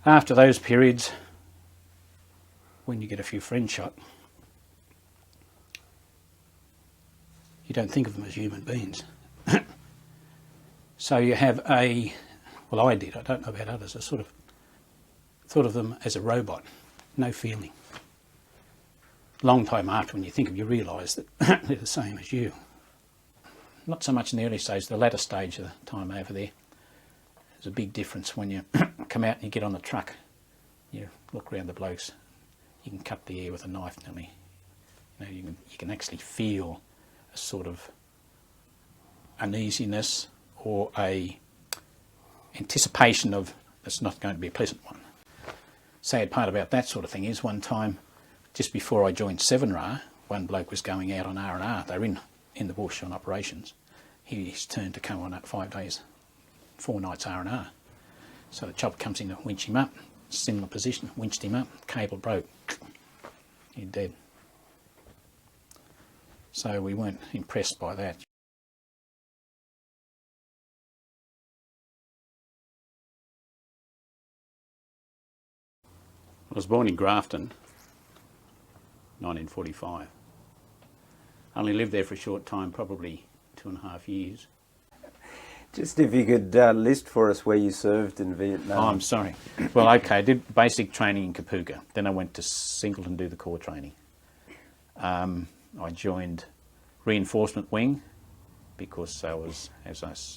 After those periods, when you get a few friends shot, you don't think of them as human beings. So you have well, I did, I don't know about others, I sort of thought of them as a robot, no feeling. Long time after, when you think of, you realise that they're the same as you. Not so much in the early stage, the latter stage of the time over there. There's a big difference when you come out and you get on the truck. You look around the blokes, you can cut the air with a knife nearly. You know, you can actually feel a sort of uneasiness or a anticipation of it's not going to be a pleasant one. Sad part about that sort of thing is one time, just before I joined 7RA, one bloke was going out on R&R. They were in the bush on operations. His turn to come on at 5 days, 4 nights R&R. So the chopper comes in to winch him up, similar position, winched him up, cable broke, he's dead. So we weren't impressed by that. I was born in Grafton, 1945. I only lived there for a short time, probably 2.5 years. Just if you could list for us where you served in Vietnam. Oh, I'm sorry. Well, okay, I did basic training in Kapooka. Then I went to Singleton to do the core training. I joined Reinforcement Wing because I was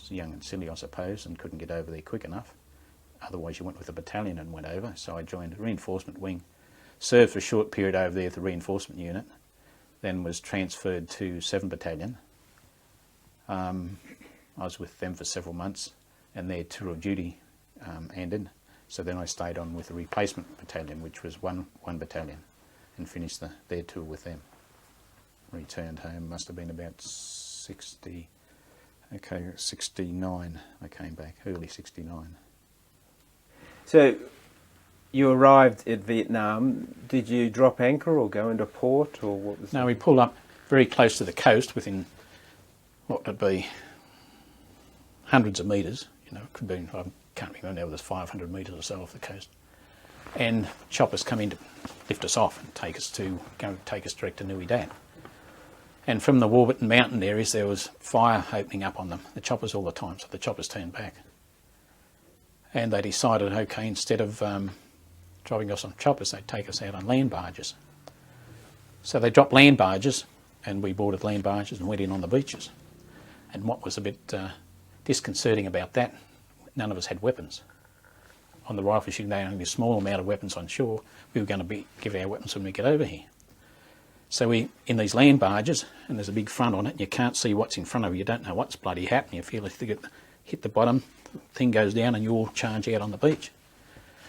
young and silly, I suppose, and couldn't get over there quick enough. Otherwise you went with a battalion and went over. So I joined Reinforcement Wing, served for a short period over there at the Reinforcement Unit, then was transferred to 7 Battalion. I was with them for several months and their tour of duty ended. So then I stayed on with the Replacement Battalion, which was one battalion, and finished their tour with them. Returned home, must have been about 69 I came back, early 69. So you arrived at Vietnam. Did you drop anchor or go into port, or what was? No, we pulled up very close to the coast, within what would be hundreds of metres. You know, it could be, I can't remember now, it was 500 metres or so off the coast. And choppers come in to lift us off and take us direct to Nui Dat. And from the Warburton mountain areas, there was fire opening up on them, the choppers all the time, so the choppers turned back. And they decided, okay, instead of driving us on choppers, they'd take us out on land barges. So they dropped land barges, and we boarded land barges and went in on the beaches. And what was a bit disconcerting about that, none of us had weapons. On the rifle shooting, they only had a small amount of weapons on shore. We were going to give our weapons when we get over here. So we in these land barges, and there's a big front on it, and you can't see what's in front of you. You don't know what's bloody happening. You feel if you hit the bottom, the thing goes down, and you all charge out on the beach.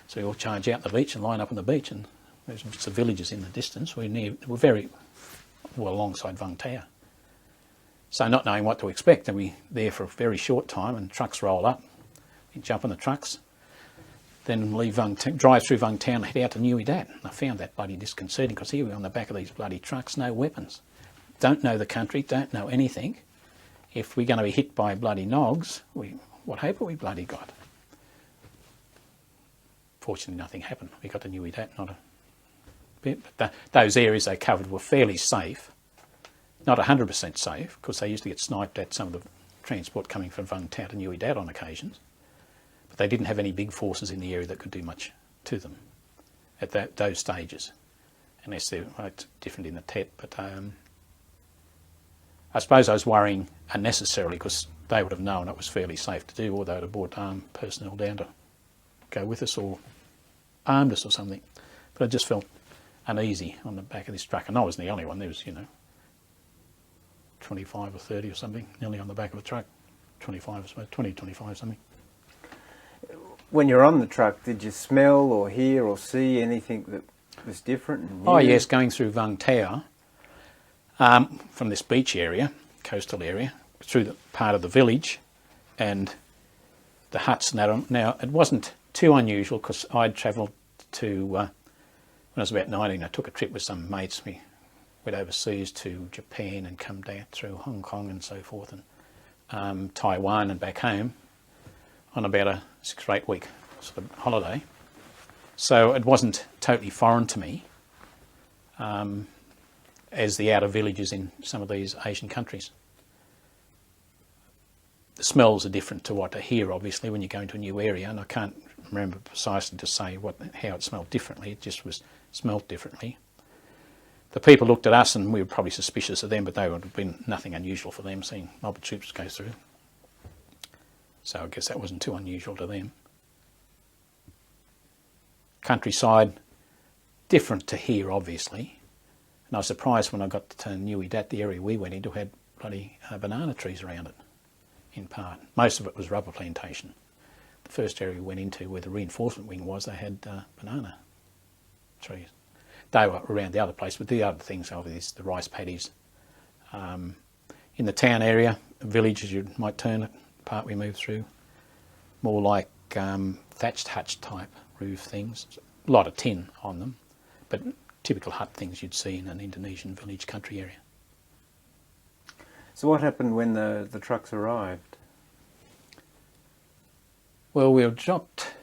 So we all charge out the beach and line up on the beach, and there's some villages in the distance. We're alongside Vung Tau. So not knowing what to expect, and we're there for a very short time, and trucks roll up. We jump on the trucks, then drive through Vung Tau and head out to Nui Dat. And I found that bloody disconcerting, because here we're on the back of these bloody trucks, no weapons. Don't know the country, don't know anything. If we're going to be hit by bloody nogs, what hope have we bloody got? Fortunately, nothing happened. We got to Nui Dat, not a bit. But those areas they covered were fairly safe. Not 100% safe, because they used to get sniped at, some of the transport coming from Vung Tau to Nui Dat on occasions. But they didn't have any big forces in the area that could do much to them at those stages, unless they're different in the Tet. But I suppose I was worrying unnecessarily, because they would have known it was fairly safe to do, or they would have brought armed personnel down to go with us or armed us or something. But I just felt uneasy on the back of this truck, and I wasn't the only one. There was, 25 or 30 or something, nearly on the back of a truck. 25, I suppose, 20, 25 something. When you're on the truck, did you smell or hear or see anything that was different and new? Oh yes, going through Vung Tau, from this beach area, coastal area, through the part of the village and the huts and that. Now, it wasn't too unusual, because I'd travelled to, when I was about 19, I took a trip with some mates. We went overseas to Japan and come down through Hong Kong and so forth, and Taiwan and back home on about a 6 or 8 week sort of holiday. So it wasn't totally foreign to me, as the outer villages in some of these Asian countries. The smells are different to what are here, obviously, when you go into a new area, and I can't remember precisely to say how it smelled differently. It just smelled differently. The people looked at us and we were probably suspicious of them, but they would have been nothing unusual for them seeing mob of troops go through. So I guess that wasn't too unusual to them. Countryside, different to here, obviously. And I was surprised when I got to Nui Dat, the area we went into had bloody banana trees around it, in part. Most of it was rubber plantation. The first area we went into where the reinforcement wing was, they had banana trees. They were around the other place, but the other things over this, the rice paddies. In the town area, village as you might term it, part we moved through, more like thatched hutch type roof things. A lot of tin on them, but typical hut things you'd see in an Indonesian village country area. So what happened when the trucks arrived? Well, we were dropped,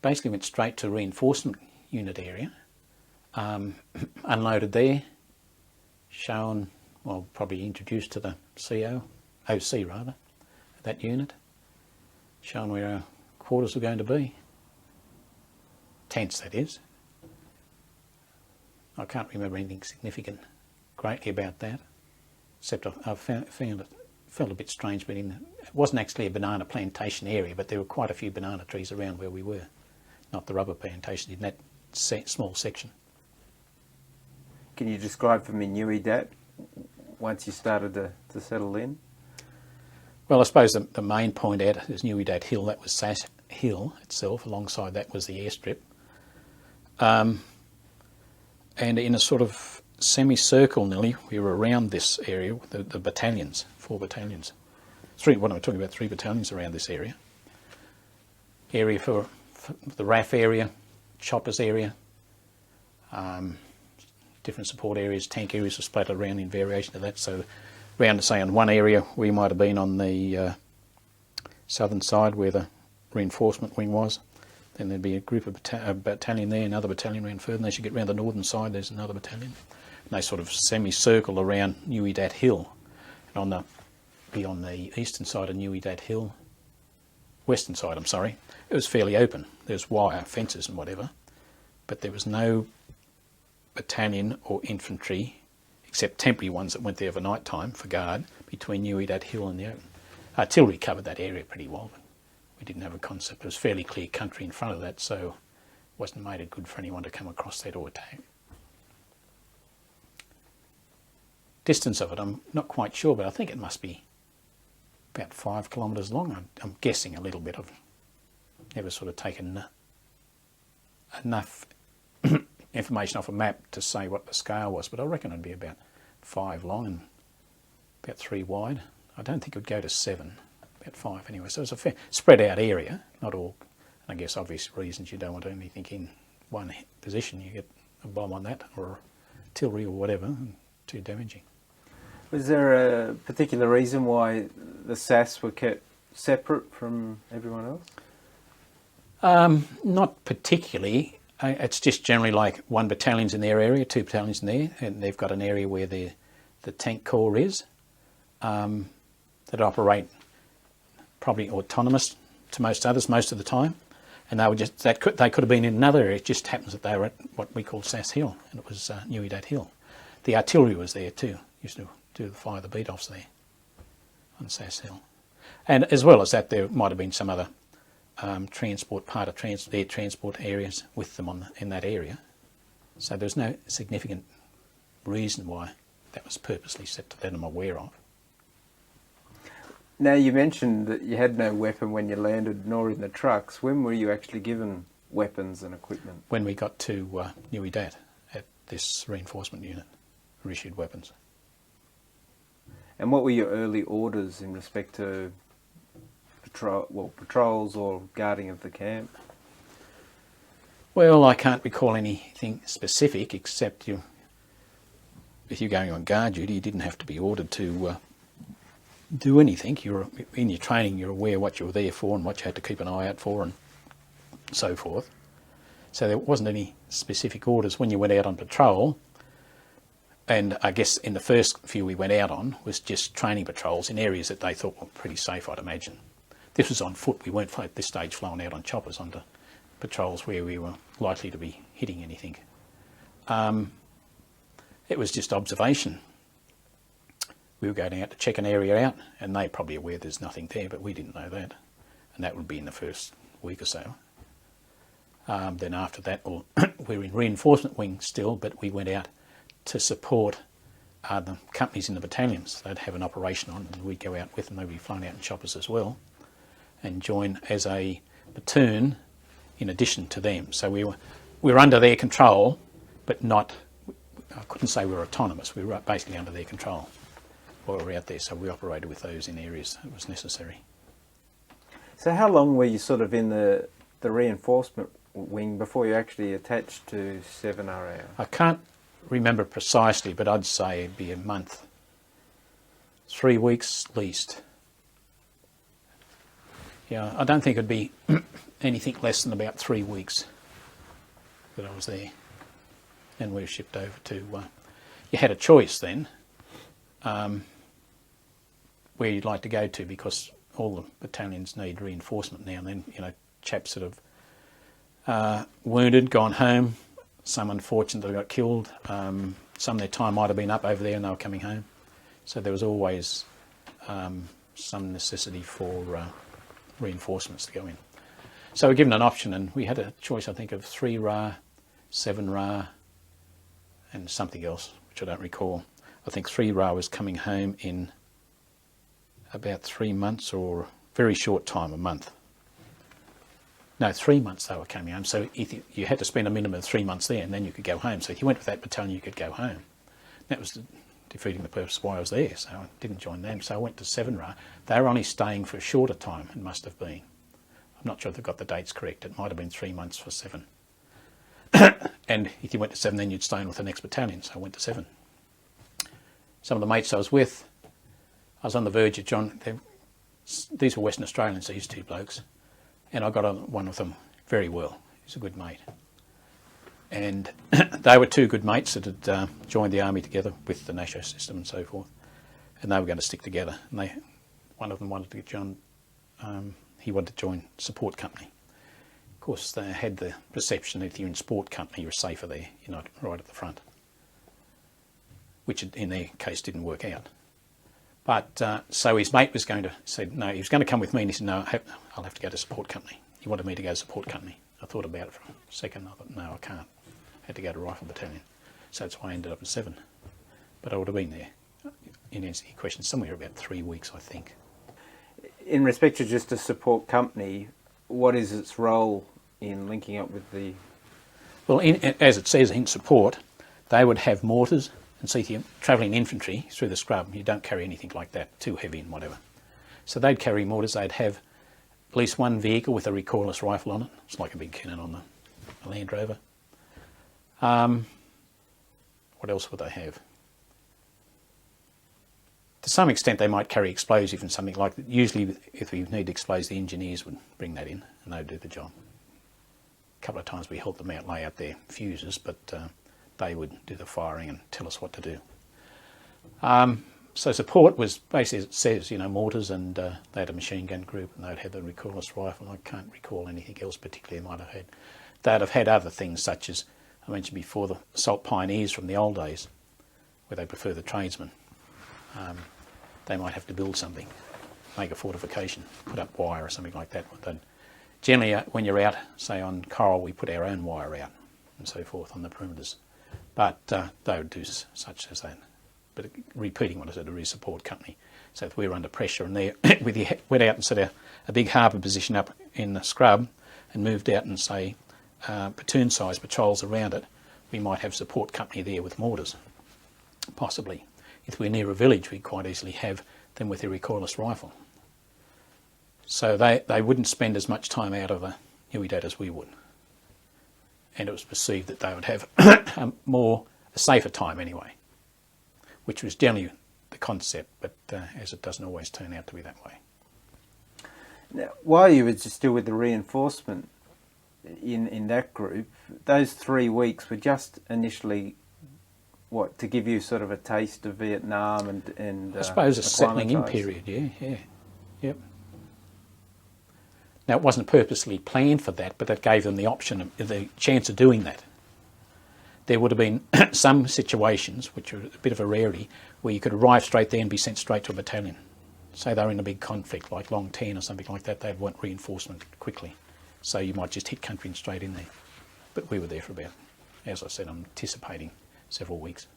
basically went straight to reinforcement unit area, unloaded there, shown, well, probably introduced to the OC rather, that unit, shown where our quarters were going to be. Tents, that is. I can't remember anything significant greatly about that, except I felt a bit strange, but it wasn't actually a banana plantation area, but there were quite a few banana trees around where we were, not the rubber plantation in that small section. Can you describe for me Nui Dat once you started to settle in? Well, I suppose the main point out is Nui Dat Hill. That was Sass Hill itself. Alongside that was the airstrip. And in a sort of semicircle nearly, we were around this area, the battalions, 4 battalions. What am I talking about? 3 battalions around this area. Area for the RAF area, choppers area, different support areas, tank areas were splattered around in variation of that. So around, say, in one area we might have been on the southern side where the reinforcement wing was. Then there'd be a group of battalion there, another battalion around further, and as you get round the northern side there's another battalion. And they sort of semicircle around Nui Dat Hill. And on the eastern side of Nui Dat Hill, western side, I'm sorry, it was fairly open. There's wire fences and whatever, but there was no battalion or infantry, except temporary ones that went there for night time for guard, between Nui Dat Hill and the open. Artillery covered that area pretty well, but we didn't have a concept. It was fairly clear country in front of that, so it wasn't made it good for anyone to come across that or attack. Distance of it, I'm not quite sure, but I think it must be about 5 kilometres long. I'm guessing a little bit. I've never sort of taken enough information off a map to say what the scale was, but I reckon it'd be about 5 long and about 3 wide. I don't think it would go to 7, about 5 anyway. So it's a fair spread out area, not all. I guess obvious reasons you don't want anything in one position. You get a bomb on that or artillery or whatever, and too damaging. Was there a particular reason why the SAS were kept separate from everyone else? Not particularly. It's just generally like 1 battalion's in their area, 2 battalions in there, and they've got an area where the tank corps is, that operate probably autonomous to most others most of the time, and they could have been in another area. It just happens that they were at what we call Sass Hill, and it was Nui Dat Hill. The artillery was there too. Used to fire the beat-offs there on Sass Hill, and as well as that, there might have been some other transport, air transport areas with them in that area. So there's no significant reason why that was purposely set to that I'm aware of. Now, you mentioned that you had no weapon when you landed, nor in the trucks. When were you actually given weapons and equipment? When we got to Nui Dat, at this reinforcement unit, were issued weapons. And what were your early orders in respect to patrols or guarding of the camp? Well, I can't recall anything specific, except if you're going on guard duty, you didn't have to be ordered to do anything. In your training, you're aware what you were there for and what you had to keep an eye out for and so forth. So there wasn't any specific orders when you went out on patrol. And I guess in the first few we went out on was just training patrols in areas that they thought were pretty safe, I'd imagine. This was on foot. We weren't at this stage flown out on choppers onto patrols where we were likely to be hitting anything. It was just observation. We were going out to check an area out, and they're probably aware there's nothing there, but we didn't know that. And that would be in the first week or so. Then after that, we're in reinforcement wing still, but we went out to support the companies in the battalions. They'd have an operation on, and we'd go out with them. They'd be flown out in choppers as well, and join as a platoon in addition to them. So we were under their control, but not, I couldn't say we were autonomous. We were basically under their control while we were out there. So we operated with those in areas that was necessary. So how long were you sort of in the reinforcement wing before you actually attached to 7RAO? I can't remember precisely, but I'd say it'd be a month. 3 weeks at least. Yeah, I don't think it'd be anything less than about 3 weeks that I was there. And we were shipped over to, you had a choice then where you'd like to go to, because all the battalions need reinforcement now and then. You know, chaps that have wounded, gone home, some unfortunately got killed, some of their time might have been up over there and they were coming home. So there was always some necessity for reinforcements to go in. So we were given an option, and we had a choice, I think, of 3RA, 7RA and something else, which I don't recall. I think 3RA was coming home in about 3 months, or very short time, a month. No, 3 months they were coming home. So you had to spend a minimum of 3 months there, and then you could go home. So if you went with that battalion, you could go home. That was defeating the purpose why I was there, so I didn't join them. So I went to 7RA. They were only staying for a shorter time, it must have been. I'm not sure if they've got the dates correct. It might have been 3 months for 7. And if you went to 7, then you'd stay in with the next battalion, so I went to 7. Some of the mates I was with, I was on the verge of these were Western Australians, these two blokes, and I got on one with them very well. He's a good mate. And they were two good mates that had joined the army together with the Nasho system and so forth, and they were going to stick together. And one of them wanted to join, he wanted to join support company. Of course, they had the perception that if you're in support company, you're safer there, you're not right at the front, which in their case didn't work out. But so his mate was going to say, no, he was going to come with me, and he said, no, I'll have to go to support company. He wanted me to go to support company. I thought about it for a second. I thought, no, I can't. I had to go to Rifle Battalion. So that's why I ended up at 7. But I would have been there, in answer to your question, somewhere about 3 weeks, I think. In respect to just a support company, what is its role in linking up with the... Well, as it says in support, they would have mortars, and see if you're travelling infantry through the scrub, you don't carry anything like that, too heavy and whatever. So they'd carry mortars. They'd have at least one vehicle with a recoilless rifle on it. It's like a big cannon on the Land Rover. What else would they have? To some extent they might carry explosive and something like that. Usually if we need to explode, the engineers would bring that in and they'd do the job. A couple of times we helped them out, lay out their fuses, but they would do the firing and tell us what to do. So support was basically, as it says, mortars, and they had a machine gun group, and they'd have the recoilless rifle. I can't recall anything else particularly they might have had. They'd have had other things such as, I mentioned before, the assault pioneers from the old days, where they prefer the tradesmen. They might have to build something, make a fortification, put up wire or something like that. Generally, when you're out, say on Coral, we put our own wire out and so forth on the perimeters. But they would do such as that. But repeating what I said, a real support company. So if we were under pressure and they went out and set a big harbour position up in the scrub and moved out and, say, platoon-sized patrols around it, we might have support company there with mortars, possibly. If we're near a village, we'd quite easily have them with their recoilless rifle. So they wouldn't spend as much time out of a Nui Dat as we would. And it was perceived that they would have a safer time anyway, which was generally the concept, but as it doesn't always turn out to be that way. Now, while you were still with the reinforcement in that group, those 3 weeks were just initially, what, to give you sort of a taste of Vietnam and I suppose a settling in acclimatise? period, yep. Now, it wasn't purposely planned for that, but that gave them the option, the chance of doing that. There would have been some situations, which are a bit of a rarity, where you could arrive straight there and be sent straight to a battalion. Say they were in a big conflict, like Long Ten or something like that, they'd want reinforcement quickly. So you might just hit country and straight in there. But we were there for about, as I said, I'm anticipating several weeks.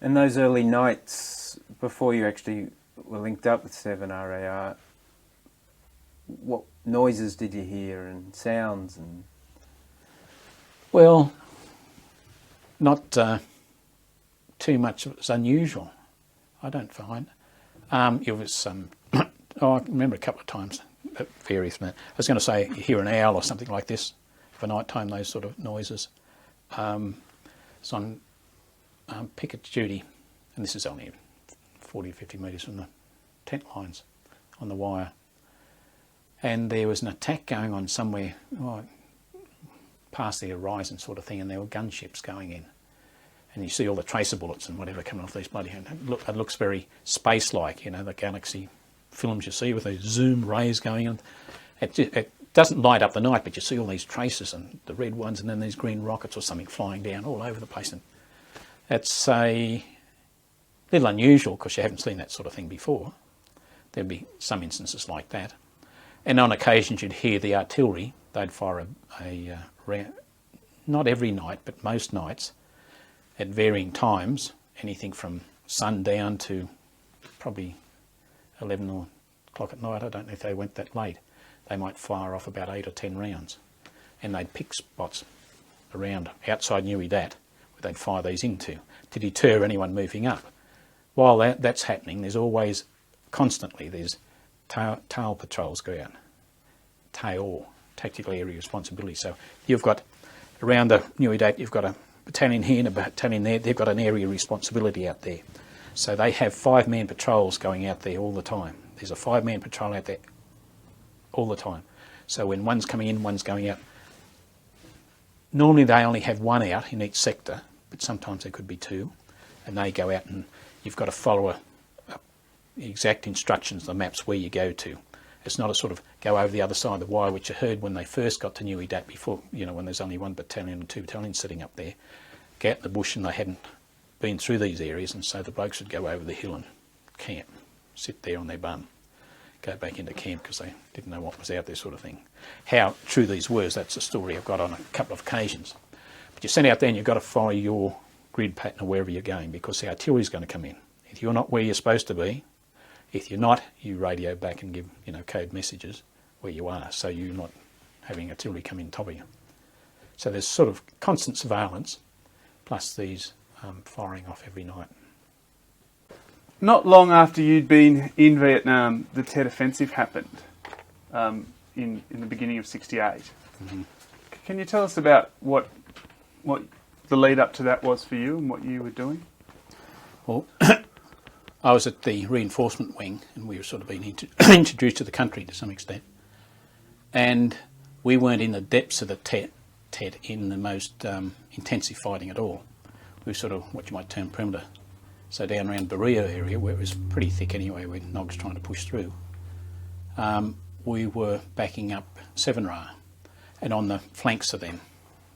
And those early nights, before you actually were linked up with 7RAR, what noises did you hear and sounds? And Well, not too much was unusual, I don't find. It was, I remember a couple of times, it varies from that. I was going to say, you hear an owl or something like this for night time, those sort of noises. It's on picket duty, and this is only 40 or 50 metres from the tent lines on the wire. And there was an attack going on somewhere past the horizon sort of thing, and there were gunships going in. And you see all the tracer bullets and whatever coming off these bloody... It looks very space-like, you know, the galaxy films you see with those zoom rays going on. It doesn't light up the night, but you see all these traces and the red ones and then these green rockets or something flying down all over the place. And it's a little unusual because you haven't seen that sort of thing before. There'd be some instances like that. And on occasions you'd hear the artillery. They'd fire a round, not every night, but most nights, at varying times, anything from sundown to probably 11 o'clock at night. I don't know if they went that late. They might fire off about 8 or 10 rounds. And they'd pick spots around outside Nui Dat where they'd fire these into to deter anyone moving up. While that's happening, there's always, constantly, there's tail patrols go out. TAOR, Tactical Area Responsibility. So you've got, around the Nui Dat, you've got a battalion here and a battalion there. They've got an area responsibility out there. So they have 5-man patrols going out there all the time. There's a 5-man patrol out there all the time. So when one's coming in, one's going out. Normally they only have one out in each sector, but sometimes there could be 2. And they go out and you've got to follow the exact instructions, the maps where you go to. It's not a sort of go over the other side of the wire, which you heard when they first got to Nui Dat before, you know, when there's only 1 battalion and 2 battalions sitting up there. Go out in the bush and they hadn't been through these areas, and so the blokes would go over the hill and camp, sit there on their bum, go back into camp because they didn't know what was out there, sort of thing. How true these were, that's a story I've got on a couple of occasions. But you're sent out there and you've got to follow your grid pattern of wherever you're going, because the artillery's going to come in. If you're not where you're supposed to be, if you're not, you radio back and give, you know, code messages where you are, so you're not having artillery come in top of you. So there's sort of constant surveillance, plus these firing off every night. Not long after you'd been in Vietnam, the Tet Offensive happened in the beginning of '68. Mm-hmm. Can you tell us about what the lead up to that was for you and what you were doing? Well, I was at the reinforcement wing, and we were sort of being introduced to the country to some extent. And we weren't in the depths of the Tet in the most intensive fighting at all. We were sort of what you might term perimeter. So down around Berea area, where it was pretty thick anyway, where Nog's trying to push through, we were backing up 7RAR, and on the flanks of them,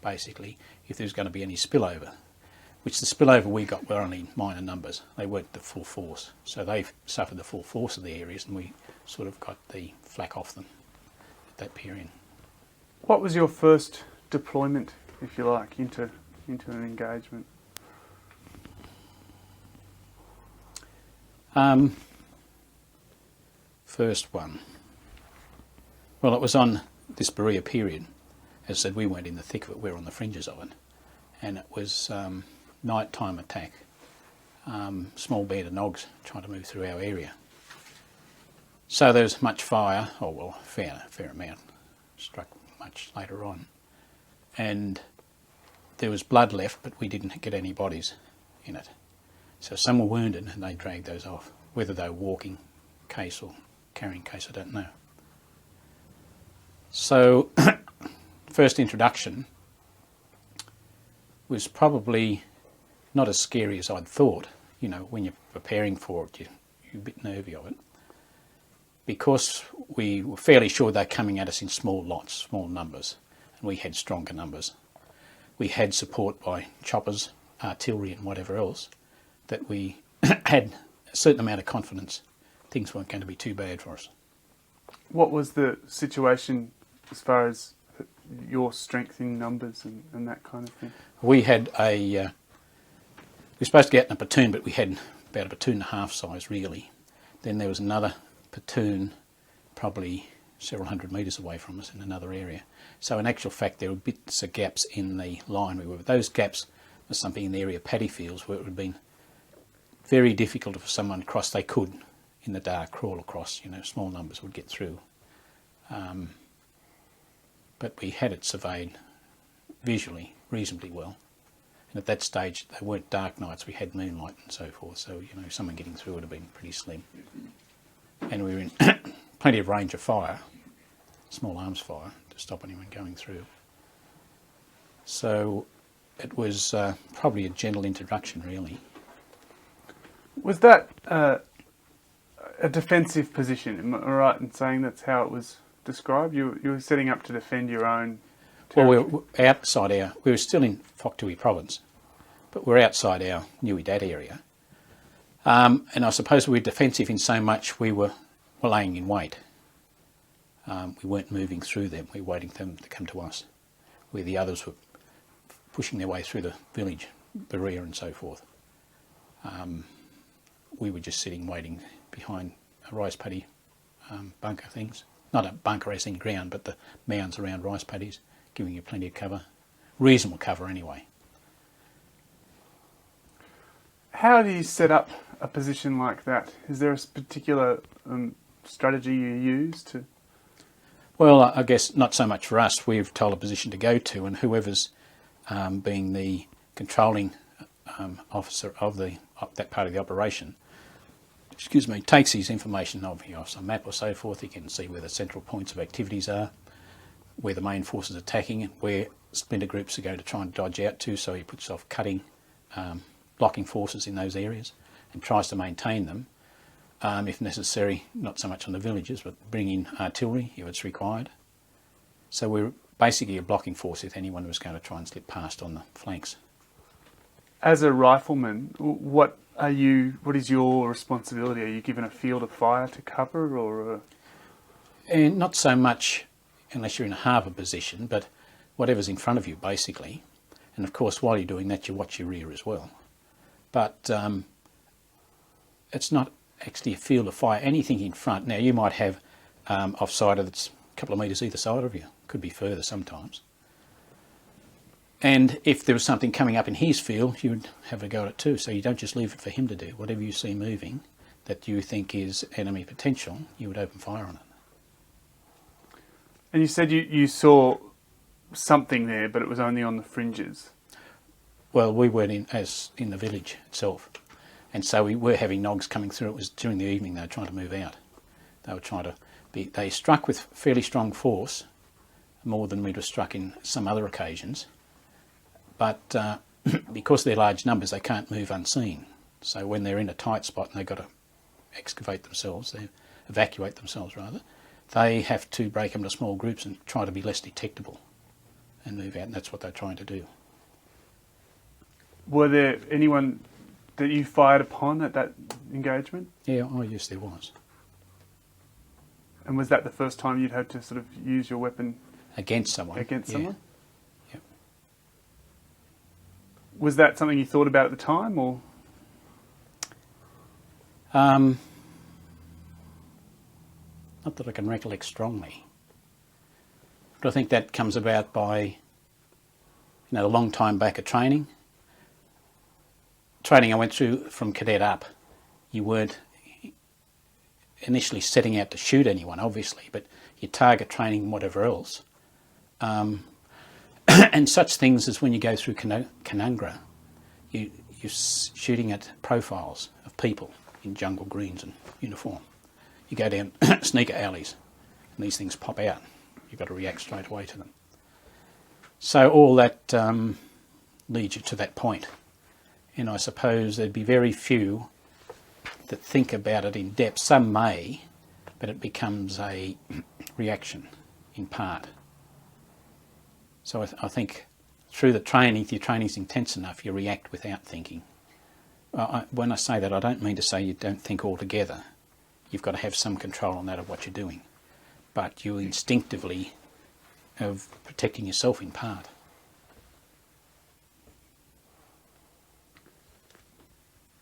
basically, if there was going to be any spillover, which the spillover we got were only minor numbers. They weren't the full force. So they suffered the full force of the areas, and we sort of got the flak off them at that period. What was your first deployment, if you like, into an engagement? First one. Well, it was on this Berea period. As I said, we weren't in the thick of it, we were on the fringes of it. And it was nighttime attack. Small band of Nogs trying to move through our area. So there was much fire, a fair amount, struck much later on. And there was blood left, but we didn't get any bodies in it. So some were wounded and they dragged those off. Whether they were walking case or carrying case, I don't know. So first introduction was probably not as scary as I'd thought. You know, when you're preparing for it, you're a bit nervy of it. Because we were fairly sure they're coming at us in small lots, small numbers, and we had stronger numbers. We had support by choppers, artillery and whatever else, that we had a certain amount of confidence things weren't going to be too bad for us. What was the situation as far as your strength in numbers and that kind of thing? We had we were supposed to get in a platoon, but we had about a platoon and a half size really. Then there was another platoon probably several hundred metres away from us in another area. So in actual fact there were bits of gaps in the line we were. Those gaps were something in the area of paddy fields where it would have been very difficult for someone to cross. They could in the dark crawl across, you know, small numbers would get through. But we had it surveyed visually reasonably well. And at that stage they weren't dark nights, we had moonlight and so forth, so you know, someone getting through would have been pretty slim. And we were in plenty of range of fire, small arms fire, to stop anyone going through. So it was probably a gentle introduction really. Was that a defensive position? Am I right in saying that's how it was described? You were setting up to defend your own territory? Well, we were outside we were still in Whaktui province, but we're outside our Nui Dat area. And I suppose we were defensive in so much we were laying in wait. We weren't moving through them, we were waiting for them to come to us, where the others were pushing their way through the village, the rear and so forth. We were just sitting waiting behind a rice paddy bunker things. Not a bunker as in ground, but the mounds around rice paddies, giving you plenty of cover. Reasonable cover anyway. How do you set up a position like that? Is there a particular strategy you use to... Well, I guess not so much for us. We've told a position to go to, and whoever's being the controlling officer of that part of the operation, takes his information off a map or so forth. He can see where the central points of activities are, where the main force is attacking, where splinter groups are going to try and dodge out to, so he puts off cutting, blocking forces in those areas and tries to maintain them. If necessary, not so much on the villages, but bring in artillery if it's required. So we're basically a blocking force if anyone was going to try and slip past on the flanks. As a rifleman, what is your responsibility? Are you given a field of fire to cover, or? And not so much unless you're in a harbour position, but whatever's in front of you basically. And of course while you're doing that you watch your rear as well. But it's not actually a field of fire, anything in front. Now you might have offsider that's a couple of metres either side of you, could be further sometimes. And if there was something coming up in his field, you would have a go at it too. So you don't just leave it for him to do. Whatever you see moving that you think is enemy potential, you would open fire on it. And you said you saw something there, but it was only on the fringes. Well, we weren't in the village itself. And so we were having nogs coming through. It was during the evening they were trying to move out. They were trying to they struck with fairly strong force, more than we'd have struck in some other occasions. But because they're large numbers, they can't move unseen. So when they're in a tight spot and they've got to evacuate themselves rather, they have to break them into small groups and try to be less detectable and move out, and that's what they're trying to do. Were there anyone that you fired upon at that engagement? Yeah, oh yes, there was. And was that the first time you'd had to sort of use your weapon against someone? Against someone? Yep. Was that something you thought about at the time, or? Not that I can recollect strongly. But I think that comes about by, a long time back of training. Training I went through from cadet up, you weren't initially setting out to shoot anyone, obviously, but your target training and whatever else. And such things as when you go through Canungra, you're shooting at profiles of people in jungle greens and uniform. You go down sneaker alleys and these things pop out. You've got to react straight away to them. So all that leads you to that point. And I suppose there'd be very few that think about it in depth. Some may, but it becomes a reaction in part. So I think through the training, if your training's intense enough, you react without thinking. When I say that, I don't mean to say you don't think altogether. You've got to have some control on that of what you're doing. But you instinctively of protecting yourself in part.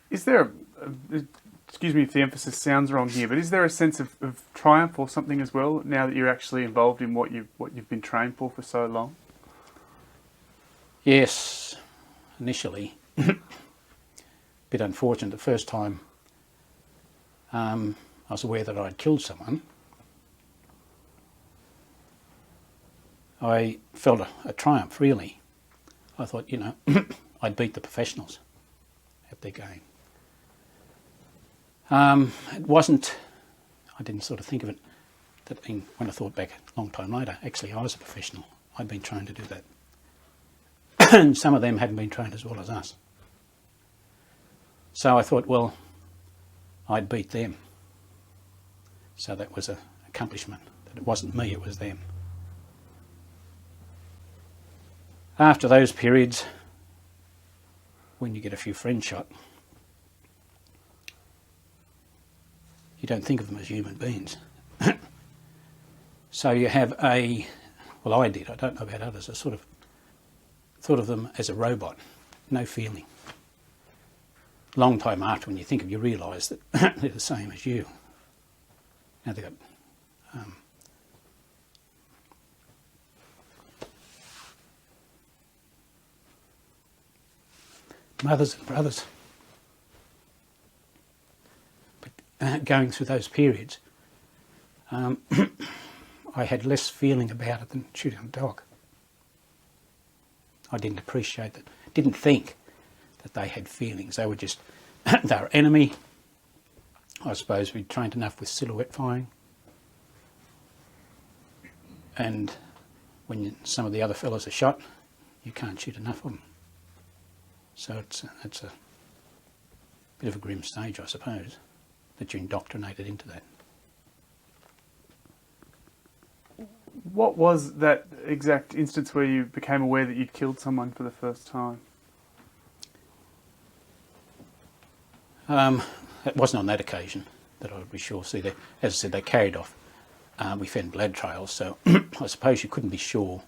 Is there, excuse me if the emphasis sounds wrong here, but is there a sense of triumph or something as well now that you're actually involved in what you've been trained for so long? Yes, initially. Bit unfortunate the first time I was aware that I'd killed someone. I felt a triumph, really. I thought, you know, I'd beat the professionals at their game. It wasn't, I didn't sort of think of it, that when I thought back a long time later, actually I was a professional. I'd been trained to do that. And some of them hadn't been trained as well as us. So I thought, well, I'd beat them. So that was an accomplishment, that it wasn't me, it was them. After those periods, when you get a few friends shot, you don't think of them as human beings. So you have well I did, I don't know about others, I sort of thought of them as a robot, no feeling. Long time after, when you think of it, you realise that they're the same as you. Now they've got mothers and brothers. But going through those periods, I had less feeling about it than shooting a dog. I didn't appreciate that, didn't think that they had feelings. They were just, they were enemy. I suppose we'd trained enough with silhouette firing. And when some of the other fellows are shot, you can't shoot enough of them. So it's a bit of a grim stage, I suppose, that you're indoctrinated into that. What was that exact instance where you became aware that you'd killed someone for the first time? It wasn't on that occasion that I would be sure. See, as I said, they carried off. We found blood trails, so I suppose you couldn't be sure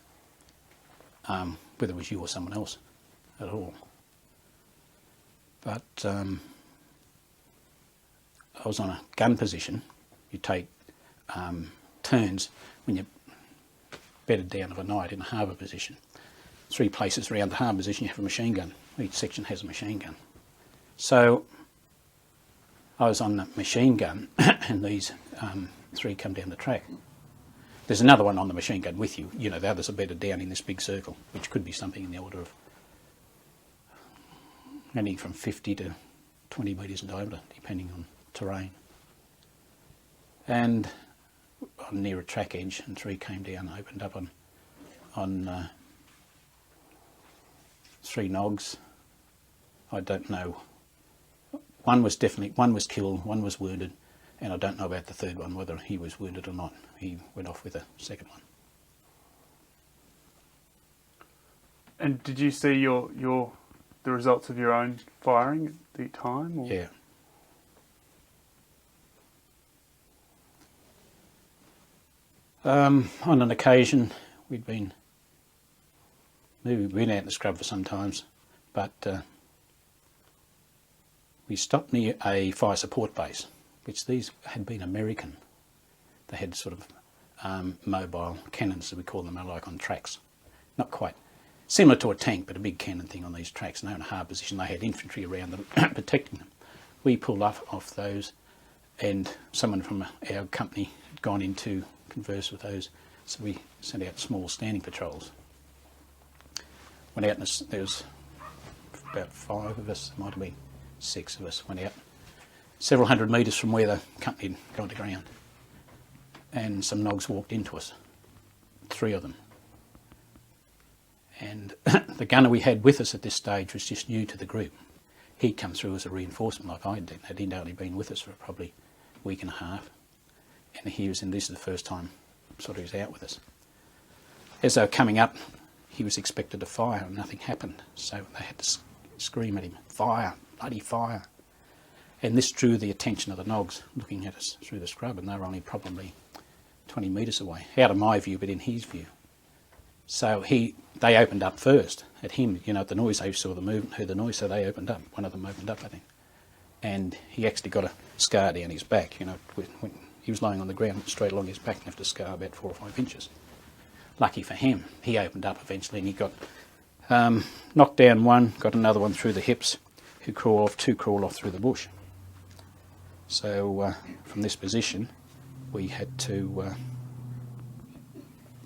whether it was you or someone else at all. But I was on a gun position. You take turns when you're bedded down of a night in a harbour position. 3 places around the harbour position you have a machine gun. Each section has a machine gun. So I was on the machine gun and these 3 come down the track. There's another one on the machine gun with you. You know, the others are bedded down in this big circle, which could be something in the order of anything from 50 to 20 metres in diameter, depending on terrain. And I'm near a track edge, and 3 came down, opened up on 3 nogs. I don't know. One was killed, one was wounded, and I don't know about the third one, whether he was wounded or not. He went off with a second one. And did you see the results of your own firing at the time? Or? Yeah. On an occasion, we'd been out in the scrub for some times, but we stopped near a fire support base, which these had been American. They had sort of mobile cannons, as we call them, like on tracks. Not quite. Similar to a tank, but a big cannon thing on these tracks. And they were in a hard position. They had infantry around them protecting them. We pulled off those, and someone from our company had gone in to converse with those. So we sent out small standing patrols. Went out, and there was about 5 of us, might have been 6 of us, went out several hundred metres from where the company had gone to ground. And some nogs walked into us, 3 of them. And the gunner we had with us at this stage was just new to the group. He'd come through as a reinforcement like I did. He'd only been with us for probably a week and a half. And he was in, this is the first time sort of he was out with us. As they were coming up, he was expected to fire and nothing happened. So they had to scream at him, "Fire, bloody fire." And this drew the attention of the Nogs looking at us through the scrub, and they were only probably 20 metres away, out of my view, but in his view. So they opened up first at him, you know, at the noise. They saw the movement, heard the noise, so they opened up. One of them opened up at him. And he actually got a scar down his back, you know, when he was lying on the ground straight along his back and left a scar about 4 or 5 inches. Lucky for him, he opened up eventually and he got knocked down one, got another one through the hips, two crawled off through the bush. So from this position, we had to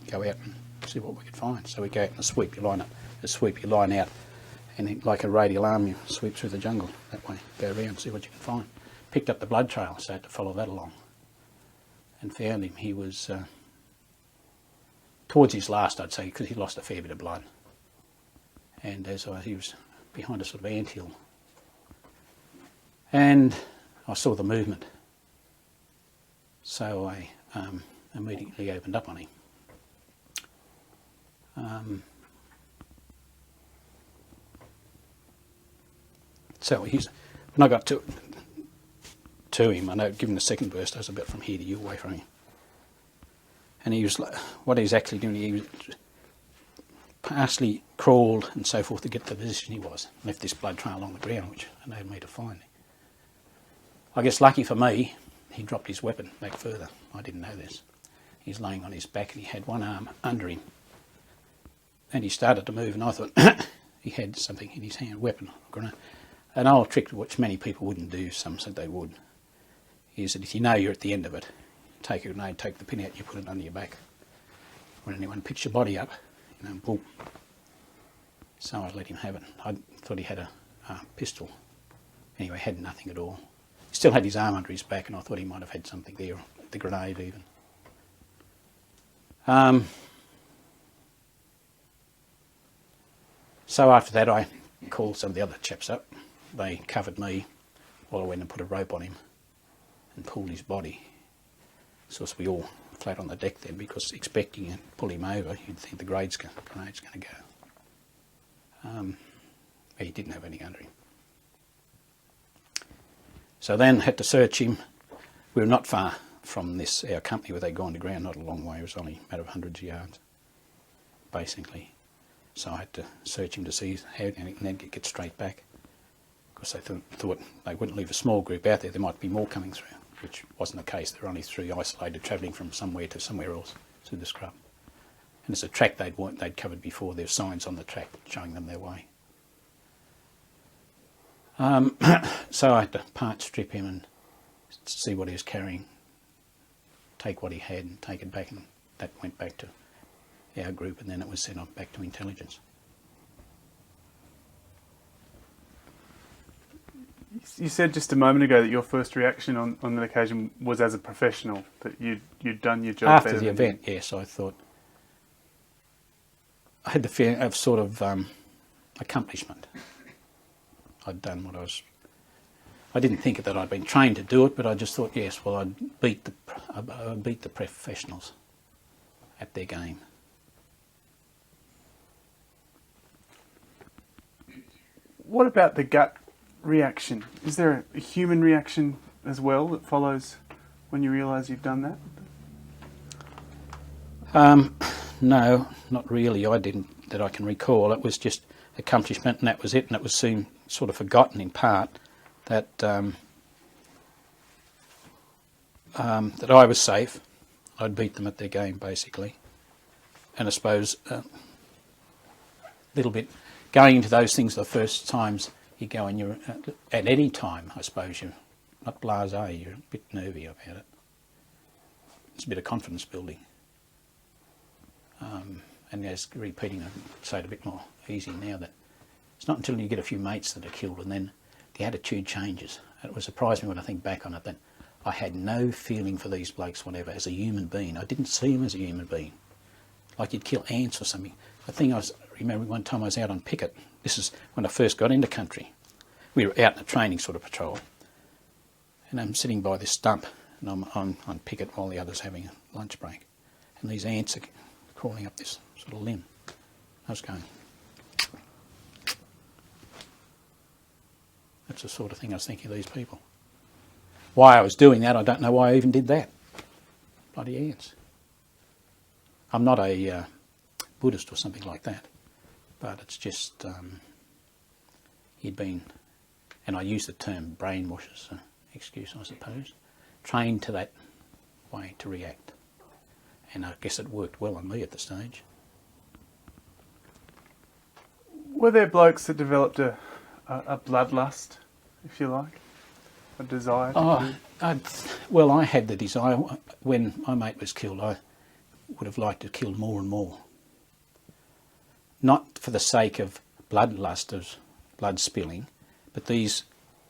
go out and see what we could find. So we go out and sweep your line out, and then, like a radial arm, you sweep through the jungle that way, go around, see what you can find. Picked up the blood trail, so I had to follow that along, and found him. He was towards his last, I'd say, because he lost a fair bit of blood, and he was behind a sort of anthill, and I saw the movement, so I immediately opened up on him. So when I got to him, I know, given the second burst, I was about from here to you away from him. And he was like, what he was actually doing, he was partially crawled and so forth to get to the position he was. Left this blood trail along the ground, which enabled me to find him. I guess lucky for me, he dropped his weapon back further. I didn't know this. He was laying on his back and he had one arm under him. And he started to move, and I thought he had something in his hand, weapon, grenade. An old trick which many people wouldn't do, some said they would, is that if you know you're at the end of it, take a grenade, take the pin out, you put it under your back. When anyone picks your body up, you know, boom. So I let him have it. I thought he had a pistol. Anyway, had nothing at all. He still had his arm under his back, and I thought he might have had something there, the grenade even. So after that, I called some of the other chaps up. They covered me while I went and put a rope on him and pulled his body. So we all flat on the deck then, because expecting to pull him over, you'd think the grenade's going to go. He didn't have any under him. So then had to search him. We were not far from our company where they'd gone to ground, not a long way. It was only a matter of hundreds of yards, basically. So I had to search him to see how, and then get straight back. Because they thought they wouldn't leave a small group out there might be more coming through, which wasn't the case. There were only 3 isolated travelling from somewhere to somewhere else through the scrub. And it's a track they'd covered before. There's signs on the track showing them their way. So I had to part strip him and see what he was carrying, take what he had and take it back, and that went back to our group, and then it was sent off back to intelligence. You said just a moment ago that your first reaction on that occasion was as a professional, that you'd done your job After the event, yes, I thought I had the feeling of sort of accomplishment. I'd done what I didn't think that I'd been trained to do it, but I just thought, yes, well, I'd beat the professionals at their game. What about the gut reaction? Is there a human reaction as well that follows when you realise you've done that? No, not really. I didn't, that I can recall. It was just accomplishment, and that was it. And it was soon sort of forgotten in part that that I was safe. I'd beat them at their game, basically. And I suppose a little bit going into those things the first times you go, and you're at any time, I suppose you're not blasé, you're a bit nervy about it. It's a bit of confidence building. And as repeating, I'd say it a bit more easy now, that it's not until you get a few mates that are killed and then the attitude changes. It would surprise me when I think back on it that I had no feeling for these blokes whatever as a human being. I didn't see them as a human being, like you'd kill ants or something. The thing I remember one time I was out on picket. This is when I first got into country. We were out in a training sort of patrol, and I'm sitting by this stump, and I'm on picket while the others having a lunch break, and these ants are crawling up this sort of limb. I was going. That's the sort of thing I was thinking of these people. Why I was doing that, I don't know why I even did that. Bloody ants. I'm not a Buddhist or something like that, but it's just he'd been, and I use the term brainwash as an excuse, I suppose, trained to that way to react. And I guess it worked well on me at the stage. Were there blokes that developed a bloodlust, if you like? A desire to Well, I had the desire. When my mate was killed, I would have liked to kill more and more. Not for the sake of bloodlust, of blood spilling, but these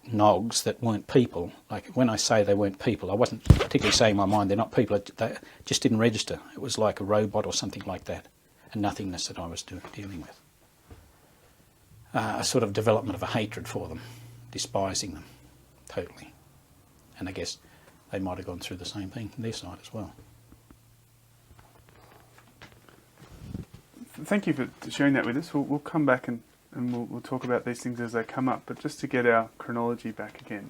nogs that weren't people. Like when I say they weren't people, I wasn't particularly saying in my mind they're not people. They just didn't register. It was like a robot or something like that, a nothingness that I was dealing with. A sort of development of a hatred for them, despising them totally. And I guess they might have gone through the same thing on their side as well. Thank you for sharing that with us. We'll come back and we'll talk about these things as they come up. But just to get our chronology back again,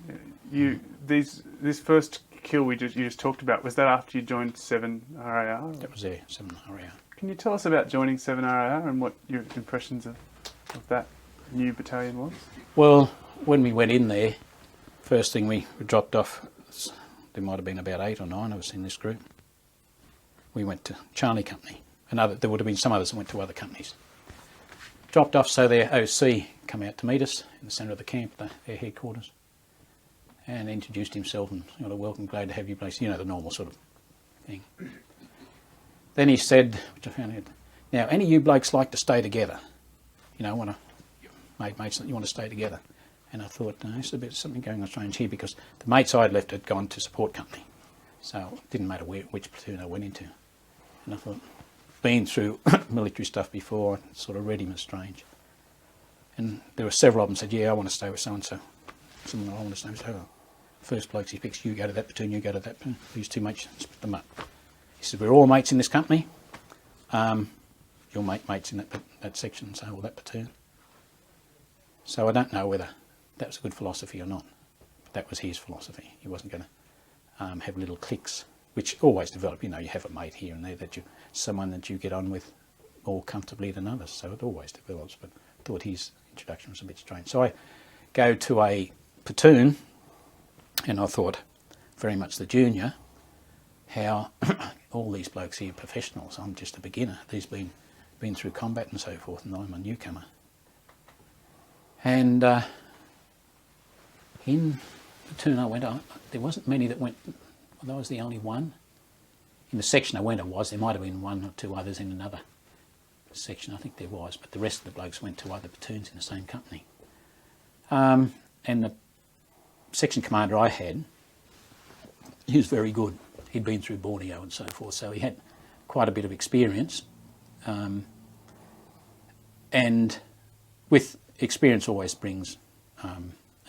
this first kill you just talked about, was that after you joined 7 RAR? That was there, 7 RAR. Can you tell us about joining 7 RAR and what your impressions of that new battalion was? Well, when we went in there, first thing we were dropped off, there might have been about 8 or 9 of us in this group. We went to Charlie Company. There would have been some others that went to other companies. Dropped off so their OC come out to meet us in the centre of the camp, their headquarters, and introduced himself and welcome, glad to have you place, the normal sort of thing. Then he said, which I found out, now any of you blokes like to stay together? Made mates that you want to stay together. And I thought, no, there's a bit something going on strange here, because the mates I'd left had gone to support company. So it didn't matter which platoon I went into. And I thought, been through military stuff before, it sort of read him as strange. And there were several of them said, yeah, I want to stay with so-and-so. Someone I want to stay with so-and-so. First blokes he picks, you go to that platoon, you go to that platoon. These 2 mates, split them up. He said, we're all mates in this company. You'll make mates in that section, so, or that platoon. So I don't know whether that was a good philosophy or not. But that was his philosophy. He wasn't going to have little cliques, which always develop. You have a mate here and there someone that you get on with more comfortably than others. So it always develops. But I thought his introduction was a bit strange. So I go to a platoon, and I thought, very much the junior, how all these blokes here are professionals. I'm just a beginner. These been through combat and so forth, and I'm a newcomer. And in the platoon I went, there wasn't many that went. Well, I was the only one. In the section I went, there might have been 1 or 2 others in another section, I think there was, but the rest of the blokes went to other platoons in the same company. And the section commander I had, he was very good. He'd been through Borneo and so forth, so he had quite a bit of experience. And with experience always brings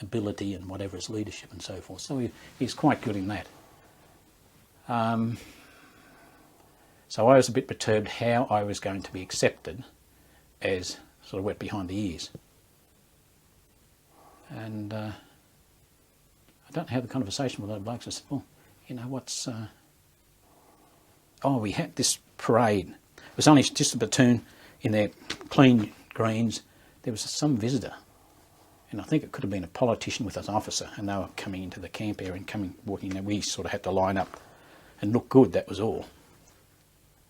ability and whatever is leadership and so forth. So he's quite good in that. So I was a bit perturbed how I was going to be accepted as sort of wet behind the ears. And I don't have the conversation with other blokes. I said, well, what's... we had this parade. It was only just a platoon in their clean greens. There was some visitor, and I think it could have been a politician with an officer, and they were coming into the camp area and walking in. We sort of had to line up and look good, that was all.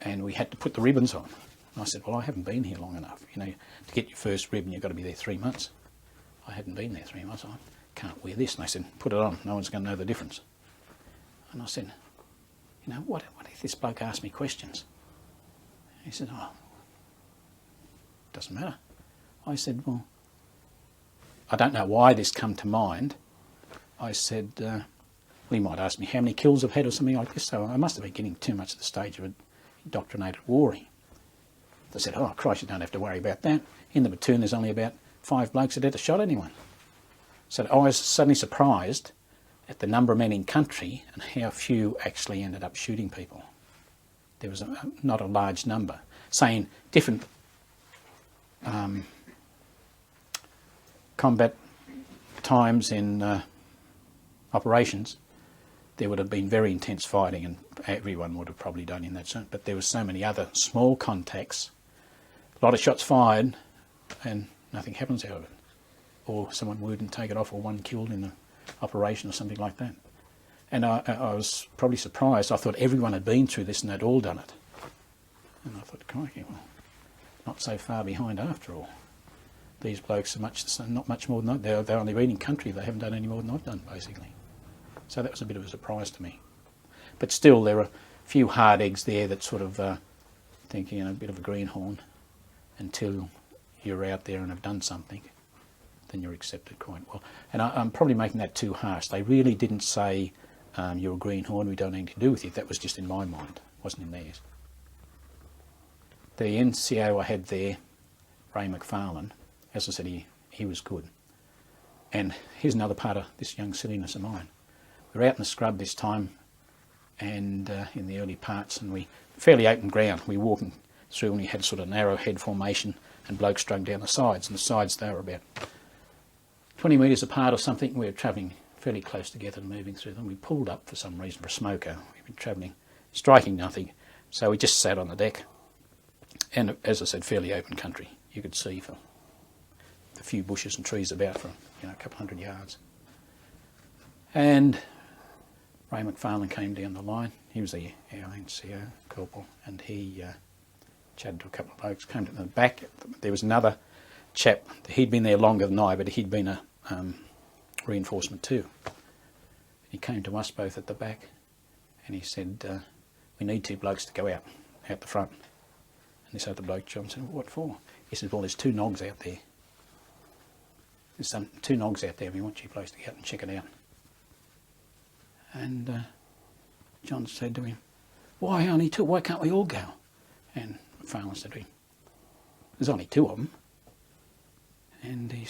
And we had to put the ribbons on. And I said, well, I haven't been here long enough. To get your first ribbon, you've got to be there 3 months. I hadn't been there 3 months. I can't wear this. And they said, put it on. No one's going to know the difference. And I said, what if this bloke asked me questions? He said, doesn't matter. I said, well, I don't know why this come to mind. I said, well, he might ask me how many kills I've had or something like this, so I must have been getting too much to the stage of indoctrinated warring. They said, oh, Christ, you don't have to worry about that. In the platoon, there's only about 5 blokes that ever shot anyone. So I was suddenly surprised at the number of men in country and how few actually ended up shooting people. There was not a large number. Saying different combat times in operations, there would have been very intense fighting and everyone would have probably done in that zone. But there were so many other small contacts, a lot of shots fired and nothing happens out of it. Or someone wounded and taken off, or one killed in an operation or something like that. And I was probably surprised. I thought everyone had been through this and they'd all done it. And I thought, crikey, well, not so far behind after all. These blokes are not much more than that. They're only been in country. They haven't done any more than I've done, basically. So that was a bit of a surprise to me. But still, there are a few hard eggs there that sort of think, you know, a bit of a greenhorn until you're out there and have done something. Then you're accepted quite well. And I'm probably making that too harsh. They really didn't say, you're a greenhorn, we don't need to do with you. That was just in my mind, wasn't in theirs. The NCO I had there, Ray McFarlane, as I said, he was good. And here's another part of this young silliness of mine. We're out in the scrub this time, and in the early parts, and we fairly open ground. We're walking through, and we had sort of narrow head formation, and blokes strung down the sides. And the sides, they were about 20 metres apart or something. We were travelling fairly close together and moving through them. We pulled up for some reason for a smoker. We've been travelling, striking nothing. So we just sat on the deck. And as I said, fairly open country. You could see for a few bushes and trees about for, you know, a couple 100 yards. And Ray McFarlane came down the line. He was our NCO corporal, and he chatted to a couple of blokes, came to the back. There was another chap. He'd been there longer than I, but he'd been a reinforcement too. He came to us both at the back, and he said, we need 2 blokes to go out the front. And this other bloke, John, said, what for? He said, well, there's 2 nogs out there. There's 2 nogs out there. We want you blokes to go out and check it out. And John said to him, why only 2? Why can't we all go? And McFarlane said to him, there's only 2 of them. And he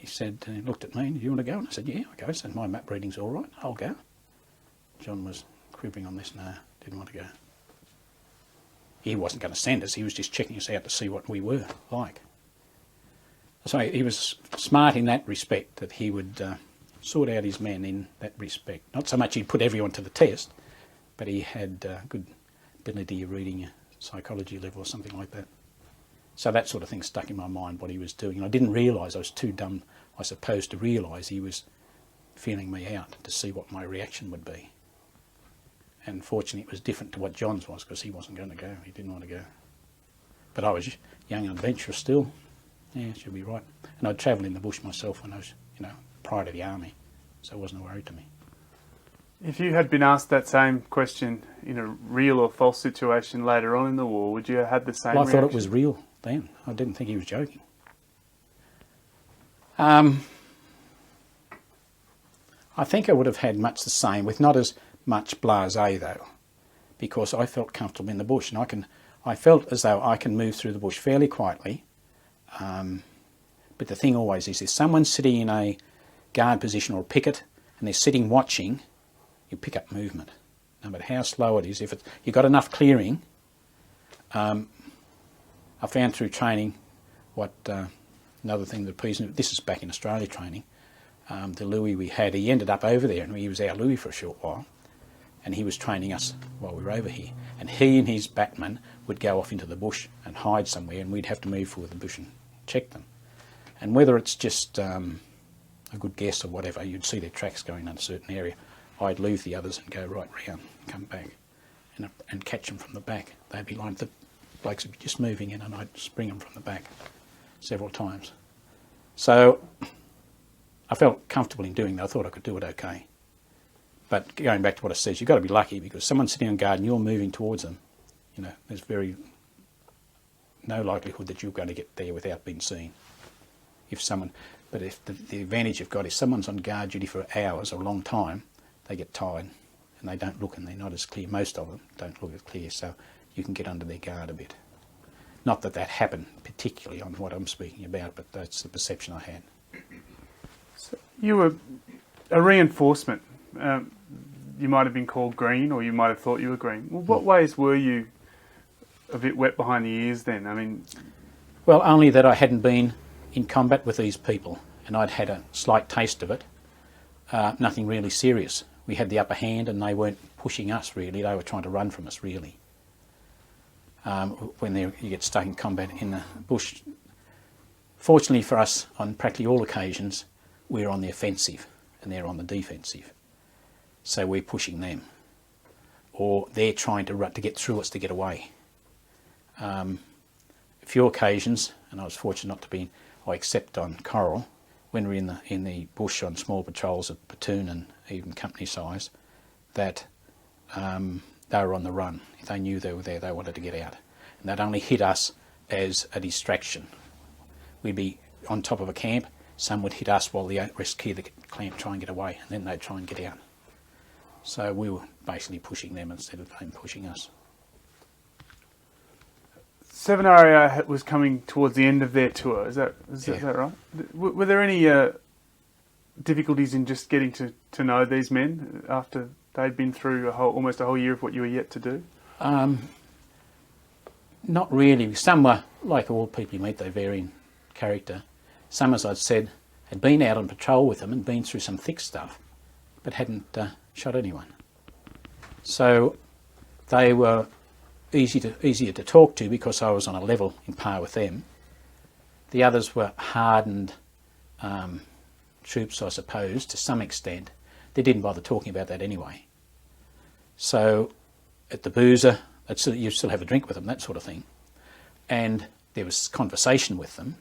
said, he looked at me, do you want to go? And I said, yeah, I'll go. I said, my map reading's all right, I'll go. John was quibbling on this, no, didn't want to go. He wasn't going to send us, he was just checking us out to see what we were like. So he was smart in that respect, that he would sort out his men in that respect. Not so much he'd put everyone to the test, but he had good ability of reading a psychology level or something like that. So that sort of thing stuck in my mind, what he was doing. And I didn't realise, I was too dumb, I suppose, to realise he was feeling me out to see what my reaction would be. And fortunately it was different to what John's was, because he wasn't going to go, he didn't want to go. But I was young and adventurous still. Yeah, should be right. And I'd travelled in the bush myself when I was, you know, prior to the army, so it wasn't a worry to me. If you had been asked that same question in a real or false situation later on in the war, would you have had the same reaction? I thought it was real then. I didn't think he was joking. I think I would have had much the same, with not as much blasé though, because I felt comfortable in the bush, and I felt as though I can move through the bush fairly quietly. But the thing always is, if someone's sitting in a guard position or a picket and they're sitting watching, you pick up movement, no matter how slow it is. If you've got enough clearing, I found through training what another thing that pleased me, this is back in Australia training, the Louis we had, he ended up over there, and he was our Louis for a short while, and he was training us while we were over here. And he and his batman would go off into the bush and hide somewhere, and we'd have to move through the bush and check them. And whether it's just a good guess or whatever, you'd see their tracks going in a certain area. I'd leave the others and go right round, come back, and catch them from the back. They'd be like, the blokes would be just moving in, and I'd spring them from the back several times. So I felt comfortable in doing that. I thought I could do it okay. But going back to what I said, you've got to be lucky, because someone's sitting on guard and you're moving towards them. You know, there's no likelihood that you're going to get there without being seen. But if the advantage you've got is someone's on guard duty for hours or a long time, they get tired and they don't look, and they're not as clear. Most of them don't look as clear, so you can get under their guard a bit. Not that that happened particularly on what I'm speaking about, but that's the perception I had. So you were a reinforcement. You might have been called green, or you might have thought you were green. Well, what ways were you a bit wet behind the ears then? I mean, Well, only that I hadn't been in combat with these people, and I'd had a slight taste of it. Nothing really serious. We had the upper hand, and they weren't pushing us really. They were trying to run from us really. When you get stuck in combat in the bush, fortunately for us, on practically all occasions, we're on the offensive and they're on the defensive. So we're pushing them, or they're trying to get through us to get away. A few occasions, and I was fortunate not to be, except on Coral, when we were in the bush on small patrols of platoon and even company size, that they were on the run. If they knew they were there, they wanted to get out. And they'd only hit us as a distraction. We'd be on top of a camp, some would hit us while the rest key the camp, try and get away, and then they'd try and get out. So we were basically pushing them instead of them pushing us. 7 RAR was coming towards the end of their tour. Is that right? Were there any difficulties in just getting to know these men after they'd been through almost a whole year of what you were yet to do? Not really. Some were, like all people you meet, they vary in character. Some, as I'd said, had been out on patrol with them and been through some thick stuff, but hadn't shot anyone. So they were easier to talk to because I was on a level in par with them. The others were hardened troops, I suppose, to some extent. They didn't bother talking about that anyway. So at the boozer, you still have a drink with them, that sort of thing. And there was conversation with them,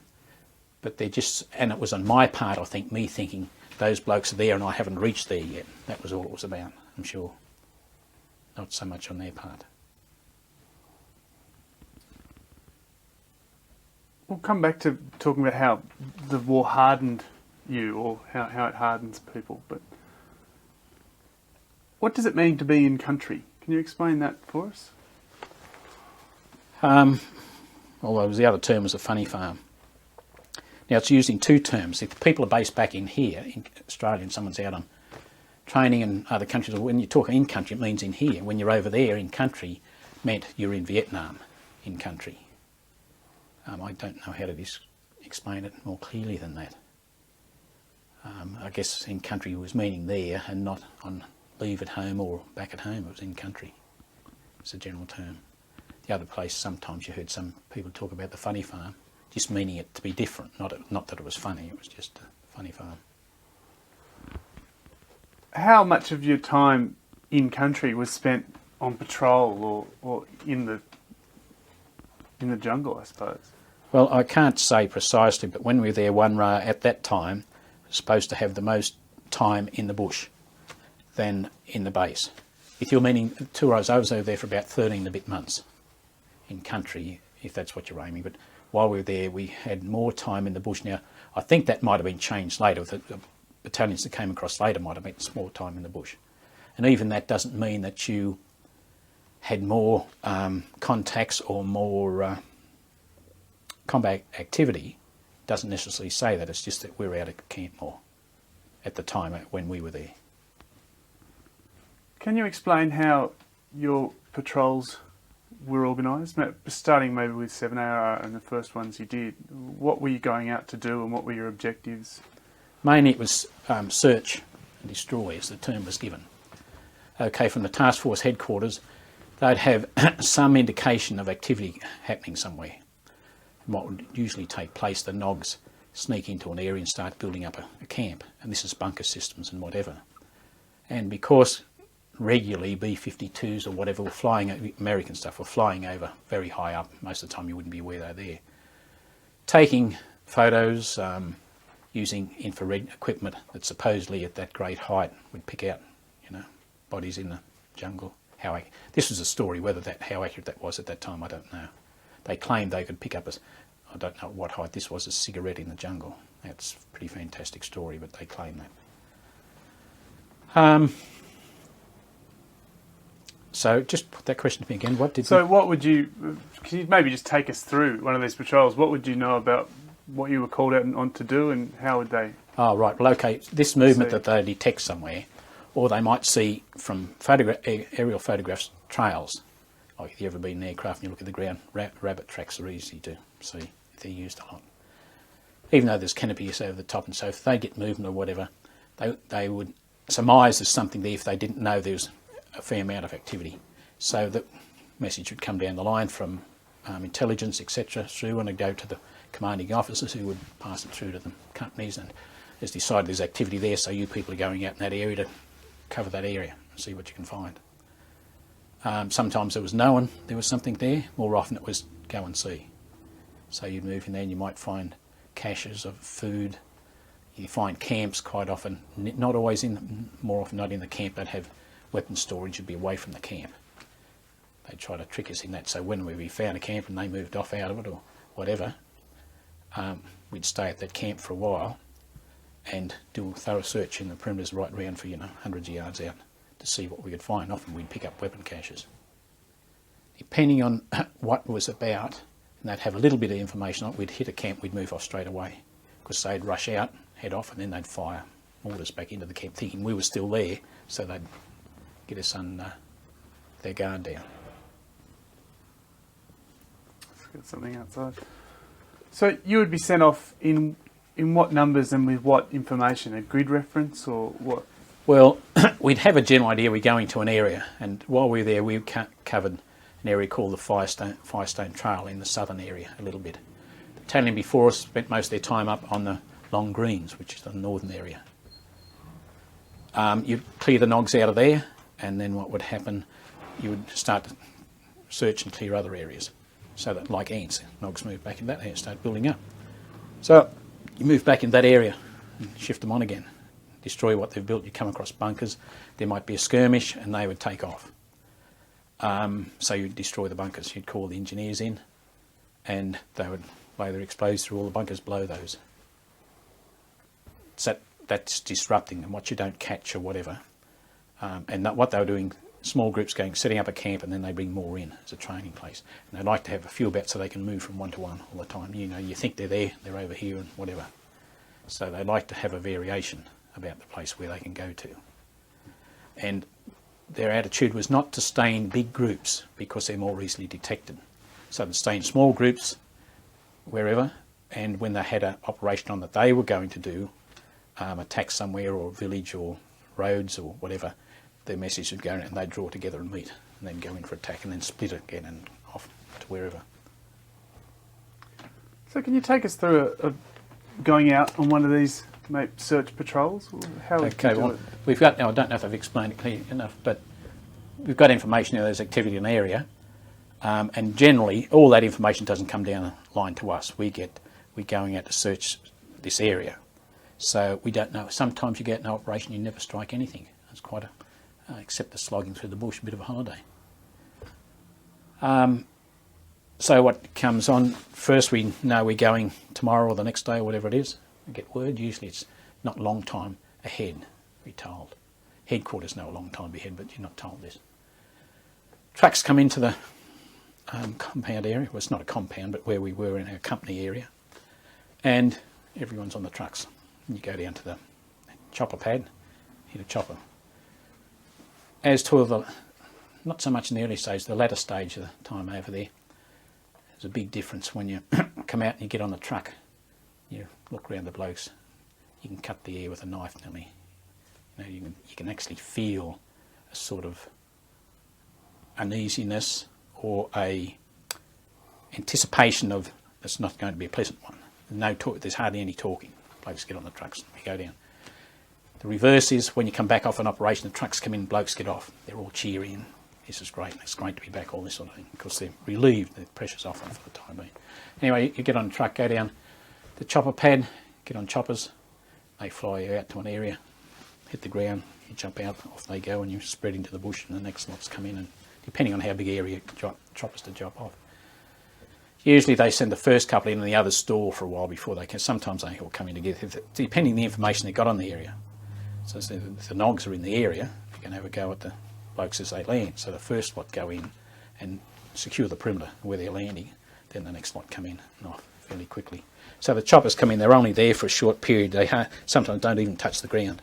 but and it was on my part, I think, me thinking, those blokes are there and I haven't reached there yet. That was all it was about, I'm sure. Not so much on their part. We'll come back to talking about how the war hardened you, or how it hardens people, but what does it mean to be in country? Can you explain that for us? Although the other term was a funny farm. Now it's used in two terms. If people are based back in here, in Australia, and someone's out on training in other countries, or when you talk in country, it means in here. When you're over there in country, meant you're in Vietnam in country. I don't know how to explain it more clearly than that. I guess in country was meaning there and not on leave at home or back at home. It was in country. It's a general term. The other place, sometimes you heard some people talk about the funny farm, just meaning it to be different, not that it was funny, it was just a funny farm. How much of your time in country was spent on patrol or in the jungle, I suppose? Well, I can't say precisely, but when we were there, 1 RA at that time was supposed to have the most time in the bush than in the base. If you're meaning 2 RAs, I was over there for about 13 and a bit months in country, if that's what you're aiming. But while we were there, we had more time in the bush. Now, I think that might have been changed later. The battalions that came across later might have been more time in the bush. And even that doesn't mean that you had more contacts or more combat activity. Doesn't necessarily say that. It's just that we were out of camp more at the time when we were there. Can you explain how your patrols were organised? Starting maybe with 7AR and the first ones you did. What were you going out to do and what were your objectives? Mainly it was search and destroy, as the term was given. Okay, from the task force headquarters, they'd have some indication of activity happening somewhere. And what would usually take place, the NOGs sneak into an area and start building up a camp, and this is bunker systems and whatever. And because regularly B-52s or whatever were flying, American stuff, were flying over very high up, most of the time you wouldn't be aware they're there, taking photos, using infrared equipment that supposedly at that great height would pick out, bodies in the jungle. This was a story, how accurate that was at that time, I don't know. They claimed they could pick up I don't know what height this was, a cigarette in the jungle. That's a pretty fantastic story, but they claim that. So just put that question to me again. What did So what would you, can you maybe just take us through one of these patrols? What would you know about what you were called out on to do, and how would they? Oh, right. Well, okay, this movement that they detect somewhere, or they might see from aerial photographs, trails. Like if you've ever been in an aircraft and you look at the ground, rabbit tracks are easy to see. They're used a lot. Even though there's canopies over the top and so if they get movement or whatever, they would surmise there's something there if they didn't know there's a fair amount of activity. So the message would come down the line from intelligence, etc., through, and it'd go to the commanding officers who would pass it through to the companies, and has decided there's activity there, so you people are going out in that area to cover that area and see what you can find. Sometimes there was known there was something there, more often it was go and see. So you'd move in there and you might find caches of food. You find camps quite often, not always more often not in the camp. They'd have weapon storage, would be away from the camp. They'd try to trick us in that, so when we found a camp and they moved off out of it or whatever, we'd stay at that camp for a while and do a thorough search in the perimeters right round for, hundreds of yards out to see what we could find. Often we'd pick up weapon caches. Depending on what was about, and they'd have a little bit of information on it, we'd hit a camp, we'd move off straight away, because they'd rush out, head off, and then they'd fire orders back into the camp, thinking we were still there, so they'd get us on their guard down. Let's get something outside. So you would be sent off in what numbers and with what information? A grid reference or what? Well, we'd have a general idea we're going to an area, and while we were there we covered an area called the Firestone Trail in the southern area a little bit. The battalion before us spent most of their time up on the Long Greens, which is the northern area. You'd clear the nogs out of there, and then what would happen, you would start to search and clear other areas. So that, like ants, nogs move back in that area, start building up. So you move back in that area and shift them on again. Destroy what they've built. You come across bunkers, there might be a skirmish and they would take off. So you'd destroy the bunkers. You'd call the engineers in and they would lay their explosives through all the bunkers, blow those. So that's disrupting them, what you don't catch or whatever. And what they were doing, small groups setting up a camp, and then they bring more in as a training place. And they like to have a few about so they can move from one to one all the time. You think they're there, they're over here and whatever. So they like to have a variation about the place where they can go to. And their attitude was not to stay in big groups because they're more easily detected. So to stay in small groups wherever, and when they had an operation on that they were going to do, attack somewhere or village or roads or whatever, their message would go and they'd draw together and meet and then go in for attack and then split again and off to wherever. So can you take us through going out on one of these search patrols? How would you do it? We've got, I don't know if I've explained it clearly enough, but we've got information now there's activity in the area, and generally all that information doesn't come down the line to us. We're going out to search this area. So we don't know. Sometimes you get an operation, you never strike anything. It's quite a, except the slogging through the bush, a bit of a holiday. So what comes on, first we know we're going tomorrow or the next day or whatever it is. We get word, usually it's not a long time ahead, we're told. Headquarters know a long time ahead, but you're not told this. Trucks come into the compound area. Well, it's not a compound, but where we were in our company area. And everyone's on the trucks. You go down to the chopper pad, hit a chopper. As to the, not so much in the early stage, the latter stage of the time over there, there's a big difference when you come out and you get on the truck. You look around the blokes, you can cut the air with a knife nearly. You can actually feel a sort of uneasiness or a anticipation of it's not going to be a pleasant one. There's hardly any talking. Blokes get on the trucks and we go down. The reverse is when you come back off an operation, the trucks come in, blokes get off. They're all cheery and this is great, it's great to be back, all this sort of thing, because they're relieved, the pressure's off them for the time being. Anyway, you get on the truck, go down the chopper pad, get on choppers, they fly you out to an area, hit the ground, you jump out, off they go, and you spread into the bush, and the next lots come in, and depending on how big area choppers to jump off. Usually they send the first couple in and the others store for a while before they can. Sometimes they all come in together, depending on the information they got on the area. So if the nogs are in the area, you can have a go at the blokes as they land. So the first lot go in and secure the perimeter where they're landing, then the next lot come in and off fairly quickly. So the choppers come in, they're only there for a short period. They sometimes don't even touch the ground.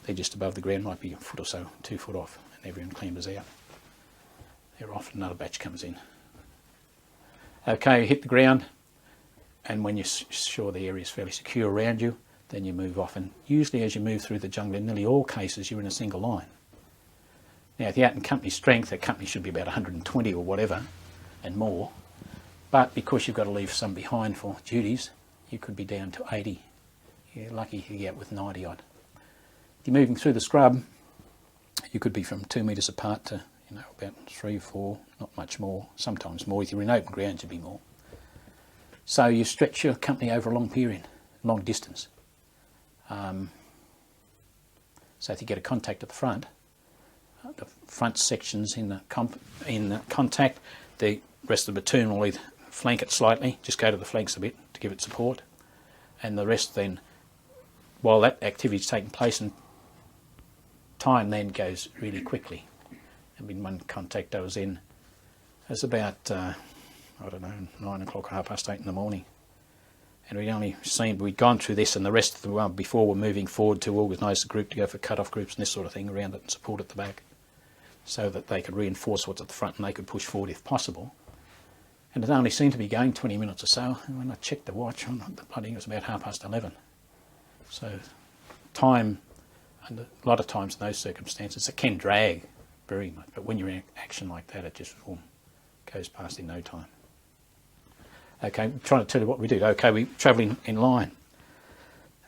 They're just above the ground, might be a foot or so, 2 foot off, and everyone clambers out. They're off and another batch comes in. Okay, hit the ground, and when you're sure the area is fairly secure around you, then you move off. And usually as you move through the jungle, in nearly all cases, you're in a single line. Now, if you're out in company strength, a company should be about 120 or whatever, and more. But because you've got to leave some behind for duties, you could be down to 80. You're lucky if you get out with 90 odd. If you're moving through the scrub, you could be from 2 metres apart to, about 3, 4, not much more, sometimes more. If you're in open ground, you'd be more. So you stretch your company over a long period, long distance. So if you get a contact at the front sections in the contact, the rest of the platoon will either flank it slightly, just go to the flanks a bit to give it support, and the rest then, while that activity is taking place, and time then goes really quickly. I mean, one contact I was in, it was about, 9 o'clock or 8:30 in the morning. And we'd gone through this, and the rest of the one before were moving forward to organise the group to go for cut-off groups and this sort of thing around it and support at the back, so that they could reinforce what's at the front and they could push forward if possible. And it only seemed to be going 20 minutes or so, and when I checked the watch, it was about 11:30. So time, and a lot of times in those circumstances, it can drag very much, but when you're in action like that, it just goes past in no time. Okay, I'm trying to tell you what we do. Okay, we're travelling in line.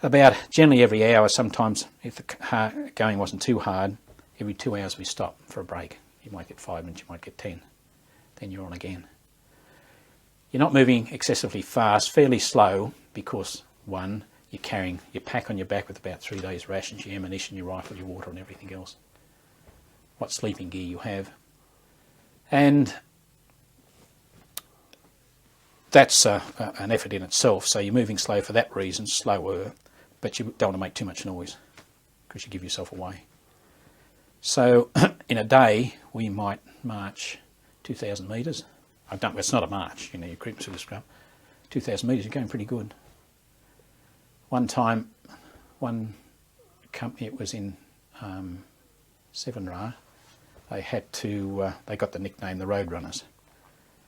About generally every hour, sometimes if the going wasn't too hard, every 2 hours we stop for a break. You might get 5 minutes, you might get 10. Then you're on again. You're not moving excessively fast, fairly slow, because one, you're carrying your pack on your back with about 3 days' rations, your ammunition, your rifle, your water and everything else. What sleeping gear you have. And that's an effort in itself, so you're moving slow for that reason, slower, but you don't want to make too much noise because you give yourself away. So in a day we might march 2,000 metres. It's not a march, you're creeping through the scrub. 2,000 metres, you're going pretty good. One time, one company, it was in 7 Ra, they got the nickname the Road Runners.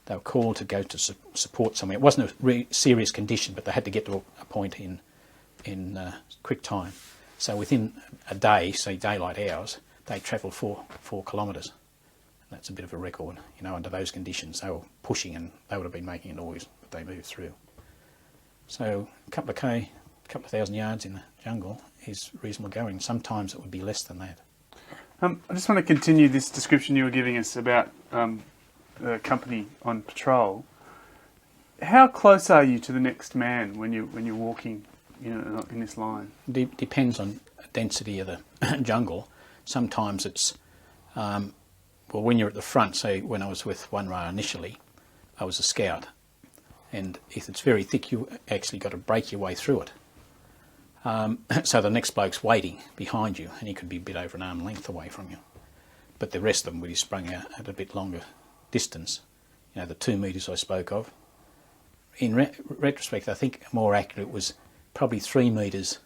They were called to go to support somewhere. It wasn't a serious condition, but they had to get to a point in quick time. So within a day, say daylight hours, they travelled 4 kilometres. And that's a bit of a record, under those conditions. They were pushing and they would have been making a noise, but they moved through. So a couple of thousand yards in the jungle is reasonable going. Sometimes it would be less than that. I just want to continue this description you were giving us about the company on patrol. How close are you to the next man when you're walking in this line? Depends on the density of the jungle. Sometimes it's when you're at the front. Say when I was with 1 Ra initially, I was a scout, and if it's very thick, you actually got to break your way through it. So the next bloke's waiting behind you, and he could be a bit over an arm length away from you. But the rest of them would be sprung out at a bit longer distance. The 2 metres I spoke of. In retrospect, I think more accurate was probably 3 metres,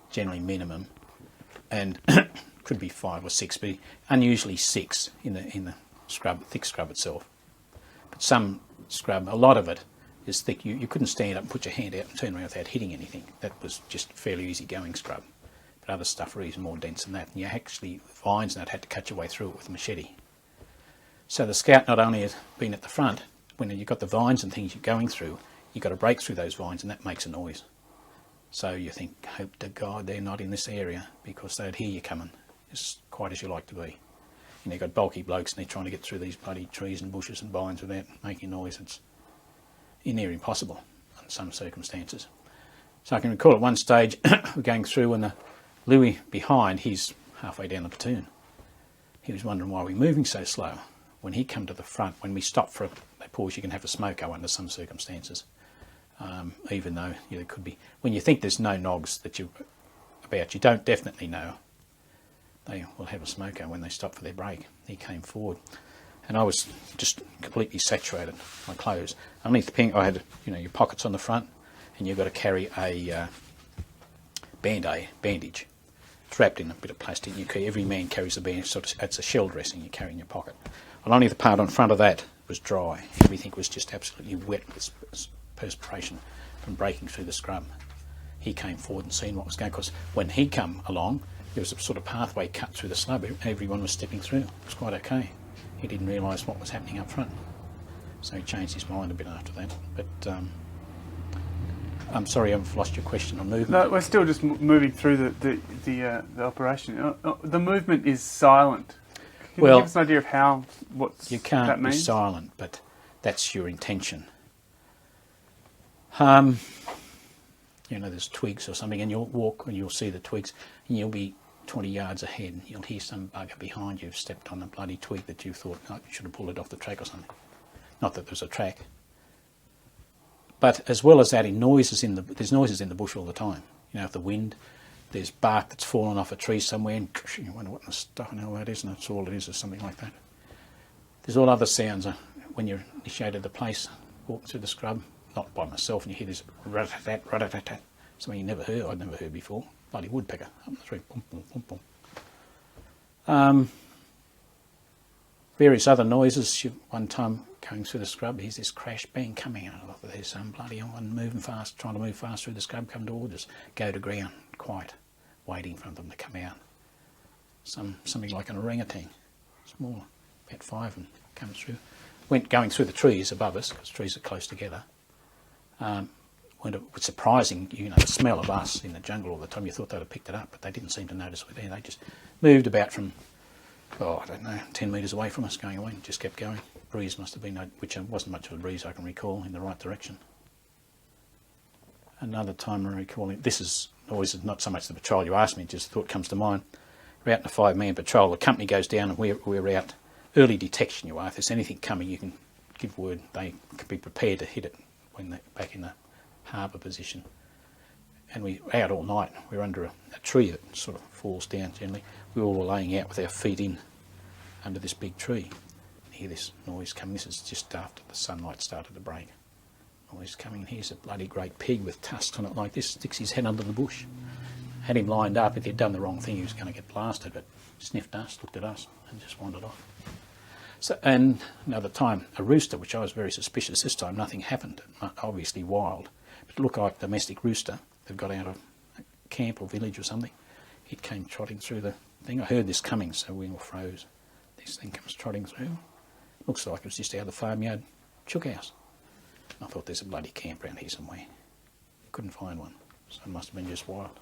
generally minimum, and could be 5 or 6, but unusually 6 in the scrub, thick scrub itself. But some scrub, a lot of it is thick. You couldn't stand up and put your hand out and turn around without hitting anything. That was just fairly easy going scrub. But other stuff was even more dense than that. And you actually, vines and that had to cut your way through it with a machete. So the scout not only has been at the front, when you've got the vines and things you're going through, you've got to break through those vines and that makes a noise. So you think, hope to God they're not in this area because they'd hear you coming, as quiet as you like to be. You've got bulky blokes and they're trying to get through these bloody trees and bushes and vines without making noise. It's near impossible in some circumstances. So I can recall at one stage we're going through and the Louis behind, he's halfway down the platoon. He was wondering why we're moving so slow. When he come to the front, when we stop for a pause, you can have a smoko under some circumstances. Even though there could be, when you think there's no nogs that you don't definitely know. they will have a smoker when they stop for their break. He came forward, and I was just completely saturated. My clothes, underneath the pink, I had your pockets on the front, and you've got to carry a bandage. It's wrapped in a bit of plastic. Every man carries a bandage, it's a shell dressing you carry in your pocket. And only the part on front of that was dry. Everything was just absolutely wet with perspiration from breaking through the scrub. He came forward and seen what was going on, because when he come along, there was a sort of pathway cut through the slab. Everyone was stepping through. It was quite okay. He didn't realise what was happening up front, so he changed his mind a bit after that. But I'm sorry, I've lost your question on movement. No, we're still just moving through the operation. The movement is silent. Can you give us an idea of what you can't that means? be silent, but that's your intention. There's twigs or something, and you'll walk and you'll see the twigs, and you'll be 20 yards ahead, and you'll hear some bugger behind you have stepped on a bloody twig that you thought, oh, you should have pulled it off the track or something. Not that there's a track. But as well as that, there's noises in the bush all the time. The wind, there's bark that's fallen off a tree somewhere, and you wonder what the stuff and hell that is, and that's all it is, or something like that. There's all other sounds when you're initiated the place, walking through the scrub, not by myself, and you hear this rat-a-tat, rat-a-tat-tat, something I'd never heard before. Bloody woodpecker up the tree, boom, boom, boom, boom. Various other noises. One time going through the scrub, here's this crash bang coming out. There's some bloody one moving fast, trying to move fast through the scrub, come towards us, go to ground, quiet, waiting for them to come out. Something like an orangutan, small, about 5, and comes through. Going through the trees above us, because trees are close together. It was surprising, the smell of us in the jungle all the time. You thought they'd have picked it up, but they didn't seem to notice we're there. They just moved about from, 10 metres away from us, going away, and just kept going. Breeze must have been, which wasn't much of a breeze I can recall, in the right direction. Another time I recall, this is noises, not so much the patrol you asked me, just thought comes to mind. We're out in a 5-man patrol, the company goes down, and we're out. Early detection, you are. If there's anything coming, you can give word. They can be prepared to hit it when they're back in the harbour position. And we're out all night. We're under a tree that sort of falls down generally. We all were laying out with our feet in under this big tree. And hear this noise coming. This is just after the sunlight started to break. Noise coming. Here's a bloody great pig with tusks on it like this, sticks his head under the bush. Had him lined up. If he'd done the wrong thing, he was going to get blasted, but sniffed us, looked at us, and just wandered off. So, and another time, a rooster, which I was very suspicious. This time nothing happened, obviously wild. But it looked like a domestic rooster that got out of a camp or village or something. It came trotting through the thing. I heard this coming, so we all froze. This thing comes trotting through. Looks like it was just out of the farmyard chook house. I thought there's a bloody camp around here somewhere. Couldn't find one, so it must have been just wild.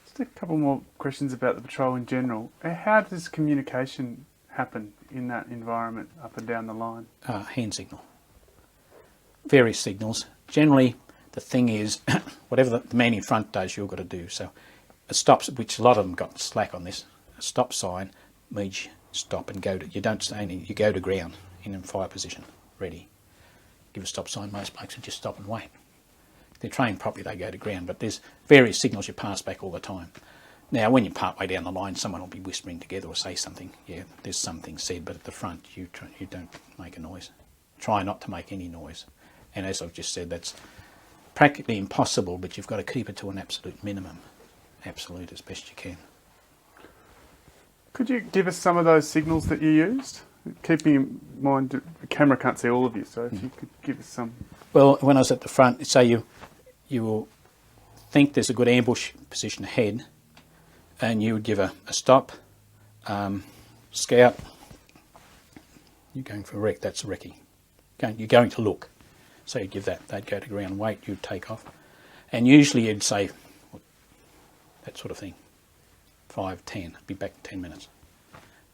Just a couple more questions about the patrol in general. How does communication happen in that environment up and down the line? Hand signal. Various signals. Generally, the thing is, whatever the man in front does, you've got to do. So a stop, which a lot of them got slack on this, a stop sign means stop and go to, you don't stay in, you go to ground in fire position, ready. Give a stop sign, most blokes will just stop and wait. If they're trained properly, they go to ground, but there's various signals you pass back all the time. Now, when you're part way down the line, someone will be whispering together or say something. Yeah, there's something said, but at the front, you don't make a noise. Try not to make any noise. And as I've just said, that's practically impossible, but you've got to keep it to an absolute minimum. Absolute, as best you can. Could you give us some of those signals that you used? Keeping in mind, the camera can't see all of you, so if you could give us some. Well, when I was at the front, say you will think there's a good ambush position ahead, and you would give a stop, scout. You're going for a wreck, that's a recce. You're going to look. So you'd give that, they'd go to ground, wait, you'd take off. And usually you'd say, that sort of thing, 5, 10, be back in 10 minutes.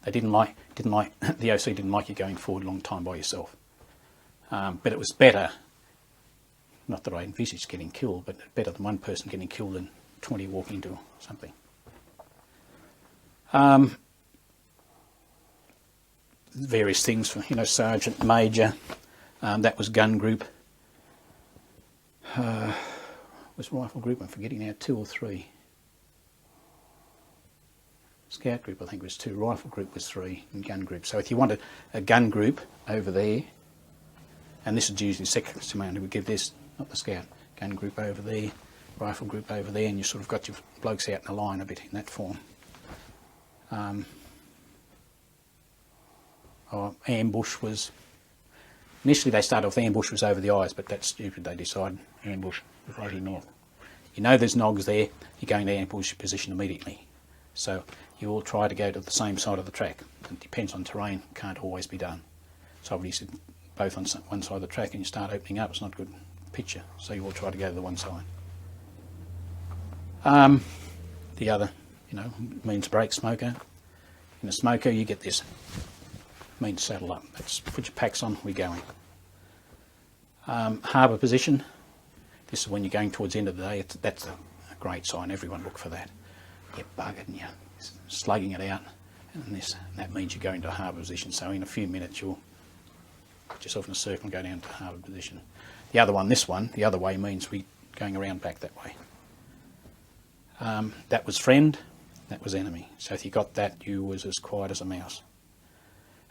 They didn't like, the OC didn't like you going forward a long time by yourself. But it was better, not that I envisaged getting killed, but better than one person getting killed than 20 walking into something. Various things for, sergeant, major, that was gun group. Was rifle group, I'm forgetting now, 2 or 3. Scout group I think was 2, rifle group was 3, and gun group. So if you wanted a gun group over there, and this is usually second command who would give this, not the scout, gun group over there, rifle group over there, and you sort of got your blokes out in a line a bit in that form. Ambush was, initially they started off ambush was over the eyes, but that's stupid. They decided ambush was right north. You know there's nogs there, you're going to ambush your position immediately. So you all try to go to the same side of the track. It depends on terrain, can't always be done. So obviously both on one side of the track and you start opening up, it's not a good picture. So you all try to go to the one side. The other, means break smoker. In a smoker you get this, means saddle up. That's put your packs on, we're going. Harbour position. This is when you're going towards the end of the day. That's a great sign. Everyone look for that. Get buggered and you're slugging it out. And that means you're going to a harbour position. So in a few minutes you'll put yourself in a circle and go down to harbour position. The other one, this one, the other way means we're going around back that way. That was friend, that was enemy. So if you got that, you was as quiet as a mouse.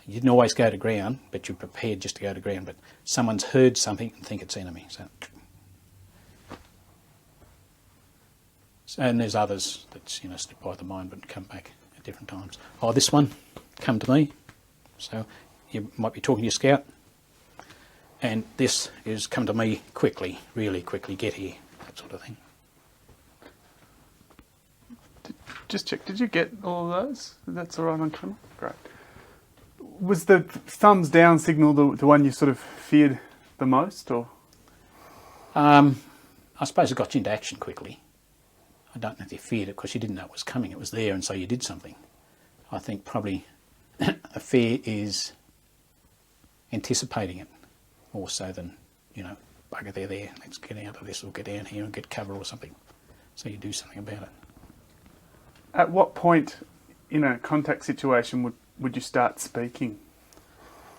You didn't always go to ground, but you're prepared just to go to ground. But someone's heard something and think it's enemy. And there's others that slip by the mind but come back at different times. Oh, this one, come to me. So you might be talking to your scout, and this is come to me quickly, really quickly, get here, that sort of thing. Just check, did you get all of those? That's all right on camera? Great. Was the thumbs down signal the one you sort of feared the most, or? I suppose it got you into action quickly. I don't know if you feared it because you didn't know it was coming. It was there, and so you did something. I think probably a fear is anticipating it more so than, bugger, they're there, let's get out of this or get down here and get cover or something. So you do something about it. At what point in a contact situation would you start speaking?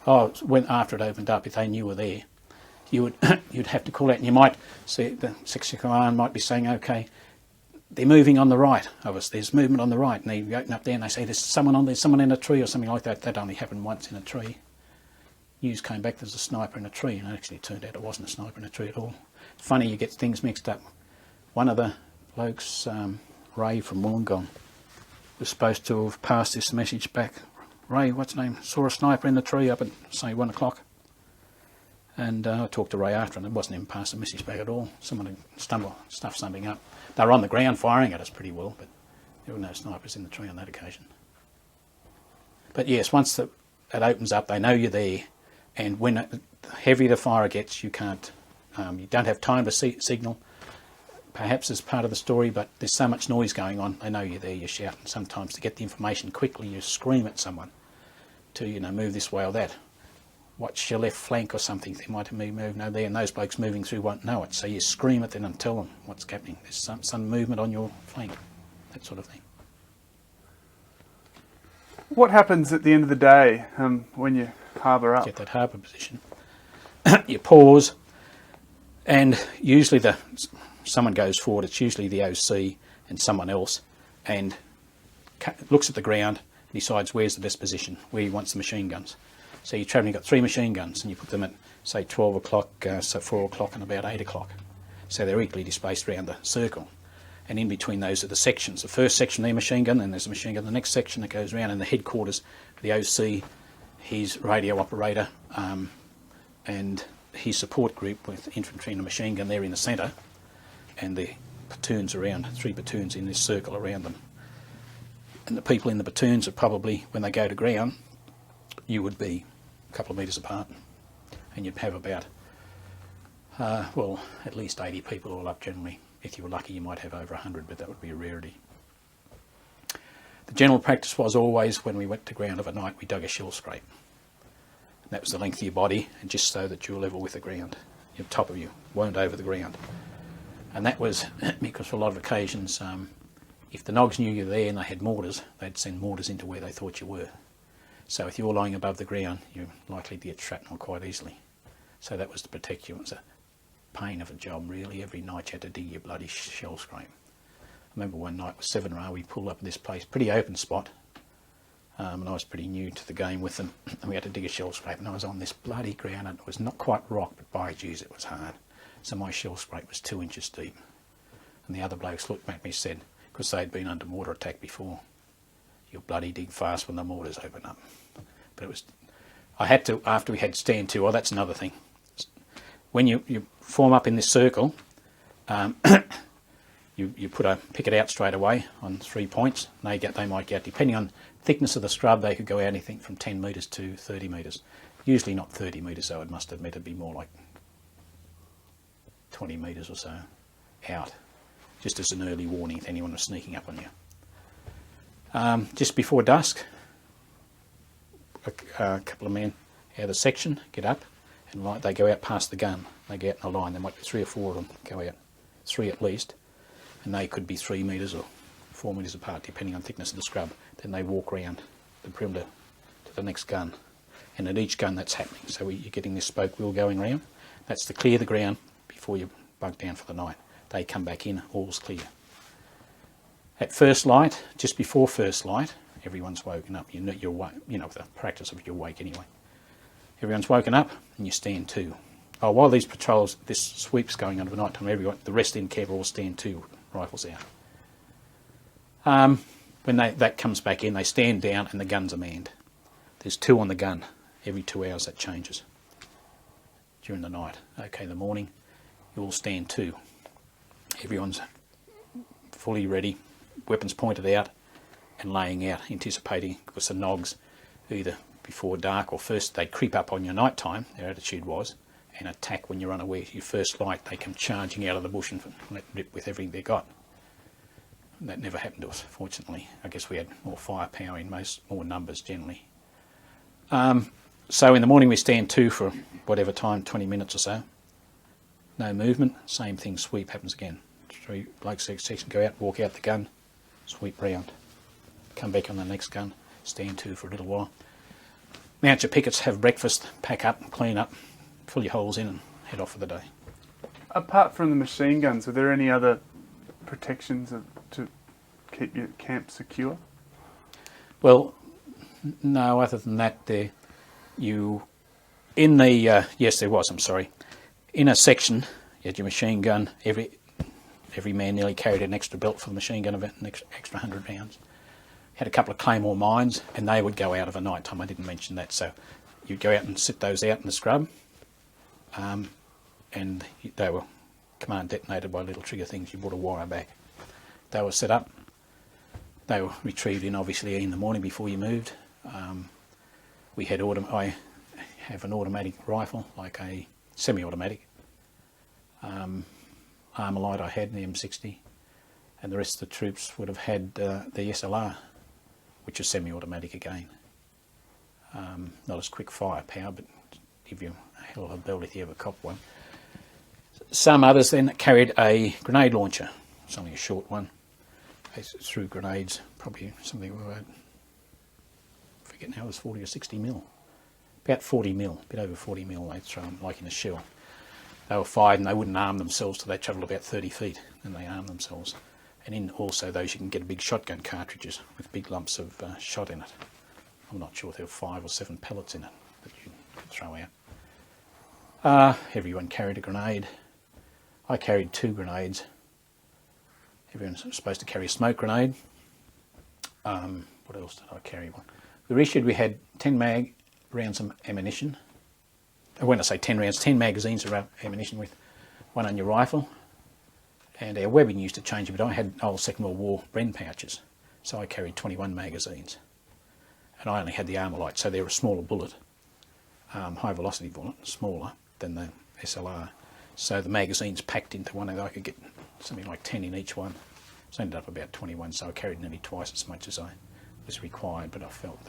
Oh, when after it opened up, if they knew you were there, you'd have to call out, and you might see the section command might be saying, okay, they're moving on the right of us, there's movement on the right, and they open up there and they say there's someone in a tree or something like that. That only happened once in a tree. News came back there's a sniper in a tree, and it actually turned out it wasn't a sniper in a tree at all. Funny, you get things mixed up. One of the blokes, Ray from Wollongong, was supposed to have passed this message back. Ray, what's his name, saw a sniper in the tree up at, say, 1 o'clock. And I talked to Ray after, and it wasn't even passed the message back at all. Someone had stuffed something up. They were on the ground firing at us pretty well, but there were no snipers in the tree on that occasion. But yes, once it opens up, they know you're there, and when the heavier the fire gets, you can't, you don't have time to signal. Perhaps as part of the story, but there's so much noise going on, they know you're there, you shout, and sometimes to get the information quickly, you scream at someone to, move this way or that. Watch your left flank or something, they might have moved over there, and those blokes moving through won't know it, so you scream at them and tell them what's happening. There's some movement on your flank, that sort of thing. What happens at the end of the day when you harbour up? Get that harbour position. You pause, and usually someone goes forward, it's usually the OC and someone else, and looks at the ground and decides where's the best position, where he wants the machine guns. So you're travelling, you've got 3 machine guns, and you put them at, say, 12 o'clock, so 4 o'clock and about 8 o'clock. So they're equally displaced around the circle. And in between those are the sections. The first section, their machine gun, then there's a machine gun. The next section that goes around in the headquarters, the OC, his radio operator, and his support group with infantry and a machine gun there in the centre, and the platoons around, 3 platoons in this circle around them. And the people in the platoons are probably, when they go to ground, you would be a couple of metres apart, and you'd have about, at least 80 people all up generally. If you were lucky, you might have over 100, but that would be a rarity. The general practice was always, when we went to ground of a night, we dug a shell scrape. And that was the length of your body, and just so that you were level with the ground. The top of you weren't over the ground. And that was because for a lot of occasions, if the Nogs knew you were there and they had mortars, they'd send mortars into where they thought you were. So if you're lying above the ground, you're likely to get shrapnel quite easily. So that was to protect you. It was a pain of a job, really. Every night you had to dig your bloody shell scrape. remember one night with 7RA, we pulled up at this place, pretty open spot, and I was pretty new to the game with them, and we had to dig a shell scrape, and I was on this bloody ground, and it was not quite rock, but by Jeez, it was hard. So my shell scrape was 2 inches deep, and the other blokes looked at me and said, because they'd been under mortar attack before, you'll bloody dig fast when the mortars open up. But it was, I had to, after we had stand 2, that's another thing. When you form up in this circle, you put a picket out straight away on 3 points. They might get, depending on thickness of the scrub, they could go out anything from 10 metres to 30 metres. Usually not 30 metres though, it must admit it'd be more like 20 metres or so out, just as an early warning if anyone was sneaking up on you. Just before dusk, a couple of men out of the section get up, and they go out past the gun. They go out in a line. There might be 3 or 4 of them go out, 3 at least, and they could be 3 metres or 4 metres apart, depending on thickness of the scrub. Then they walk around the perimeter to the next gun, and at each gun that's happening. So you're getting this spoke wheel going around. That's to clear the ground before you bug down for the night. They come back in, all's clear. At first light, just before first light, everyone's woken up. You're the practice of your wake anyway. Everyone's woken up and you stand 2. Oh, while these patrols, this sweep's going on overnight time, the rest in camp all stand 2, rifles out. When that comes back in, they stand down and the guns are manned. There's 2 on the gun. Every 2 hours that changes during the night. Okay, in the morning, you all stand 2. Everyone's fully ready, weapons pointed out and laying out, anticipating, because the nogs, either before dark or first, they creep up on your night time, their attitude was, and attack when you're unaware. Your first light, they come charging out of the bush and let rip with everything they got. That never happened to us, fortunately. I guess we had more firepower in more numbers generally. So in the morning we stand 2 for whatever time, 20 minutes or so. No movement, same thing, sweep happens again. 3 blokes section go out, walk out the gun, sweep round. Come back on the next gun, stand 2 for a little while. Mount your pickets, have breakfast, pack up, clean up, fill your holes in and head off for the day. Apart from the machine guns, are there any other protections to keep your camp secure? Well, no, other than that, yes there was, I'm sorry. In a section, you had your machine gun, every man nearly carried an extra belt for the machine gun, an extra 100 rounds. Had a couple of claymore mines, and they would go out of a night time. I didn't mention that. So you'd go out and sit those out in the scrub, and they were command detonated by little trigger things. You brought a wire back. They were set up. They were retrieved obviously in the morning before you moved. We had I have an automatic rifle, like a semi-automatic. Armalite I had in the M60, and the rest of the troops would have had the SLR, which is semi-automatic again. Not as quick firepower, but give you a hell of a belt if you ever cop one. Some others then carried a grenade launcher. It's only a short one. They threw grenades, probably something about, I forget now, it was 40 or 60 mil. About 40 mil, a bit over 40 mil they'd throw them, like in a shell. They were fired and they wouldn't arm themselves till they travelled about 30 feet, and they armed themselves. And in also those you can get big shotgun cartridges with big lumps of shot in it. I'm not sure if there were 5 or 7 pellets in it that you could throw out. Everyone carried a grenade. I carried 2 grenades. Everyone's supposed to carry a smoke grenade. What else did I carry? We had 10 mag rounds of ammunition. When I say 10 rounds, 10 magazines of ammunition with 1 on your rifle. And our webbing used to change a bit. I had old Second World War Bren pouches, so I carried 21 magazines. And I only had the Armalite, so they're a smaller bullet, high velocity bullet, smaller than the SLR. So the magazines packed into one, and I could get something like 10 in each one. So I ended up about 21, so I carried nearly twice as much as I was required, but I felt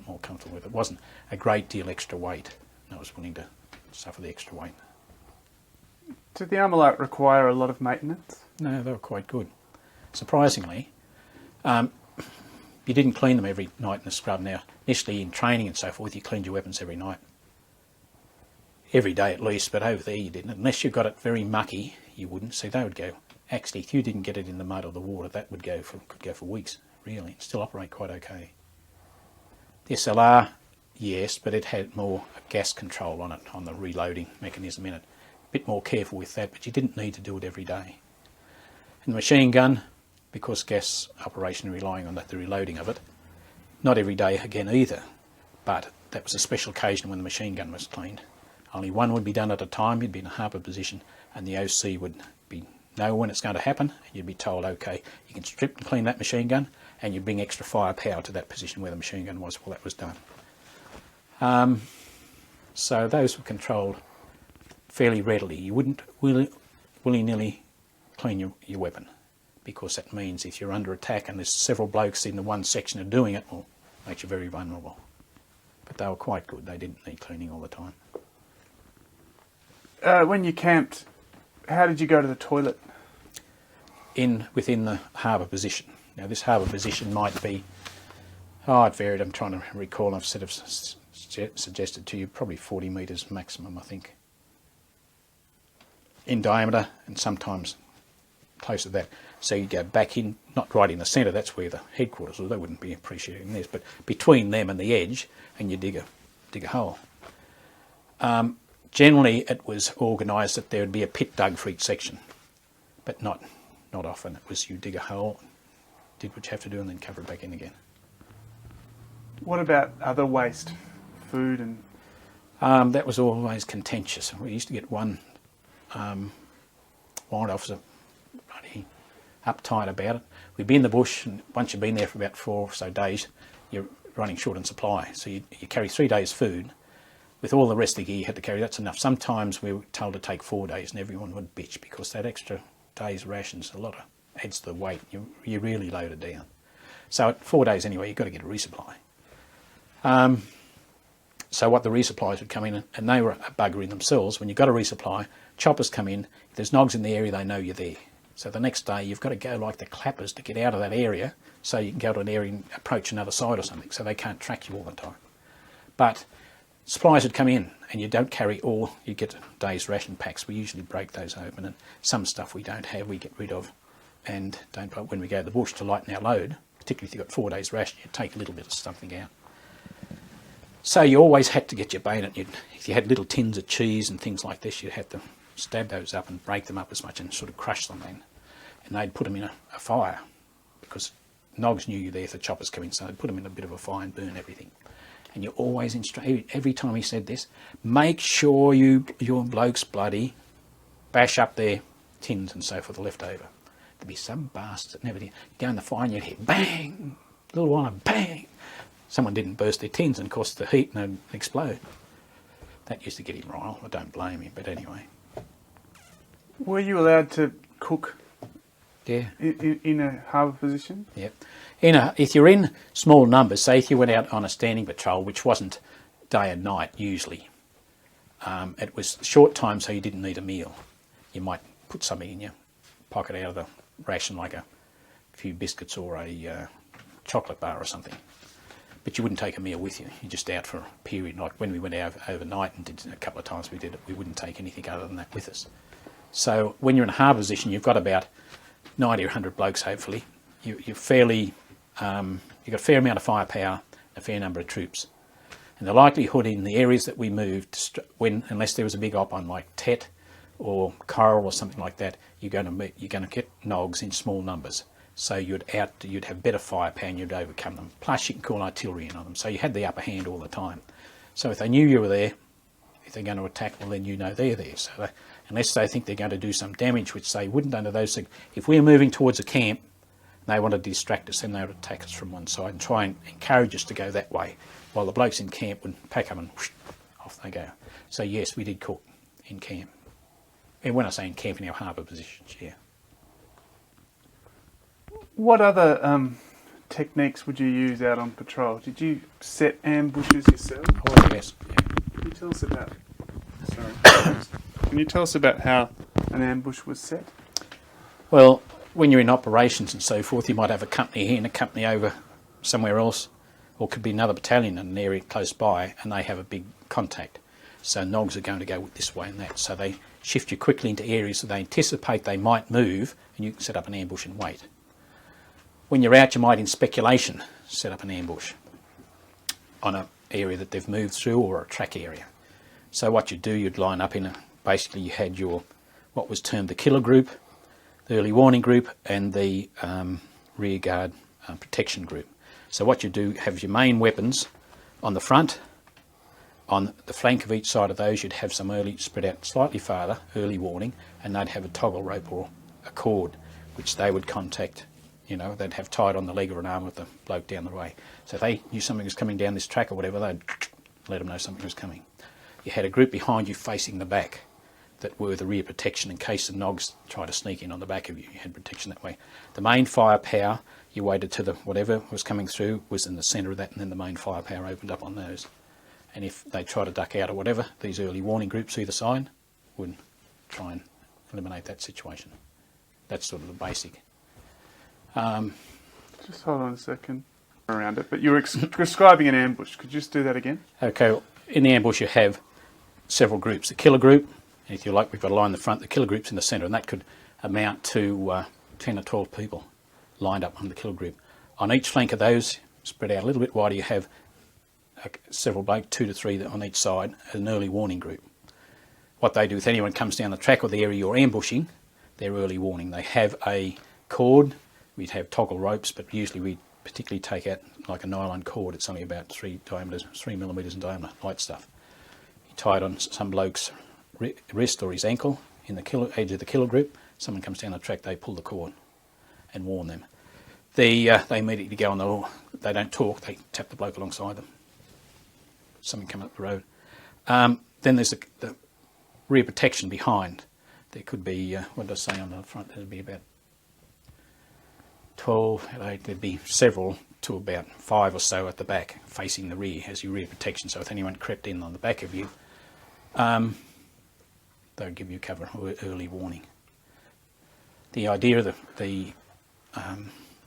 more comfortable with it. It wasn't a great deal extra weight, and I was willing to suffer the extra weight. Did the Armalite require a lot of maintenance? No, they were quite good. Surprisingly, you didn't clean them every night in the scrub. Now, initially in training and so forth, you cleaned your weapons every night. Every day at least, but over there you didn't. Unless you got it very mucky, you wouldn't. See, they would go actually, if you didn't get it in the mud or the water, that could go for weeks, really, and still operate quite okay. The SLR, yes, but it had more gas control on it, on the reloading mechanism in it. A bit more careful with that, but you didn't need to do it every day. And the machine gun, because gas operation relying on the reloading of it, not every day again either, but that was a special occasion when the machine gun was cleaned. Only one would be done at a time. You'd be in a harbour position, and the OC would know when it's going to happen, and you'd be told, okay, you can strip and clean that machine gun, and you bring extra firepower to that position where the machine gun was while that was done. So those were controlled fairly readily. You wouldn't willy-nilly clean your weapon, because that means if you're under attack and there's several blokes in the one section of doing it, well, it makes you very vulnerable. But they were quite good. They didn't need cleaning all the time. When you camped, how did you go to the toilet? Within the harbour position. Now this harbour position might be, it varied, I'm trying to recall, I've sort of suggested to you, probably 40 metres maximum, I think, in diameter, and sometimes close to that. So you go back in, not right in the centre, that's where the headquarters was, they wouldn't be appreciating this, but between them and the edge, and you dig a hole. Generally it was organised that there would be a pit dug for each section, but not often. It was you dig a hole, did what you have to do, and then cover it back in again. What about other waste, food and... That was always contentious. We used to get one warrant officer bloody uptight about it. We'd be in the bush, and once you've been there for about 4 or so days, you're running short on supply. So you carry 3 days food. With all the rest of the gear you had to carry, that's enough. Sometimes we were told to take 4 days, and everyone would bitch because that extra day's rations adds to the weight. You really loaded down. So at 4 days anyway, you've got to get a resupply. So what the resupplies would come in, and they were a bugger in themselves. When you got a resupply, choppers come in. If there's nogs in the area, they know you're there. So the next day you've got to go like the clappers to get out of that area, so you can go to an area and approach another side or something, so they can't track you all the time. But supplies would come in, and you don't carry all. You get a day's ration packs. We usually break those open, and some stuff we don't have, we get rid of, and don't. When we go to the bush to lighten our load, particularly if you've got 4 days ration, you take a little bit of something out. So you always had to get your bayonet. If you had little tins of cheese and things like this, you'd have to stab those up and break them up as much and sort of crush them then. And they'd put them in a fire, because nogs knew you there if the choppers come in, so they'd put them in a bit of a fire and burn everything. And you always every time he said this, make sure your blokes bloody bash up their tins and so forth, left over. There'd be some bastards that never did. You'd go in the fire and you'd hear bang, a little while, bang. Someone didn't burst their tins, and of course the heat and they'd explode. That used to get him riled. I don't blame him, but anyway. Were you allowed to cook? Yeah. In a harbour position? Yep. If you're in small numbers, say if you went out on a standing patrol, which wasn't day and night usually, it was short time, so you didn't need a meal. You might put something in your pocket out of the ration, like a few biscuits or a chocolate bar or something. But you wouldn't take a meal with you. You're just out for a period. Like when we went out overnight, and did a couple of times we did it, we wouldn't take anything other than that with us. So when you're in a harbour position, you've got about 90 or 100 blokes, hopefully. You're fairly, you've got a fair amount of firepower, a fair number of troops. And the likelihood in the areas that we moved, unless there was a big op on like Tet or Coral or something like that, you're going to get nogs in small numbers. So you'd have better firepower and you'd overcome them. Plus you can call artillery in on them. So you had the upper hand all the time. So if they knew you were there, if they're going to attack, well then you know they're there. So unless they think they're going to do some damage, which they wouldn't under those things. If we're moving towards a camp, they want to distract us, then they would attack us from one side and try and encourage us to go that way, while the blokes in camp would pack up and whoosh, off they go. So yes, we did cook in camp. And when I say in camp, in our harbour positions, yeah. What other techniques would you use out on patrol? Did you set ambushes yourself? Oh yes. Yeah. Can you tell us about? Sorry. Can you tell us about how an ambush was set? Well, when you're in operations and so forth, you might have a company here and a company over somewhere else, or could be another battalion in an area close by, and they have a big contact. So nogs are going to go this way and that. So they shift you quickly into areas so they anticipate they might move, and you can set up an ambush and wait. When you're out, you might, in speculation, set up an ambush on an area that they've moved through or a track area. So what you'd do, you'd line up in basically you had your, what was termed the killer group, the early warning group, and the rear guard protection group. So what you do, have your main weapons on the front. On the flank of each side of those, you'd have some early, spread out slightly farther, early warning, and they'd have a toggle rope or a cord, which they would contact. You know, they'd have tied on the leg or an arm with the bloke down the way. So if they knew something was coming down this track or whatever, they'd let them know something was coming. You had a group behind you facing the back that were the rear protection in case the nogs tried to sneak in on the back of you. You had protection that way. The main firepower, you waited till the whatever was coming through was in the centre of that, and then the main firepower opened up on those. And if they try to duck out or whatever, these early warning groups either side would try and eliminate that situation. That's sort of the basic. Just hold on a second around it. But you were describing an ambush. Could you just do that again? Okay, in the ambush you have several groups. The killer group, and if you like, we've got a line in the front, the killer group's in the centre, and that could amount to 10 or 12 people lined up on the killer group. On each flank of those, spread out a little bit wider, you have several blokes, 2 to 3 on each side, an early warning group. What they do if anyone comes down the track or the area you're ambushing, they're early warning. They have a cord, we'd have toggle ropes, but usually we particularly take out like a nylon cord. It's only about 3 millimetres in diameter, light stuff. You tie it on some bloke's wrist or his ankle in the edge of the killer group. Someone comes down the track, they pull the cord and warn them. They immediately go on the law. They don't talk, they tap the bloke alongside them. Something coming up the road. Then there's the rear protection behind. There could be, what did I say on the front? There'd be about 12, there'd be several to about 5 or so at the back facing the rear as your rear protection. So if anyone crept in on the back of you, they would give you cover or early warning. The idea of the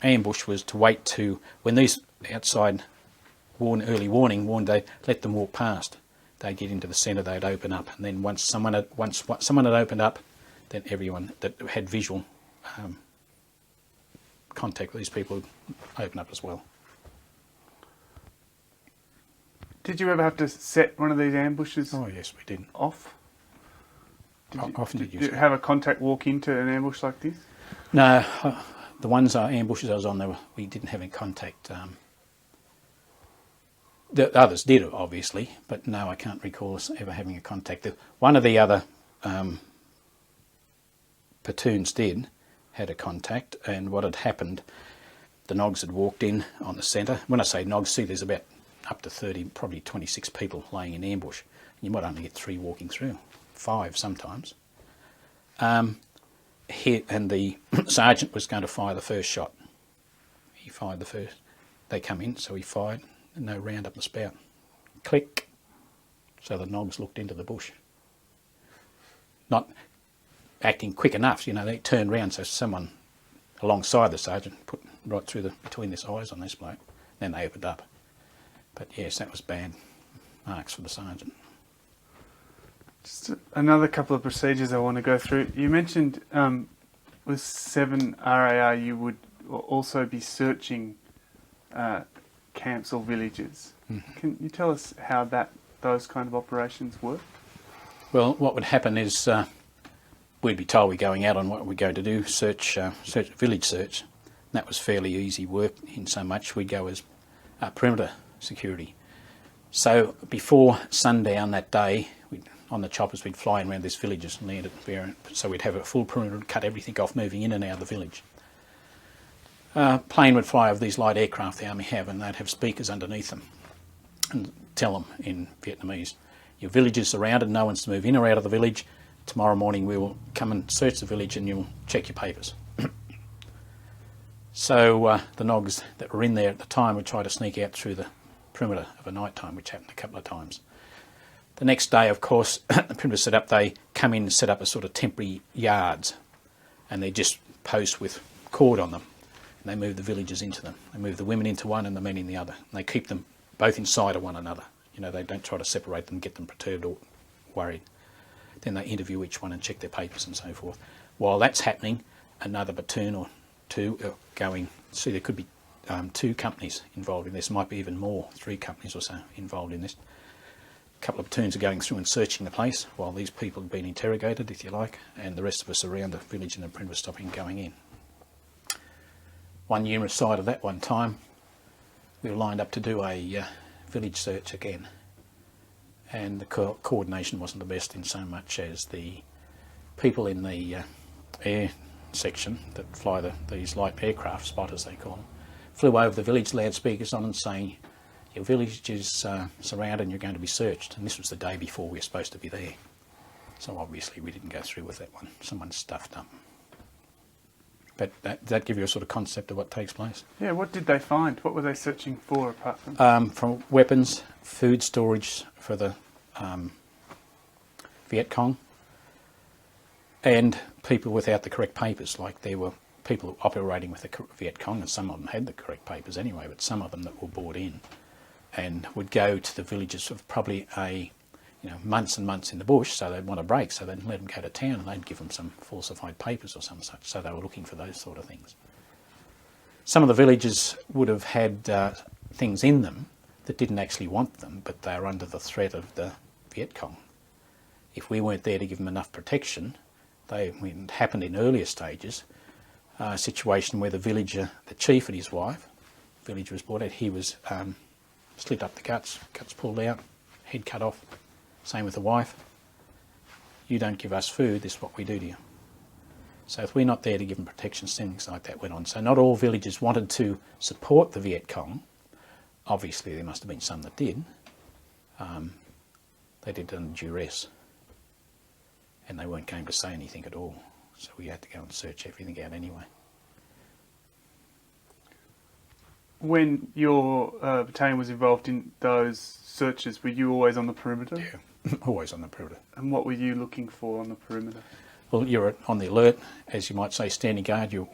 ambush was to wait to, when these outside early warning warned, they let them walk past. They'd get into the centre, they'd open up, and then once someone had opened up, then everyone that had visual contact with these people would open up as well. Did you ever have to set one of these ambushes? Oh yes, we did. Off? Did you have a contact walk into an ambush like this? No, the ambushes I was on, we didn't have any contact. The others did, obviously, but no, I can't recall us ever having a contact. One of the other platoons had a contact, and what had happened, the Nogs had walked in on the centre. When I say Nogs, see there's about up to 30, probably 26 people laying in ambush. You might only get 3 walking through, 5 sometimes. And the sergeant was going to fire the first shot. He fired the first. They come in, so he fired. No round up the spout. Click. So the Nogs looked into the bush. Not acting quick enough, they turned round, so someone alongside the sergeant put right through between his eyes on this bloke. Then they opened up. But yes, that was bad marks for the sergeant. Just another couple of procedures I want to go through. You mentioned with 7 RAR you would also be searching camps or villages. Mm-hmm. Can you tell us how those kind of operations work? Well, what would happen is we'd be told we're going out on what we're going to do, village search. And that was fairly easy work in so much we'd go as perimeter security. So before sundown that day, on the choppers we'd fly around these villages and land at variant. So we'd have a full perimeter and cut everything off moving in and out of the village. Plane would fly over these light aircraft the army have, and they'd have speakers underneath them and tell them in Vietnamese, your village is surrounded, no one's to move in or out of the village. Tomorrow morning we will come and search the village and you'll check your papers. So the Nogs that were in there at the time would try to sneak out through the perimeter of a night time, which happened a couple of times. The next day, of course, the perimeter set up, they come in and set up a sort of temporary yards, and they just post with cord on them. And they move the villagers into them. They move the women into one and the men in the other. And they keep them both inside of one another. They don't try to separate them, get them perturbed or worried. Then they interview each one and check their papers and so forth. While that's happening, another platoon or two are going. See, there could be 2 companies involved in this. Might be even more, 3 companies or so involved in this. A couple of platoons are going through and searching the place while these people have been interrogated, if you like, and the rest of us around the village and the perimeter stopping and going in. One numerous side of that one time, we were lined up to do a village search again, and the coordination wasn't the best in so much as the people in the air section that fly these light aircraft, spotters they call them, flew over the village loudspeakers on and saying, your village is surrounded and you're going to be searched. And this was the day before we were supposed to be there. So obviously we didn't go through with that one. Someone stuffed up. But does that give you a sort of concept of what takes place? Yeah, what did they find? What were they searching for apart from... From weapons, food storage for the Viet Cong, and people without the correct papers. Like there were people operating with the Viet Cong, and some of them had the correct papers anyway, but some of them that were brought in and would go to the villages of probably months and months in the bush, so they'd want a break, so they'd let them go to town and they'd give them some falsified papers or some such, so they were looking for those sort of things. Some of the villages would have had things in them that didn't actually want them, but they were under the threat of the Viet Cong. If we weren't there to give them enough protection, it happened in earlier stages, a situation where the villager, the chief and his wife, the villager was brought out, he was slit up the guts pulled out, head cut off. Same with the wife. You don't give us food, this is what we do to you. So if we're not there to give them protection, things like that went on. So not all villages wanted to support the Viet Cong. Obviously there must have been some that did. They did it under duress. And they weren't going to say anything at all. So we had to go and search everything out anyway. When your battalion was involved in those searches, were you always on the perimeter? Yeah, always on the perimeter. And what were you looking for on the perimeter? Well, you're on the alert, as you might say, standing guard, you're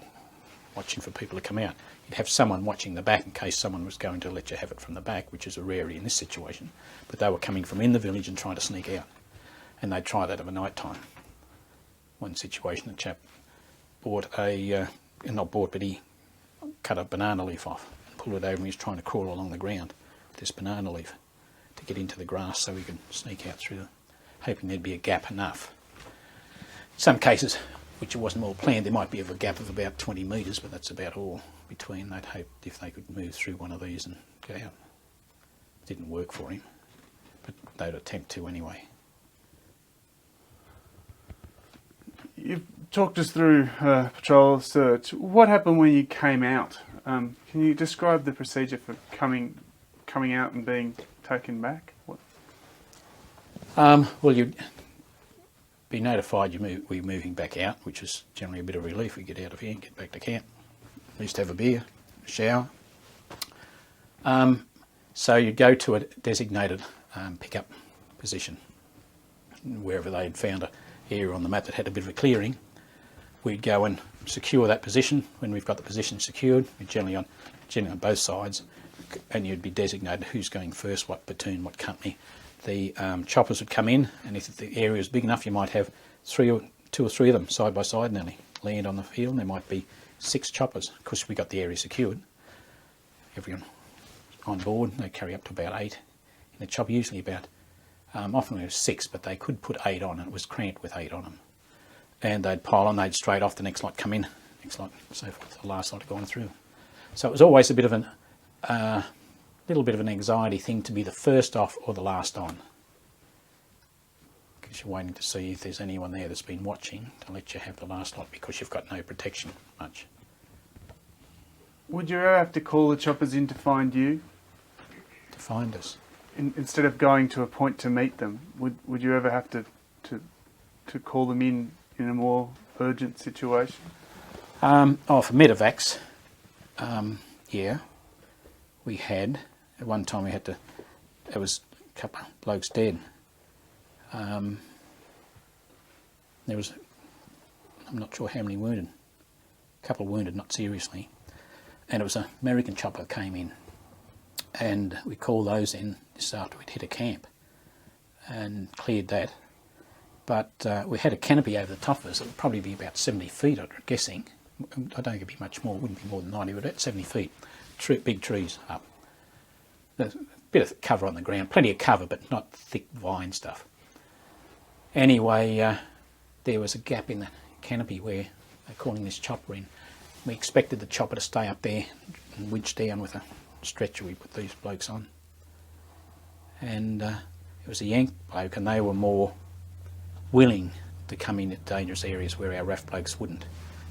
watching for people to come out. You'd have someone watching the back in case someone was going to let you have it from the back, which is a rarity in this situation. But they were coming from in the village and trying to sneak out. And they'd try that at night time. One situation, a chap bought but he cut a banana leaf off and pulled it over, and he was trying to crawl along the ground with this banana leaf to get into the grass so he could sneak out through hoping there'd be a gap enough. Some cases, which it wasn't all planned, there might be a gap of about 20 metres, but that's about all between. They'd hope if they could move through one of these and get out. It didn't work for him, but they'd attempt to anyway. You've talked us through patrol search. What happened when you came out? Can you describe the procedure for coming out and being taken back? Well, you'd be notified we're moving back out, which is generally a bit of relief. We get out of here and get back to camp. At least have a beer, a shower. So you'd go to a designated pickup position, wherever they'd found an area on the map that had a bit of a clearing. We'd go and secure that position. When we've got the position secured, we're generally on both sides, and you'd be designated who's going first, what platoon, what company. The choppers would come in, and if the area is big enough, you might have two or three of them side by side nearly land on the field, and there might be 6 choppers. Of course, we got the area secured. Everyone on board, they carry up to about 8 in the chopper, usually about, often it was 6, but they could put 8 on, and it was cramped with 8 on them. And they'd pile on, they'd straight off, the next lot come in, next lot, so forth, the last lot had gone through. So it was always a bit of little bit of an anxiety thing to be the first off or the last on, because you're waiting to see if there's anyone there that's been watching to let you have the last lot, because you've got no protection much. Would you ever have to call the choppers in to find you? To find us? Instead of going to a point to meet them, would you ever have to call them in a more urgent situation? For Medevacs, yeah, we had. At one time there was a couple of blokes dead. There was, I'm not sure how many wounded, a couple of wounded, not seriously. And it was an American chopper came in, and we called those in just after we'd hit a camp and cleared that. but we had a canopy over the top of us. It would probably be about 70 feet, I'm guessing. I don't think it'd be much more, it wouldn't be more than 90, but about 70 feet. Big trees up. There's a bit of cover on the ground, plenty of cover, but not thick vine stuff. Anyway, there was a gap in the canopy where they're calling this chopper in. We expected the chopper to stay up there and winch down with a stretcher we put these blokes on. And it was a Yank bloke, and they were more willing to come in at dangerous areas where our RAF blokes wouldn't.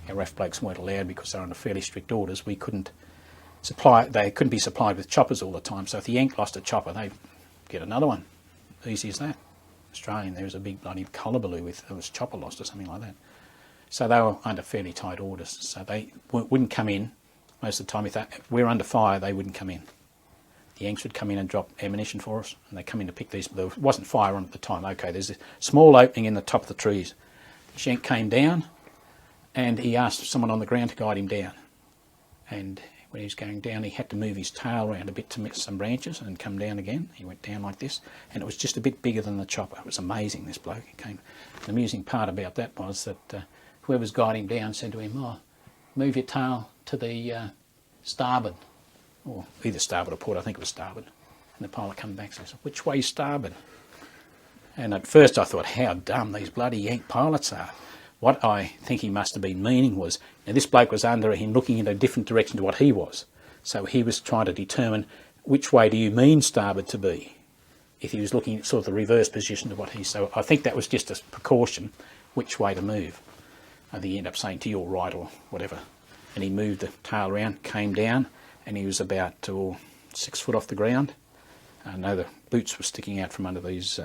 Our RAF blokes weren't allowed because they were under fairly strict orders. We couldn't supply, they couldn't be supplied with choppers all the time. So if the Yank lost a chopper, they'd get another one. Easy as that. Australian, there was a big bloody hullabaloo with it was chopper lost or something like that. So they were under fairly tight orders. So they wouldn't come in most of the time. If we're under fire, they wouldn't come in. The Yanks would come in and drop ammunition for us, and they come in to pick these. There wasn't fire on at the time. Okay, there's a small opening in the top of the trees. The Yank came down, and he asked someone on the ground to guide him down. And when he was going down, he had to move his tail around a bit to miss some branches and come down again. He went down like this, and it was just a bit bigger than the chopper. It was amazing, this bloke. He came. The amusing part about that was that whoever's guiding him down said to him, "Oh, move your tail to the starboard," or either starboard or port. I think it was starboard. And the pilot come back and says, "Which way starboard?" And at first I thought, how dumb these bloody Yank pilots are. What I think he must have been meaning was, now this bloke was under him looking in a different direction to what he was. So he was trying to determine which way do you mean starboard to be, if he was looking at sort of the reverse position to what he... So I think that was just a precaution, which way to move. I think he ended up saying to your right or whatever. And he moved the tail around, came down, and he was about 6 foot off the ground. I know the boots were sticking out from under these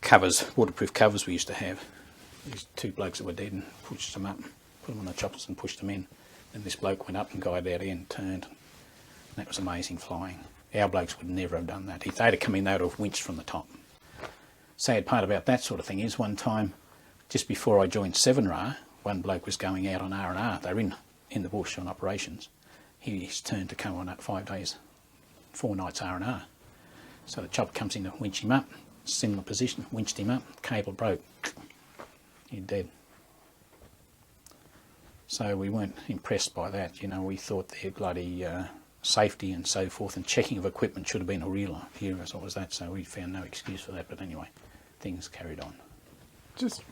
covers, waterproof covers we used to have. These two blokes that were dead and pushed them up, put them on the choppers and pushed them in. Then this bloke went up and guided out again, turned. And that was amazing flying. Our blokes would never have done that. If they'd have come in, they'd have winched from the top. Sad part about that sort of thing is one time, just before I joined 7RA, one bloke was going out on R&R. They were in the bush on operations. He's turned to come on at 5 days, 4 nights R&R. So the chopper comes in to winch him up, similar position, winched him up, cable broke, he's dead. So we weren't impressed by that, you know, we thought their bloody safety and so forth and checking of equipment should have been a real hero as well as that, so we found no excuse for that, but anyway, things carried on.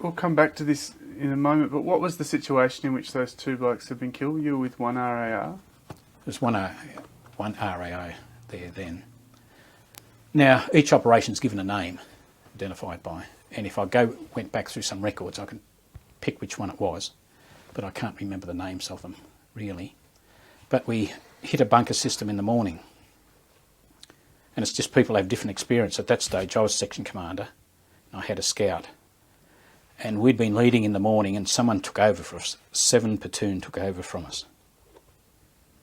We'll come back to this in a moment, but what was the situation in which those two blokes had been killed? You were with one RAR? There's one RAO there then. Now, each operation's given a name, identified by, and if I went back through some records, I can pick which one it was, but I can't remember the names of them, really. But we hit a bunker system in the morning, and it's just people have different experience. At that stage, I was section commander, and I had a scout, and we'd been leading in the morning, and someone took over for us. 7 platoon took over from us.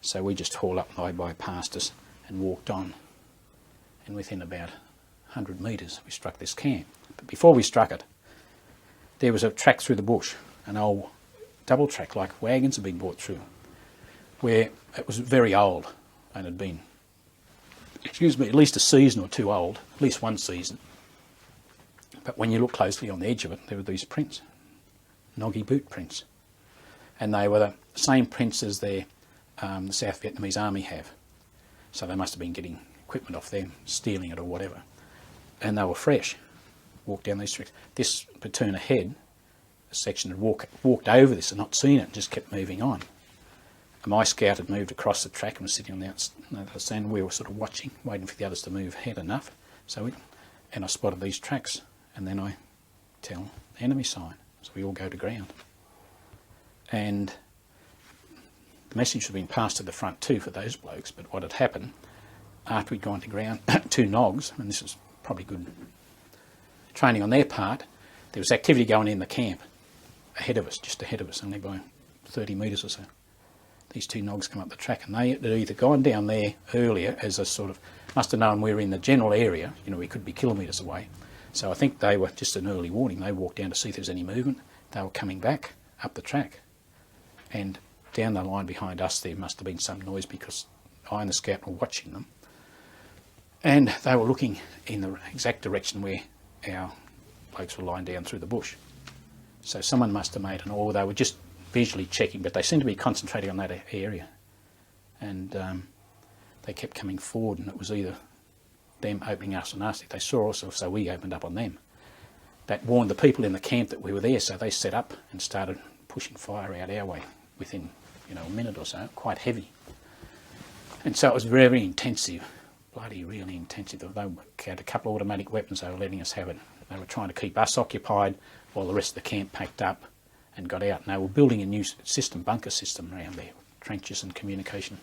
So we just hauled up and by past us and walked on. And within about 100 metres we struck this camp. But before we struck it, there was a track through the bush, an old double track like wagons had been brought through, where it was very old and had been, at least a season or two old, at least one season. But when you look closely on the edge of it, there were these prints, noggy boot prints. And they were the same prints as the South Vietnamese Army have. So they must have been getting equipment off them, stealing it or whatever. And they were fresh. Walked down these tracks. This platoon ahead, a section had walked over this and not seen it, and just kept moving on. And my scout had moved across the track and was sitting on the other side. We were sort of watching, waiting for the others to move ahead enough. And I spotted these tracks, and then I tell the enemy sign. So we all go to ground. And the message had been passed to the front too for those blokes, but what had happened, after we'd gone to ground, 2 nogs, and this is probably good training on their part, there was activity going in the camp ahead of us, just ahead of us, only by 30 metres or so. These 2 nogs come up the track, and they had either gone down there earlier as a sort of, must have known we were in the general area, you know, we could be kilometres away. So I think they were just an early warning. They walked down to see if there was any movement. They were coming back up the track, and down the line behind us there must have been some noise because I and the scout were watching them. And they were looking in the exact direction where our blokes were lying down through the bush. So someone must have made an, or they were just visually checking, but they seemed to be concentrating on that area. And they kept coming forward, and it was either them opening us on us. If they saw us, so we opened up on them. That warned the people in the camp that we were there, so they set up and started pushing fire out our way within, a minute or so, quite heavy. And so it was very intensive, bloody really intensive. They had a couple of automatic weapons, they were letting us have it. They were trying to keep us occupied while the rest of the camp packed up and got out. And they were building a new system, bunker system around there, trenches and communication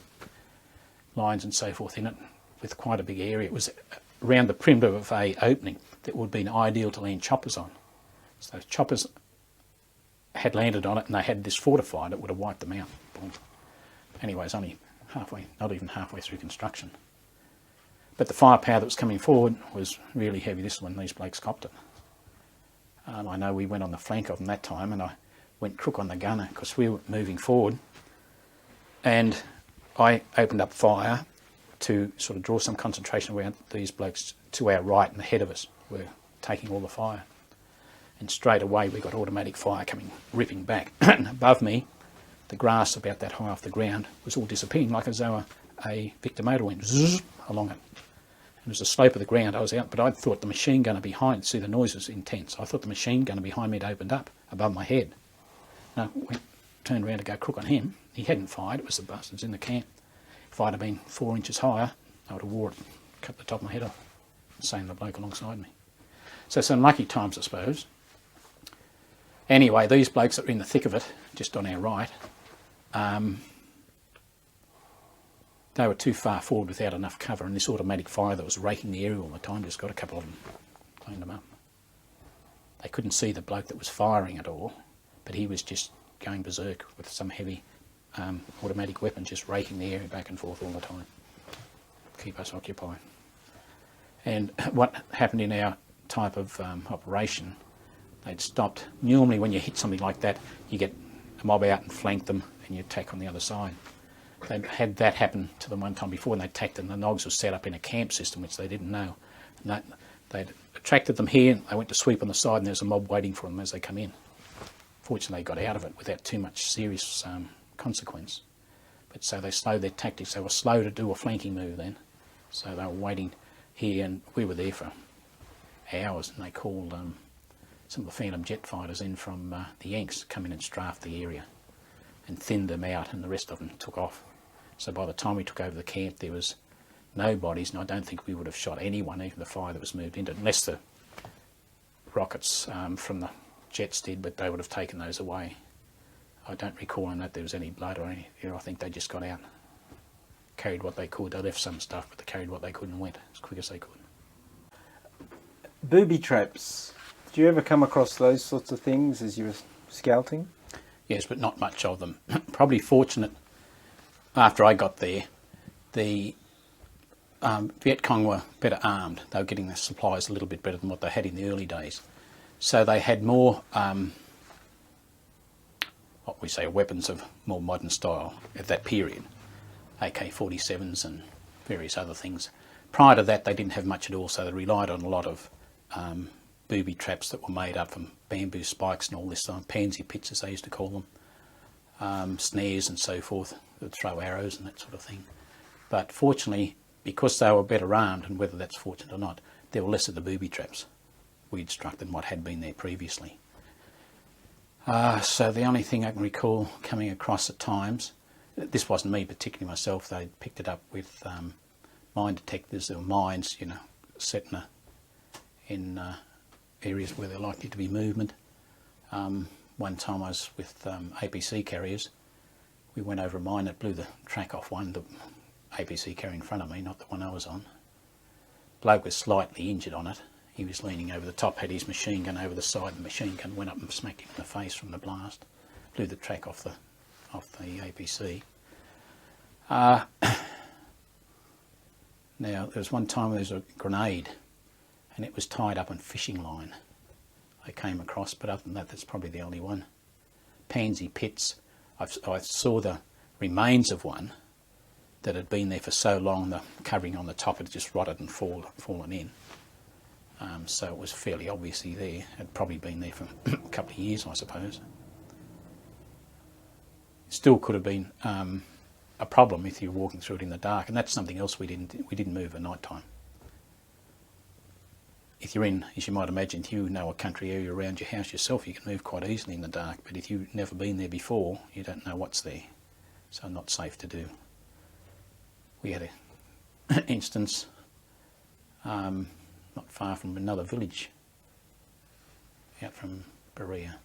lines and so forth in it, with quite a big area. It was around the perimeter of a opening that would have been ideal to land choppers on. So those choppers had landed on it and they had this fortified, it would have wiped them out. Anyway, it's only halfway, not even halfway through construction. But the firepower that was coming forward was really heavy. This is when these blokes copped it. I know we went on the flank of them that time, and I went crook on the gunner because we were moving forward, and I opened up fire to sort of draw some concentration around these blokes to our right and ahead of us were taking all the fire. And straight away we got automatic fire coming, ripping back. And above me, the grass about that high off the ground was all disappearing, like as though a Victor motor went zzz along it. It was the slope of the ground. I was out, but I thought the machine gunner behind, see the noise was intense. I thought the machine gunner behind me had opened up above my head. No, turned around to go crook on him. He hadn't fired, it was the bastards in the camp. If I'd have been 4 inches higher, I would have wore it, cut the top of my head off. Same the bloke alongside me. So some lucky times, I suppose. Anyway, these blokes that were in the thick of it, just on our right, they were too far forward without enough cover, and this automatic fire that was raking the area all the time just got a couple of them, cleaned them up. They couldn't see the bloke that was firing at all, but he was just going berserk with some heavy automatic weapon, just raking the area back and forth all the time. Keep us occupied. And what happened in our type of operation, they'd stopped. Normally when you hit something like that, you get a mob out and flank them and you attack on the other side. They'd had that happen to them one time before, and they attacked, and the Nogs was set up in a camp system which they didn't know. And they'd attracted them here, and they went to sweep on the side, and there's a mob waiting for them as they come in. Fortunately they got out of it without too much serious consequence. But so they slowed their tactics. They were slow to do a flanking move then. So they were waiting here, and we were there for hours, and they called some of the Phantom jet fighters in from the Yanks to come in and strafe the area and thinned them out, and the rest of them took off. So by the time we took over the camp, there was no bodies, and I don't think we would have shot anyone, even the fire that was moved into, unless the rockets from the jets did, but they would have taken those away. I don't recall in that there was any blood or any. I think they just got out, carried what they could. They left some stuff, but they carried what they could and went as quick as they could. Booby traps. Did you ever come across those sorts of things as you were scouting? Yes, but not much of them. Probably fortunate after I got there, the Viet Cong were better armed. They were getting their supplies a little bit better than what they had in the early days. So they had more, what we say, weapons of more modern style at that period. AK-47s and various other things. Prior to that, they didn't have much at all, so they relied on a lot of booby traps that were made up from bamboo spikes and all this, pansy pits as they used to call them, snares and so forth, that would throw arrows and that sort of thing. But fortunately, because they were better armed, and whether that's fortunate or not, there were less of the booby traps we'd struck than what had been there previously. So the only thing I can recall coming across at times, this wasn't me particularly myself, they'd picked it up with mine detectors. There were mines, set in areas where there likely to be movement. One time I was with APC carriers. We went over a mine that blew the track off one, the APC carrier in front of me, not the one I was on. Bloke was slightly injured on it. He was leaning over the top, had his machine gun over the side, and the machine gun went up and smacked him in the face from the blast. Blew the track off the APC. Now, there was one time there was a grenade, and it was tied up on fishing line I came across, but other than that, that's probably the only one. Pansy pits. I saw the remains of one that had been there for so long, the covering on the top had just rotted and fallen in. So it was fairly obviously there. Had probably been there for a couple of years, I suppose. Still could have been a problem if you were walking through it in the dark, and that's something else we didn't move at night time. If you're in, as you might imagine, if you know a country area around your house yourself, you can move quite easily in the dark, but if you've never been there before, you don't know what's there, so not safe to do. We had an instance not far from another village out from Berea.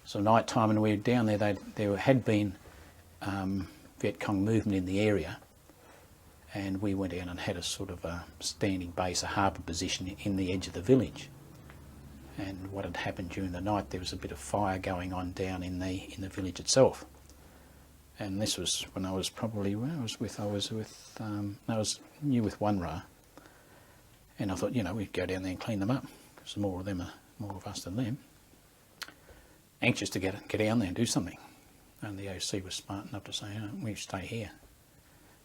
So night time, and we were down there, there had been Viet Cong movement in the area, and we went down and had a sort of a standing base, a harbour position in the edge of the village. And what had happened during the night, there was a bit of fire going on down in the village itself. And this was when I was probably, I was new with One Ra, and I thought, you know, we'd go down there and clean them up, because more of us than them. Anxious to get down there and do something. And the OC was smart enough to say, oh, we stay here.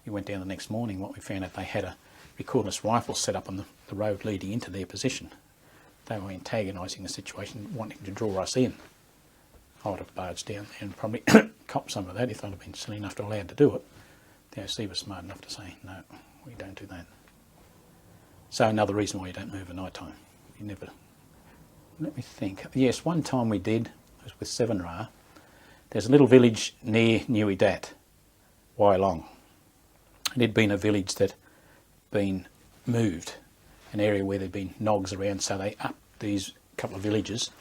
We went down the next morning. What we found out, they had a recordless rifle set up on the road leading into their position. They were antagonising the situation, wanting to draw us in. I would have barged down there and probably copped some of that if I'd have been silly enough to allow to do it. The OC was smart enough to say, no, we don't do that. So another reason why you don't move at night time. You never... Let me think. Yes, one time we did, it was with 7 Ra. There's a little village near Nui Dat, Wai Long. It had been a village that been moved, an area where there'd been nogs around, so they upped these couple of villages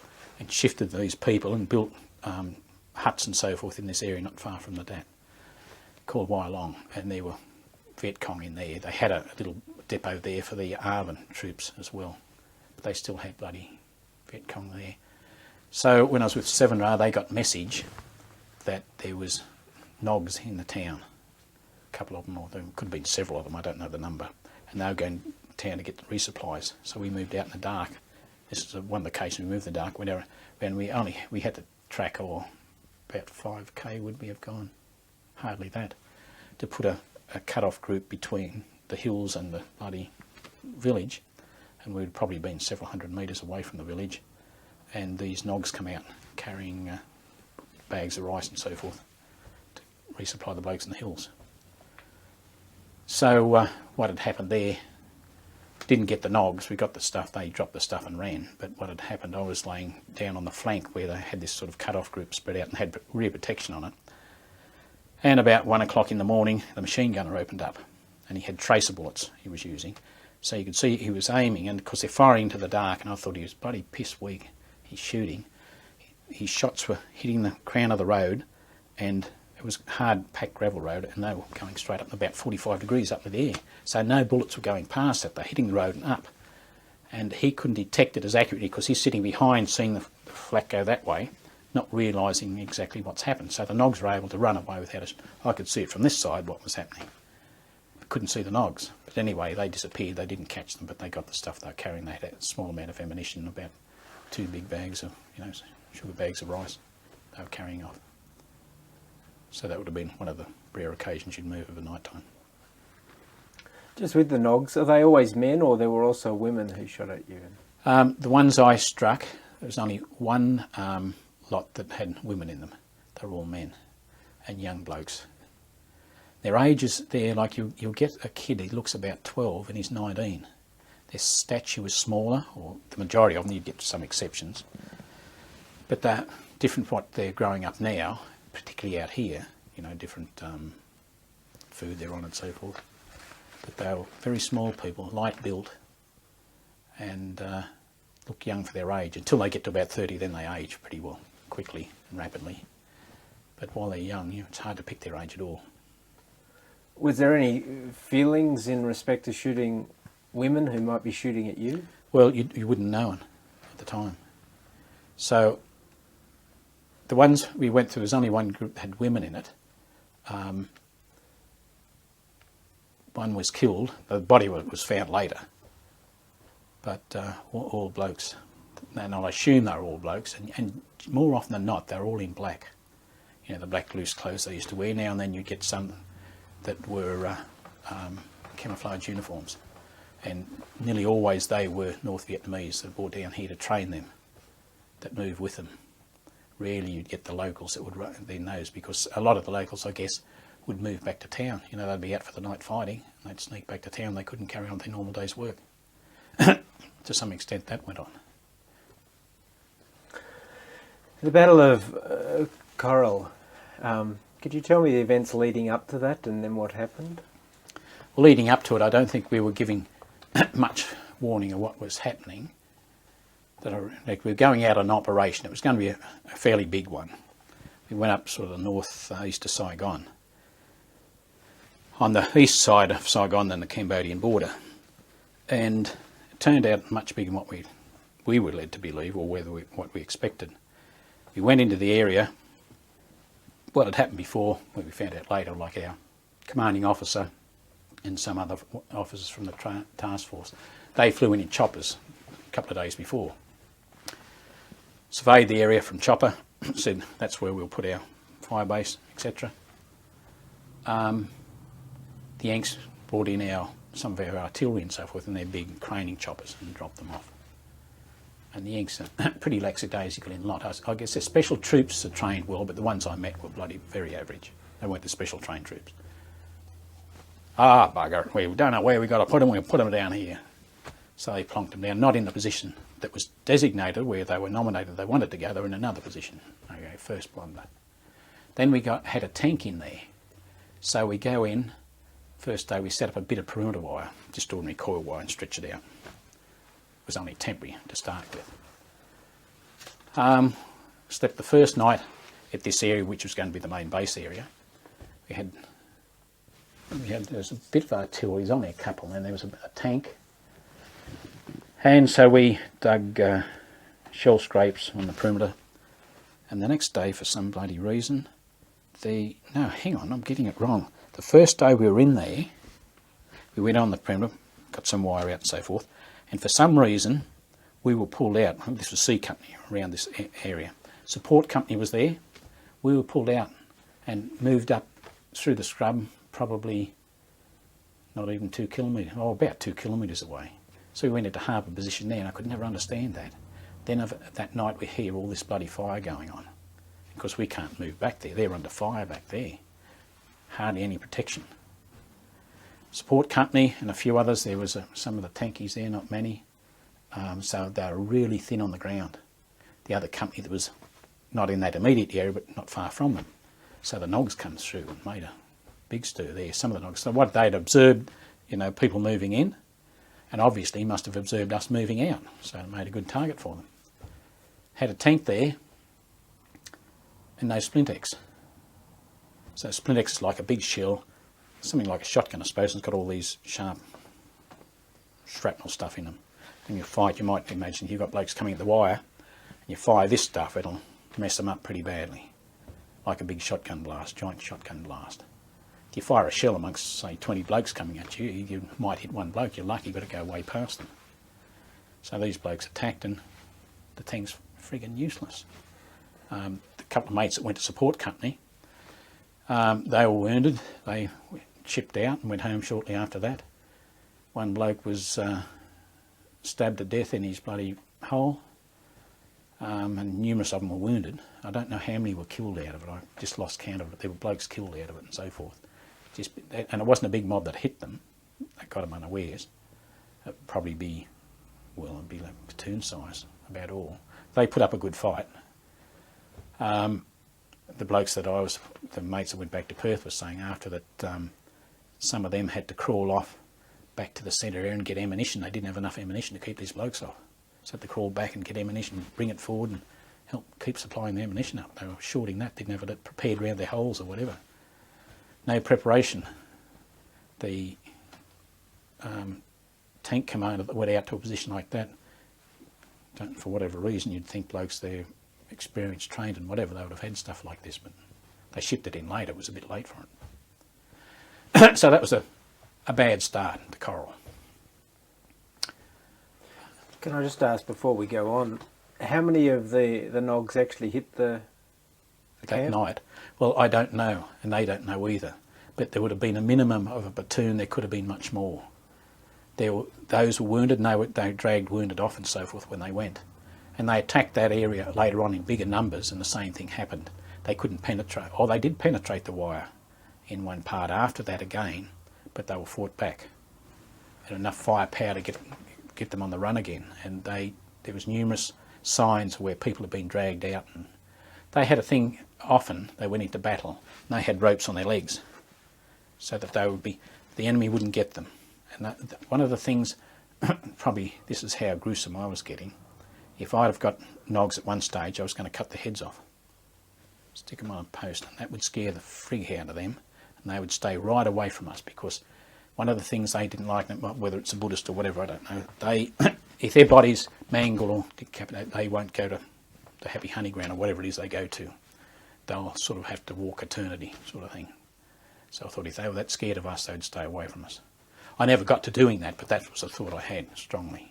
and shifted these people and built huts and so forth in this area not far from the Dat, called Wai Long, and there were Viet Cong in there. They had a little depot there for the Arvin troops as well, but they still had bloody Viet Cong there. So when I was with 7 Ra, they got message that there was nogs in the town. A couple of them, or there could have been several of them, I don't know the number, and they were going to town to get the resupplies. So we moved out in the dark. This was one of the cases we moved in the dark, when we had to track, or about 5k would we have gone, hardly that, to put a cut-off group between the hills and the bloody village, and we'd probably been several hundred metres away from the village, and these nogs come out carrying bags of rice and so forth to resupply the blokes in the hills. So what had happened there, didn't get the nogs, we got the stuff, they dropped the stuff and ran, but what had happened, I was laying down on the flank where they had this sort of cut-off group spread out and had rear protection on it, and about 1 o'clock in the morning the machine gunner opened up, and he had tracer bullets he was using, so you could see he was aiming, and because they're firing into the dark, and I thought he was bloody piss weak, he's shooting. His shots were hitting the crown of the road, and it was hard packed gravel road, and they were going straight up about 45 degrees up in the air. So no bullets were going past it, they're hitting the road and up. And he couldn't detect it as accurately because he's sitting behind seeing the flak go that way, not realising exactly what's happened. So the nogs were able to run away without us. I could see it from this side what was happening. I couldn't see the nogs. But anyway, they disappeared, they didn't catch them, but they got the stuff they were carrying. They had a small amount of ammunition, about 2 big bags of, sugar bags of rice they were carrying off. So that would have been one of the rare occasions you'd move over night time. Just with the nogs, are they always men, or there were also women who shot at you? The ones I struck, there was only one lot that had women in them. They were all men and young blokes. Their ages, they're like, you'll get a kid, he looks about 12 and he's 19. Their stature is smaller, or the majority of them, you'd get some exceptions. But they're different what they're growing up now, particularly out here, different food they're on and so forth. But they were very small people, light built, and look young for their age. Until they get to about 30, then they age pretty well, quickly and rapidly. But while they're young, it's hard to pick their age at all. Was there any feelings in respect to shooting women who might be shooting at you? Well, you wouldn't know it at the time. So the ones we went through, there's only one group that had women in it. One was killed, the body was found later, but all blokes, and I assume they were all blokes, and more often than not, they're all in black. The black loose clothes they used to wear. Now and then you'd get some that were camouflage uniforms. and nearly always they were North Vietnamese that brought down here to train them, that moved with them. Rarely you'd get the locals that would run in those, because a lot of the locals, I guess, would move back to town. You know, they'd be out for the night fighting, and they'd sneak back to town. They couldn't carry on their normal day's work. To some extent, that went on. The Battle of Coral. Could you tell me the events leading up to that, and then what happened? Well, leading up to it, I don't think we were giving much warning of what was happening. Like, we were going out on an operation. It was going to be a fairly big one. We went up sort of north east of Saigon. On the east side of Saigon than the Cambodian border. And it turned out much bigger than what we were led to believe, or what we expected. We went into the area. What had happened before, what we found out later, like our commanding officer and some other officers from the task force, they flew in choppers a couple of days before. Surveyed the area from chopper, said that's where we'll put our fire base, etc. The Yanks brought in some of our artillery and so forth in their big craning choppers and dropped them off. And the Yanks are pretty lackadaisical in lot. I guess their special troops are trained well, but the ones I met were bloody very average. They weren't the special trained troops. Ah, bugger, we don't know where we got to put them, we'll put them down here. So they plonked them down, not in the position that was designated where they were nominated. They wanted to go, they were in another position. Okay, first blunder. Then we had a tank in there. So we go in, first day we set up a bit of perimeter wire, just ordinary coil wire, and stretch it out. It was only temporary to start with. Slept the first night at this area, which was going to be the main base area. There was a bit of artillery, there was only a couple, and then there was a tank. And so we dug shell scrapes on the perimeter. And the next day, for some bloody reason, no, hang on, I'm getting it wrong. The first day we were in there, we went on the perimeter, got some wire out and so forth, and for some reason, we were pulled out. This was C Company around this area. Support Company was there. We were pulled out and moved up through the scrub, probably not even 2 kilometres, about 2 kilometres away. So we went into harbour position there, and I could never understand that. Then that night we hear all this bloody fire going on, because we can't move back there. They're under fire back there. Hardly any protection. Support Company and a few others, there was some of the tankies there, not many. So they were really thin on the ground. The other company that was not in that immediate area, but not far from them. So the Nogs come through and made a big stir there, some of the Nogs. So what they'd observed, people moving in, and obviously must have observed us moving out, so it made a good target for them. Had a tank there, and no Splintex. So Splintex is like a big shell, something like a shotgun, I suppose, and it's got all these sharp shrapnel stuff in them. When you fight, you might imagine you've got blokes coming at the wire, and you fire this stuff, it'll mess them up pretty badly. Like a big shotgun blast, giant shotgun blast. If you fire a shell amongst, say, 20 blokes coming at you, you might hit one bloke. You're lucky, you've got to go way past them. So these blokes attacked, and the thing's friggin' useless. The couple of mates that went to Support Company, they were wounded. They shipped out and went home shortly after that. One bloke was stabbed to death in his bloody hole, and numerous of them were wounded. I don't know how many were killed out of it. I just lost count of it. There were blokes killed out of it and so forth. And it wasn't a big mob that hit them. They got them unawares. It'd probably be, it'd be like platoon size, about all. They put up a good fight. The blokes the mates that went back to Perth were saying after that some of them had to crawl off back to the centre area and get ammunition. They didn't have enough ammunition to keep these blokes off. So had to crawl back and get ammunition, bring it forward and help keep supplying the ammunition up. They were shorting that, didn't have it prepared around their holes or whatever. No preparation. The tank commander that went out to a position like that, for whatever reason, you'd think blokes there, experienced, trained and whatever, they would have had stuff like this, but they shipped it in later. It was a bit late for it. So that was a bad start to Coral. Can I just ask before we go on, how many of the Nogs actually hit the that night? Well, I don't know, and they don't know either. But there would have been a minimum of a platoon. There could have been much more. those were wounded, and they dragged wounded off and so forth when they went. And they attacked that area later on in bigger numbers, and the same thing happened. They couldn't penetrate, or they did penetrate the wire in one part after that again, but they were fought back. Had enough firepower to get them on the run again, and there was numerous signs where people had been dragged out, and they had a thing. Often they went into battle and they had ropes on their legs, so that the enemy wouldn't get them. And one of the things, probably this is how gruesome I was getting. If I'd have got nogs at one stage, I was going to cut the heads off, stick them on a post, and that would scare the frig out of them, and they would stay right away from us, because one of the things they didn't like, whether it's a Buddhist or whatever, I don't know, if their body's mangled or decapitated, they won't go to the happy honey ground or whatever it is they go to. They'll sort of have to walk eternity, sort of thing. So I thought if they were that scared of us, they'd stay away from us. I never got to doing that, but that was a thought I had strongly.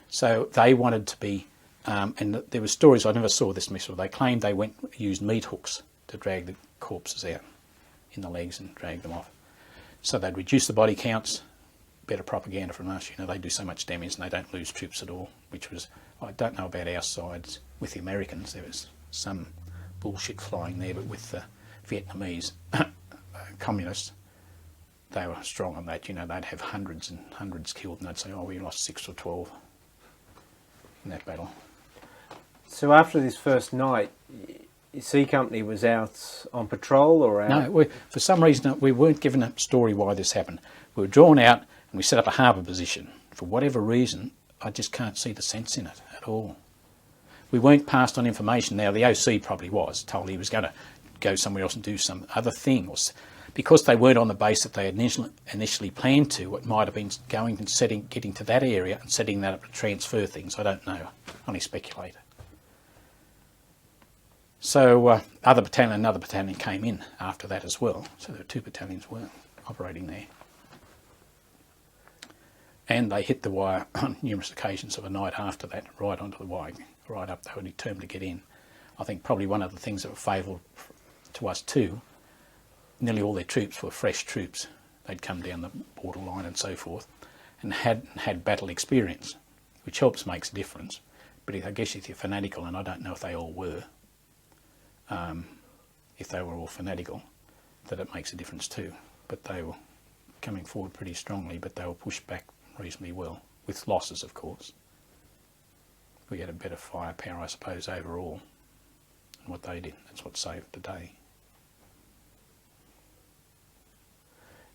So they wanted to be, and there were stories, I never saw this missile, they claimed they used meat hooks to drag the corpses out in the legs and drag them off. So they'd reduce the body counts, better propaganda from us, they do so much damage and they don't lose troops at all, which was, I don't know about our sides. With the Americans, there was some bullshit flying there, but with the Vietnamese communists, they were strong on that. They'd have hundreds and hundreds killed, and they'd say, oh, we lost 6 or 12 in that battle. So after this first night, C Company was out on patrol or out? No, for some reason we weren't given a story why this happened. We were drawn out and we set up a harbour position. For whatever reason, I just can't see the sense in it at all. We weren't passed on information. Now, the OC probably was told he was going to go somewhere else and do some other thing. Because they weren't on the base that they had initially planned to, it might have been going and getting to that area and setting that up to transfer things. I don't know. Only speculate. So another battalion came in after that as well. So there were 2 battalions were operating there. And they hit the wire on numerous occasions of a night after that, right onto the wire, right up. They were determined to get in. I think probably one of the things that were favourable to us too, nearly all their troops were fresh troops. They'd come down the borderline and so forth, and had battle experience, which makes a difference. But I guess if you're fanatical, and I don't know if they all were, if they were all fanatical, that it makes a difference too. But they were coming forward pretty strongly, but they were pushed back reasonably well, with losses of course. We had a better firepower, I suppose, overall than what they did. That's what saved the day.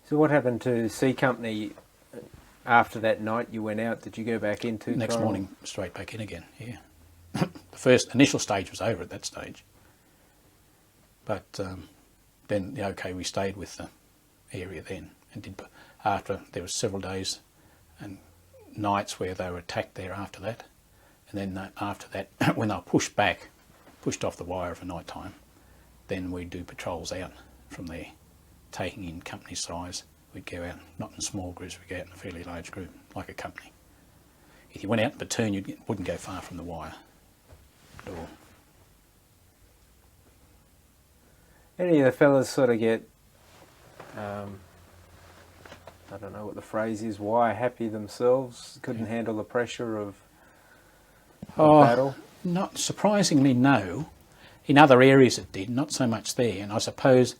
So what happened to C Company after that night you went out? Did you go back into Next morning, straight back in again, yeah. The first initial stage was over at that stage. But then, we stayed with the area then. And after, there were several days and nights where they were attacked there after that. And then after that, when they were pushed off the wire for night time, then we'd do patrols out from there, taking in company size. We'd go out, not in small groups, we'd go out in a fairly large group, like a company. If you went out in platoon, you wouldn't go far from the wire at all. Any of the fellas sort of get, I don't know what the phrase is, wire happy themselves, couldn't handle the pressure of battle? Not surprisingly, no. In other areas it did, not so much there. And I suppose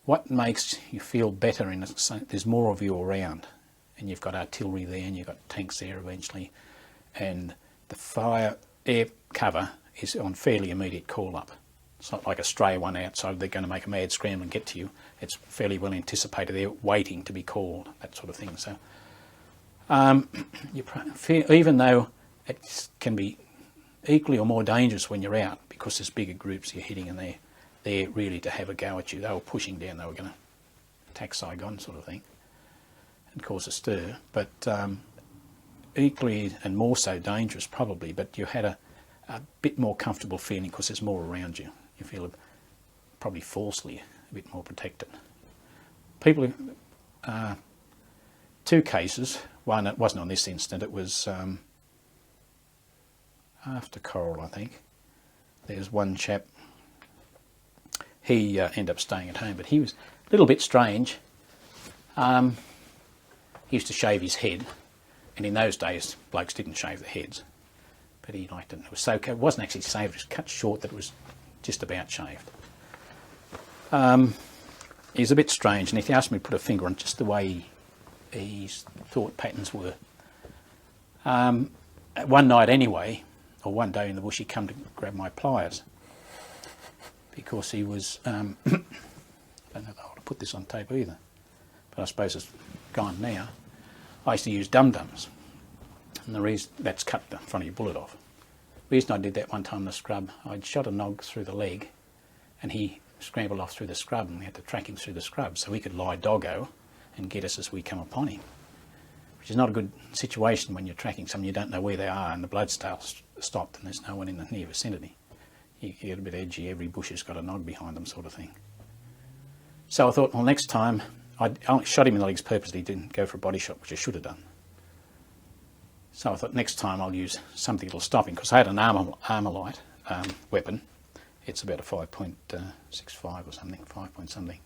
what makes you feel better in it, there's more of you around, and you've got artillery there, and you've got tanks there eventually, and the air cover is on fairly immediate call up. It's not like a stray one outside, they're going to make a mad scramble and get to you. It's fairly well anticipated. They're waiting to be called, that sort of thing. So even though it can be equally or more dangerous when you're out, because there's bigger groups you're hitting and they're there really to have a go at you. They were pushing down, they were going to attack Saigon sort of thing and cause a stir. But equally and more so dangerous probably, but you had a bit more comfortable feeling because there's more around you. You feel probably falsely a bit more protected. People, 2 cases, one it wasn't on this incident, it was after Coral I think. There's one chap, he ended up staying at home, but he was a little bit strange. he used to shave his head, and in those days blokes didn't shave their heads, but he liked it. It was so, it wasn't actually shaved, it was cut short that it was just about shaved. He's a bit strange, and if he asked me to put a finger on just the way his thought patterns were. One night anyway, or one day in the bush, he come to grab my pliers because he was, I don't know how to put this on tape either, but I suppose it's gone now. I used to use dum-dums, and the reason that's cut the front of your bullet off. The reason I did that one time in the scrub, I'd shot a nog through the leg, and he scrambled off through the scrub, and we had to track him through the scrub so he could lie doggo and get us as we come upon him, which is not a good situation when you're tracking someone you don't know where they are and the blood stopped and there's no one in the near vicinity. You get a bit edgy, every bush has got a nog behind them sort of thing. So I thought, well, next time, I only shot him in the legs purposely, didn't go for a body shot, which I should have done. So I thought next time I'll use something that'll stop him, because I had an Armalite weapon. It's about a 5.65 or something, 5 point something.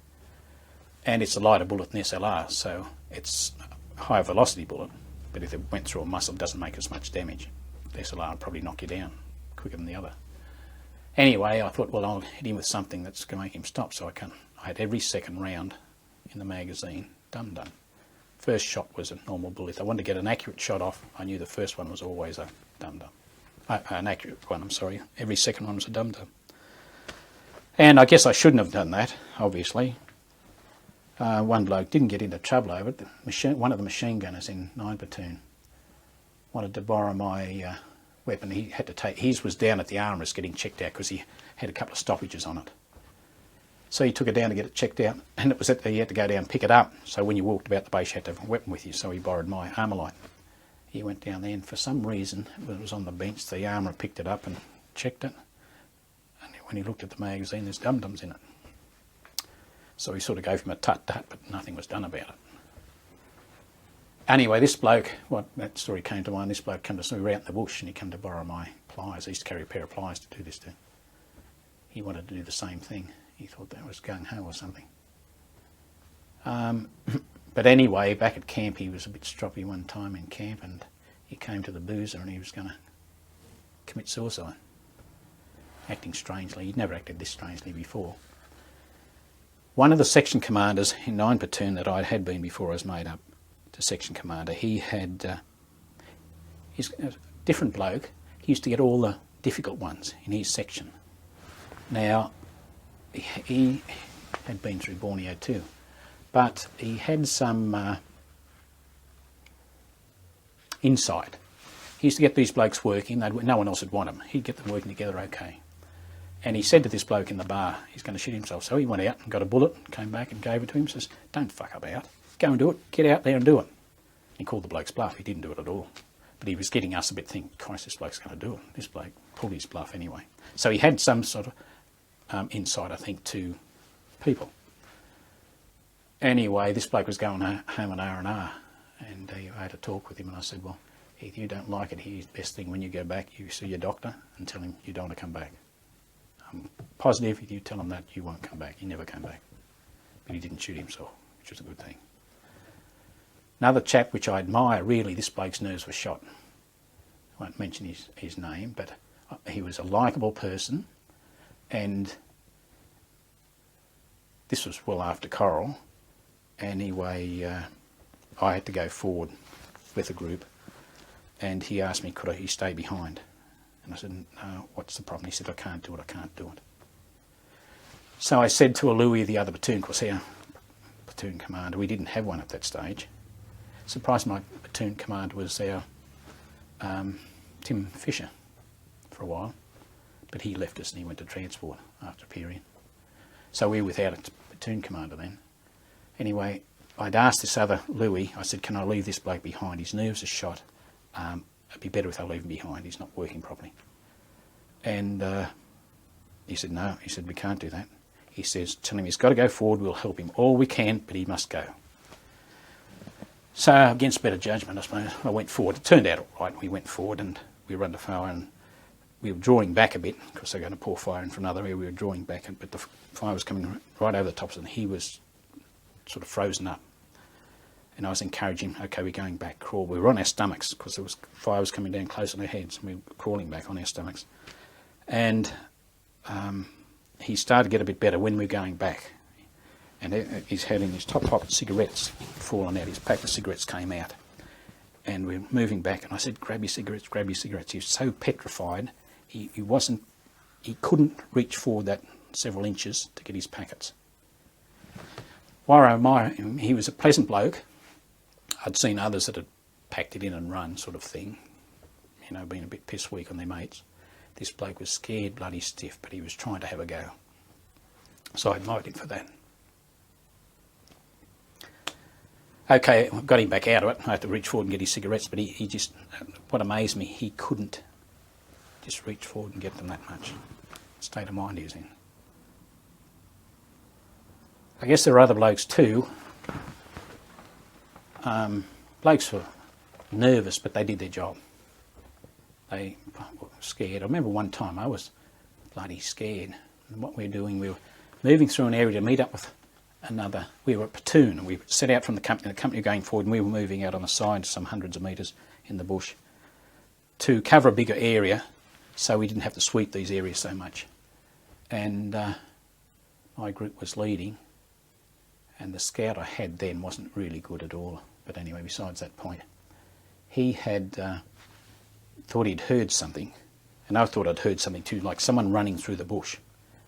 And it's a lighter bullet than SLR, so it's a higher velocity bullet, but if it went through a muscle it doesn't make as much damage. The SLR will probably knock you down quicker than the other. Anyway, I thought, well, I'll hit him with something that's going to make him stop, so I had every second round in the magazine dum-dum. First shot was a normal bullet. If I wanted to get an accurate shot off, I knew the first one was always a dum-dum. An accurate one, I'm sorry. Every second one was a dum-dum. And I guess I shouldn't have done that, obviously. One bloke didn't get into trouble over it. One of the machine gunners in 9 Platoon wanted to borrow my weapon. He had to take, his was down at the armourers getting checked out because he had a couple of stoppages on it. So he took it down to get it checked out, and it was he had to go down and pick it up. So when you walked about the base, you had to have a weapon with you. So he borrowed my Armalite. He went down there, and for some reason, when it was on the bench, the armourer picked it up and checked it. And when he looked at the magazine, there's dum-dums in it. So he sort of gave him a tut-tut, but nothing was done about it. Anyway, this bloke, that story came to mind, this bloke came to see me. We were out in the bush, and he came to borrow my pliers. I used to carry a pair of pliers to do this to. He wanted to do the same thing. He thought that was gung-ho or something. But anyway, back at camp, he was a bit stroppy one time in camp, and he came to the boozer and he was going to commit suicide, acting strangely. He'd never acted this strangely before. One of the section commanders in 9 Platoon that I had been before I was made up to section commander, he had, he's a different bloke. He used to get all the difficult ones in his section. Now, he had been through Borneo too, but he had some insight. He used to get these blokes working, no one else would want them. He'd get them working together okay. And he said to this bloke in the bar, he's going to shoot himself. So he went out and got a bullet, came back and gave it to him, says, don't fuck about, go and do it, get out there and do it. He called the bloke's bluff, he didn't do it at all. But he was getting us a bit thinking, Christ, this bloke's going to do it. This bloke pulled his bluff anyway. So he had some sort of insight, I think, to people. Anyway, this bloke was going home on R&R, and I had a talk with him, and I said, well, if you don't like it, here's the best thing, when you go back, you see your doctor and tell him you don't want to come back. I'm positive if you tell him that, you won't come back. He never came back. But he didn't shoot himself, which was a good thing. Another chap which I admire, really, this bloke's nerves were shot. I won't mention his name, but he was a likeable person, and this was well after Coral. Anyway, I had to go forward with a group, and he asked me, could he stay behind? And I said, no, what's the problem? He said, I can't do it. So I said to a Louis, the other platoon, because our platoon commander, we didn't have one at that stage. Surprised my platoon commander was our Tim Fisher for a while, but he left us and he went to transport after a period. So we were without a platoon commander then. Anyway, I'd asked this other Louis, I said, can I leave this bloke behind? His nerves are shot. It'd be better if I leave him behind. He's not working properly. And he said, no. He said, we can't do that. He says, tell him he's got to go forward. We'll help him all we can, but he must go. So against better judgment, I suppose, I went forward. It turned out all right. We went forward and we were under fire, and we were drawing back a bit because they're going to pour fire in from another area. We were drawing back, but the fire was coming right over the tops, and he was sort of frozen up. And I was encouraging him, okay, we're going back, crawl. We were on our stomachs because there was fire was coming down close on our heads, and we were crawling back on our stomachs. And he started to get a bit better when we were going back. And he's had in his top pocket cigarettes fallen out. His pack of cigarettes came out. And we're moving back, and I said, grab your cigarettes, grab your cigarettes. He was so petrified, he couldn't reach forward that several inches to get his packets. While I admire him, he was a pleasant bloke. I'd seen others that had packed it in and run, sort of thing, you know, being a bit piss weak on their mates. This bloke was scared, bloody stiff, but he was trying to have a go. So I admired him for that. Okay, I got him back out of it. I had to reach forward and get his cigarettes, but he just, what amazed me, he couldn't just reach forward and get them that much. State of mind he was in. I guess there are other blokes too. Blokes were nervous, but they did their job. They were scared. I remember one time I was bloody scared. And what we were doing, we were moving through an area to meet up with another. We were a platoon, and we set out from the company were going forward, and we were moving out on the side some hundreds of metres in the bush to cover a bigger area so we didn't have to sweep these areas so much. And my group was leading, and the scout I had then wasn't really good at all. But anyway, besides that point, he had thought he'd heard something, and I thought I'd heard something too, like someone running through the bush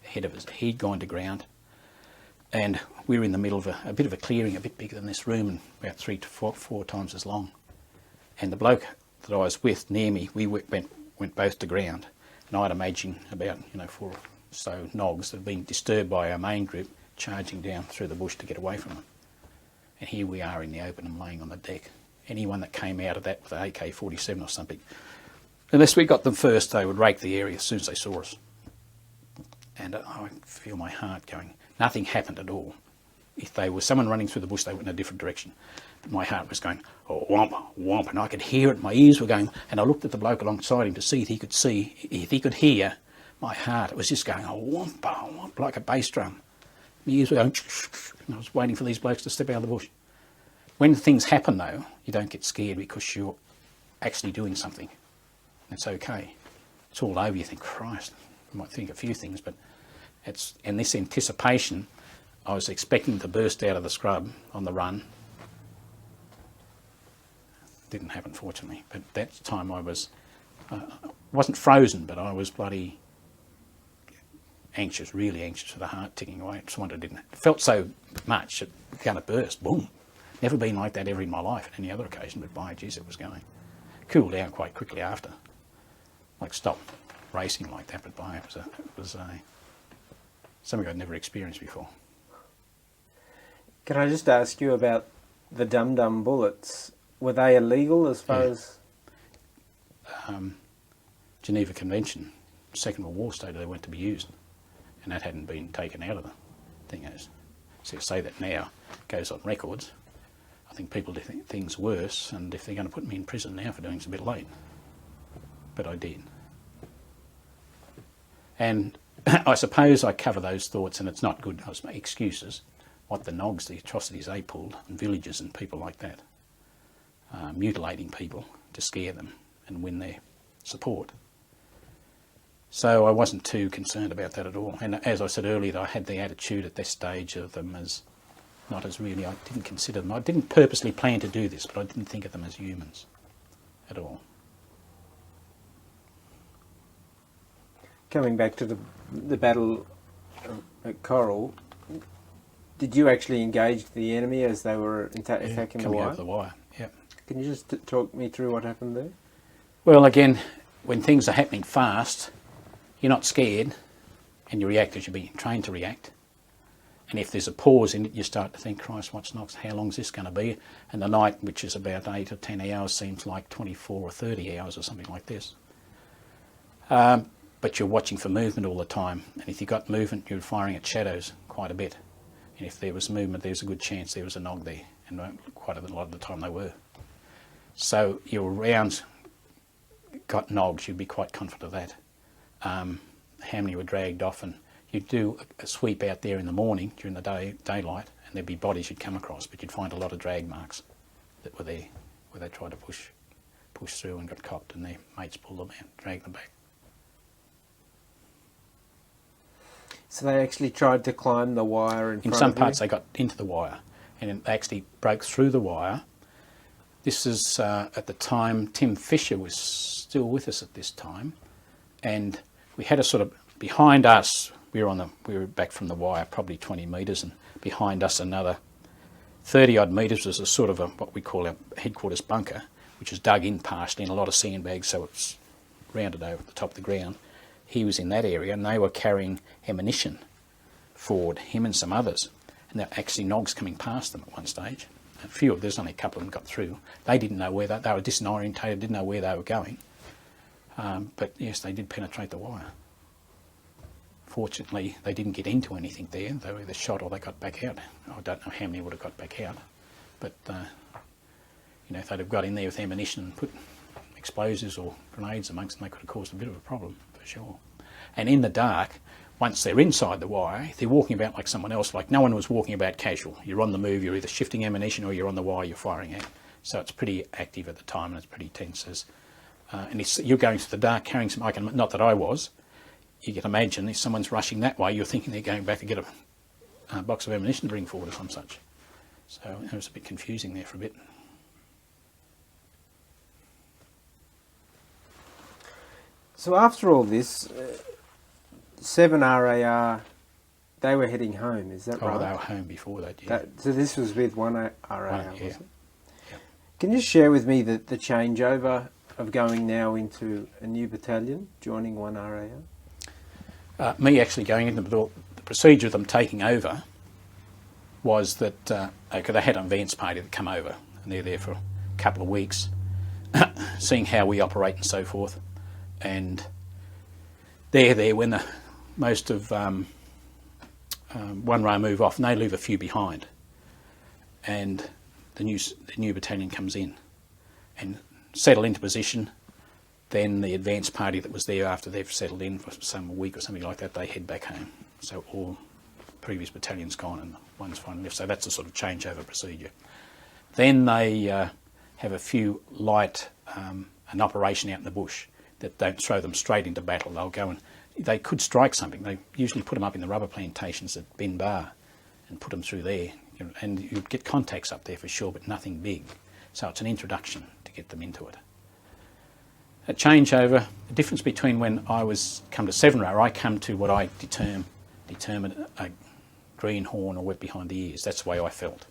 ahead of us. He'd gone to ground, and we were in the middle of a bit of a clearing, a bit bigger than this room, and about 3 to 4 times as long. And the bloke that I was with near me, we went both to ground, and I'd imagine about 4 or so nogs that had been disturbed by our main group charging down through the bush to get away from them. And here we are in the open and laying on the deck. Anyone that came out of that with an AK-47 or something, unless we got them first, they would rake the area as soon as they saw us. And I feel my heart going. Nothing happened at all. If there was someone running through the bush, they went in a different direction. But my heart was going, oh, whomp, whomp, and I could hear it. My ears were going, and I looked at the bloke alongside him to see if he could hear my heart. It was just going, oh, whomp, oh, whomp, like a bass drum. My ears were going, and I was waiting for these blokes to step out of the bush. When things happen, though, you don't get scared because you're actually doing something. It's okay. It's all over. You think, Christ, I might think a few things, but it's in this anticipation. I was expecting to burst out of the scrub on the run. Didn't happen, fortunately. But that time I wasn't frozen, but I was bloody anxious, really anxious, with the heart ticking away. It's one I didn't. It felt so much, it was going to burst. Boom. Never been like that ever in my life at any other occasion, but by geez, it was going. Cooled down quite quickly after. Like stopped racing like that, but by it was something I'd never experienced before. Can I just ask you about the dum-dum bullets? Were they illegal as far as... Geneva Convention, Second World War stated they weren't to be used, and that hadn't been taken out of the thing. So to say that now goes on records. I think people do think things worse, and if they're going to put me in prison now for doing it, it's a bit late. But I did. And I suppose I cover those thoughts, and it's not good. I was making excuses. What the nogs, the atrocities they pulled, and villages and people like that, mutilating people to scare them and win their support. So I wasn't too concerned about that at all. And as I said earlier, I had the attitude at this stage of them as not as really, I didn't consider them. I didn't purposely plan to do this, but I didn't think of them as humans at all. Coming back to the battle at Coral, did you actually engage the enemy as they were attacking the wire? Coming over the wire, yeah. Can you just talk me through what happened there? Well, again, when things are happening fast, you're not scared, and you react as you're being trained to react. And if there's a pause in it, you start to think, Christ, what's next? How long is this going to be? And the night, which is about 8 or 10 hours, seems like 24 or 30 hours or something like this. But you're watching for movement all the time. And if you got movement, you're firing at shadows quite a bit. And if there was movement, there's a good chance there was a nog there. And quite a lot of the time they were. So your rounds got nogs, you'd be quite confident of that. How many were dragged off, and you'd do a sweep out there in the morning during the daylight, and there'd be bodies you'd come across, but you'd find a lot of drag marks that were there, where they tried to push through and got copped, and their mates pulled them out, dragged them back. So they actually tried to climb the wire in front of you? In some parts they got into the wire, and they actually broke through the wire. This is at the time Tim Fisher was still with us at this time, and we had a sort of behind us. We were back from the wire probably 20 metres, and behind us another 30 odd metres was a sort of what we call a headquarters bunker, which is dug in partially in a lot of sandbags, so it's rounded over the top of the ground. He was in that area, and they were carrying ammunition forward, him and some others, and there were actually nogs coming past them at one stage. There's only a couple of them got through. They didn't know where they were disorientated, didn't know where they were going. But yes, they did penetrate the wire. Fortunately, they didn't get into anything there. They were either shot or they got back out. I don't know how many would have got back out. But, if they'd have got in there with ammunition and put explosives or grenades amongst them, they could have caused a bit of a problem, for sure. And in the dark, once they're inside the wire, if they're walking about like someone else, like no one was walking about casual. You're on the move, you're either shifting ammunition or you're on the wire, you're firing out. So it's pretty active at the time, and it's pretty tense. And you're going through the dark carrying some, not that I was, you can imagine if someone's rushing that way, you're thinking they're going back to get a box of ammunition to bring forward or some such. So it was a bit confusing there for a bit. So after all this, 7 RAR, they were heading home, is that right? Oh, they were home before that, yeah. So this was with 1 RAR, Yeah. was it? Yeah. Can you share with me the changeover of going now into a new battalion, joining 1 RAR? Me actually going into the procedure of them taking over was that they had an advance party that come over, and they're there for a couple of weeks, seeing how we operate and so forth. And they're there when most of 1 RAR move off, and they leave a few behind. And the new battalion comes in and settle into position. Then the advance party that was there after they've settled in for some week or something like that, they head back home. So all previous battalions gone and one's finally left. So that's a sort of changeover procedure. Then they have a few light an operation out in the bush that don't throw them straight into battle. They'll go and they could strike something. They usually put them up in the rubber plantations at Ben Bar and put them through there. And you'd get contacts up there for sure, but nothing big. So it's an introduction to get them into it. At changeover, the difference between when I come to 7 RAR, I come to what I determined a green horn or wet behind the ears. That's the way I felt.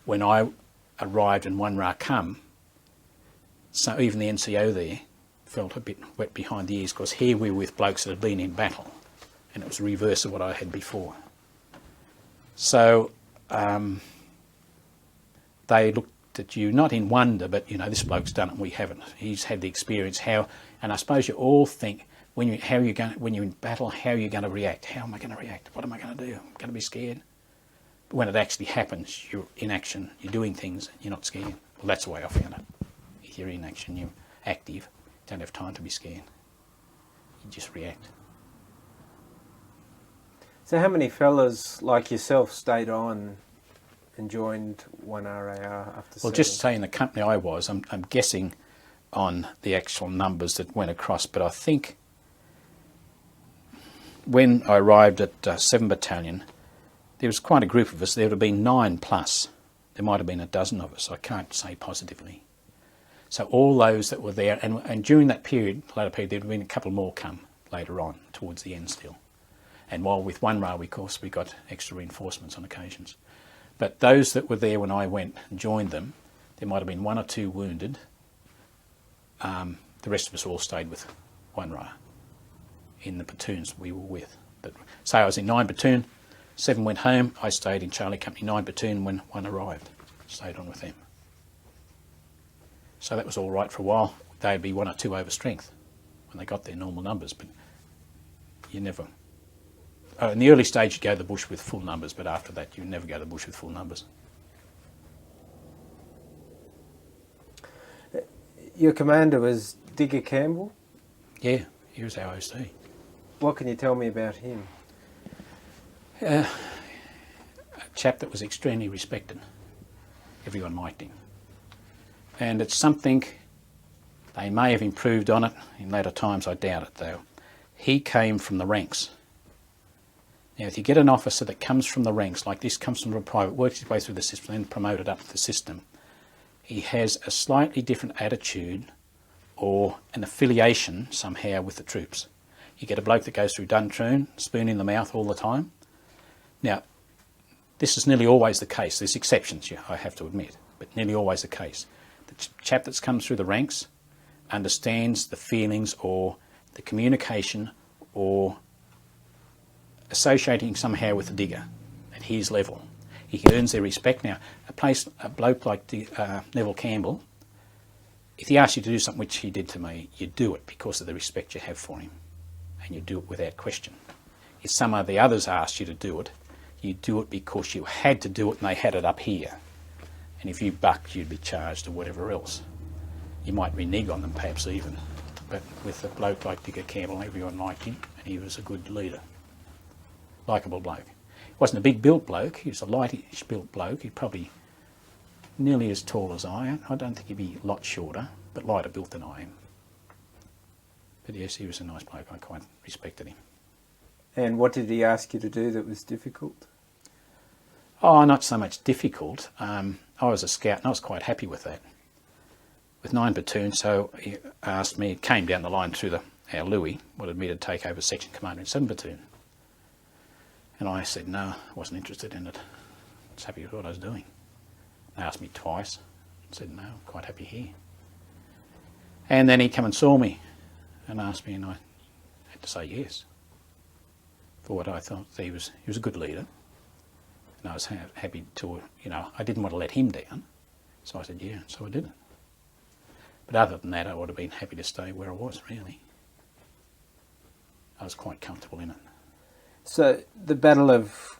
When I arrived in 1 RAR come, so even the NCO there felt a bit wet behind the ears, because here we were with blokes that had been in battle, and it was the reverse of what I had before. So they looked at you not in wonder, but this bloke's done it and we haven't. He's had the experience. And I suppose you all think when you're in battle, how are you going to react? How am I going to react? What am I going to do? I'm going to be scared. But when it actually happens, you're in action, you're doing things, you're not scared. Well, that's the way I found it. If you're in action, you're active, you don't have time to be scared. You just react. So how many fellas like yourself stayed on and joined 1 RAR after? Well, just to say in the company I was, I'm guessing on the actual numbers that went across, but I think when I arrived at 7 Battalion, there was quite a group of us. There would have been 9 plus. There might have been a dozen of us. I can't say positively. So all those that were there, and during that period, later period, there would have been a couple more come later on, towards the end still. And while with 1 RAR, of course, we got extra reinforcements on occasions. But those that were there when I went and joined them, there might have been 1 or 2 wounded. The rest of us all stayed with 1 RAR in the platoons we were with. But say I was in 9 platoon, 7 went home, I stayed in Charlie Company 9 platoon when 1 arrived, stayed on with them. So that was all right for a while. They'd be 1 or 2 over strength when they got their normal numbers, but you never... in the early stage you go to the bush with full numbers, but after that you never go to the bush with full numbers. Your commander was Digger Campbell? Yeah, he was our OC. What can you tell me about him? A chap that was extremely respected. Everyone liked him. and it's something they may have improved on it in later times. I doubt it though. He came from the ranks. Now if you get an officer that comes from the ranks, like this, comes from a private, works his way through the system and promoted up the system, he has a slightly different attitude or an affiliation somehow with the troops. You get a bloke that goes through Duntroon, spoon in the mouth all the time. Now, this is nearly always the case. There's exceptions, I have to admit, but nearly always the case. The chap that's come through the ranks understands the feelings or the communication or associating somehow with the digger at his level. He earns their respect. Now, a bloke like Neville Campbell, if he asks you to do something, which he did to me, you do it because of the respect you have for him, and you do it without question. If some of the others asked you to do it, you do it because you had to do it and they had it up here. And if you bucked, you'd be charged or whatever else. You might renege on them perhaps even. But with a bloke like Digger Campbell, everyone liked him, and he was a good leader. Likeable bloke. He wasn't a big built bloke, he was a lightish built bloke. He'd probably nearly as tall as I am. I don't think he'd be a lot shorter, but lighter built than I am. But yes, he was a nice bloke, I quite respected him. And what did he ask you to do that was difficult? Oh, not so much difficult. I was a scout and I was quite happy with that. With 9 platoons, so he asked me, it came down the line through our Louis, wanted me to take over section commander in 7 platoon. And I said no, I wasn't interested in it. I was happy with what I was doing. They asked me twice. I said no, I'm quite happy here. And then he came and saw me and asked me, and I had to say yes. For what I thought, he was a good leader. And I was happy to, I didn't want to let him down. So I said yeah, so I did it. But other than that, I would have been happy to stay where I was, really. I was quite comfortable in it. So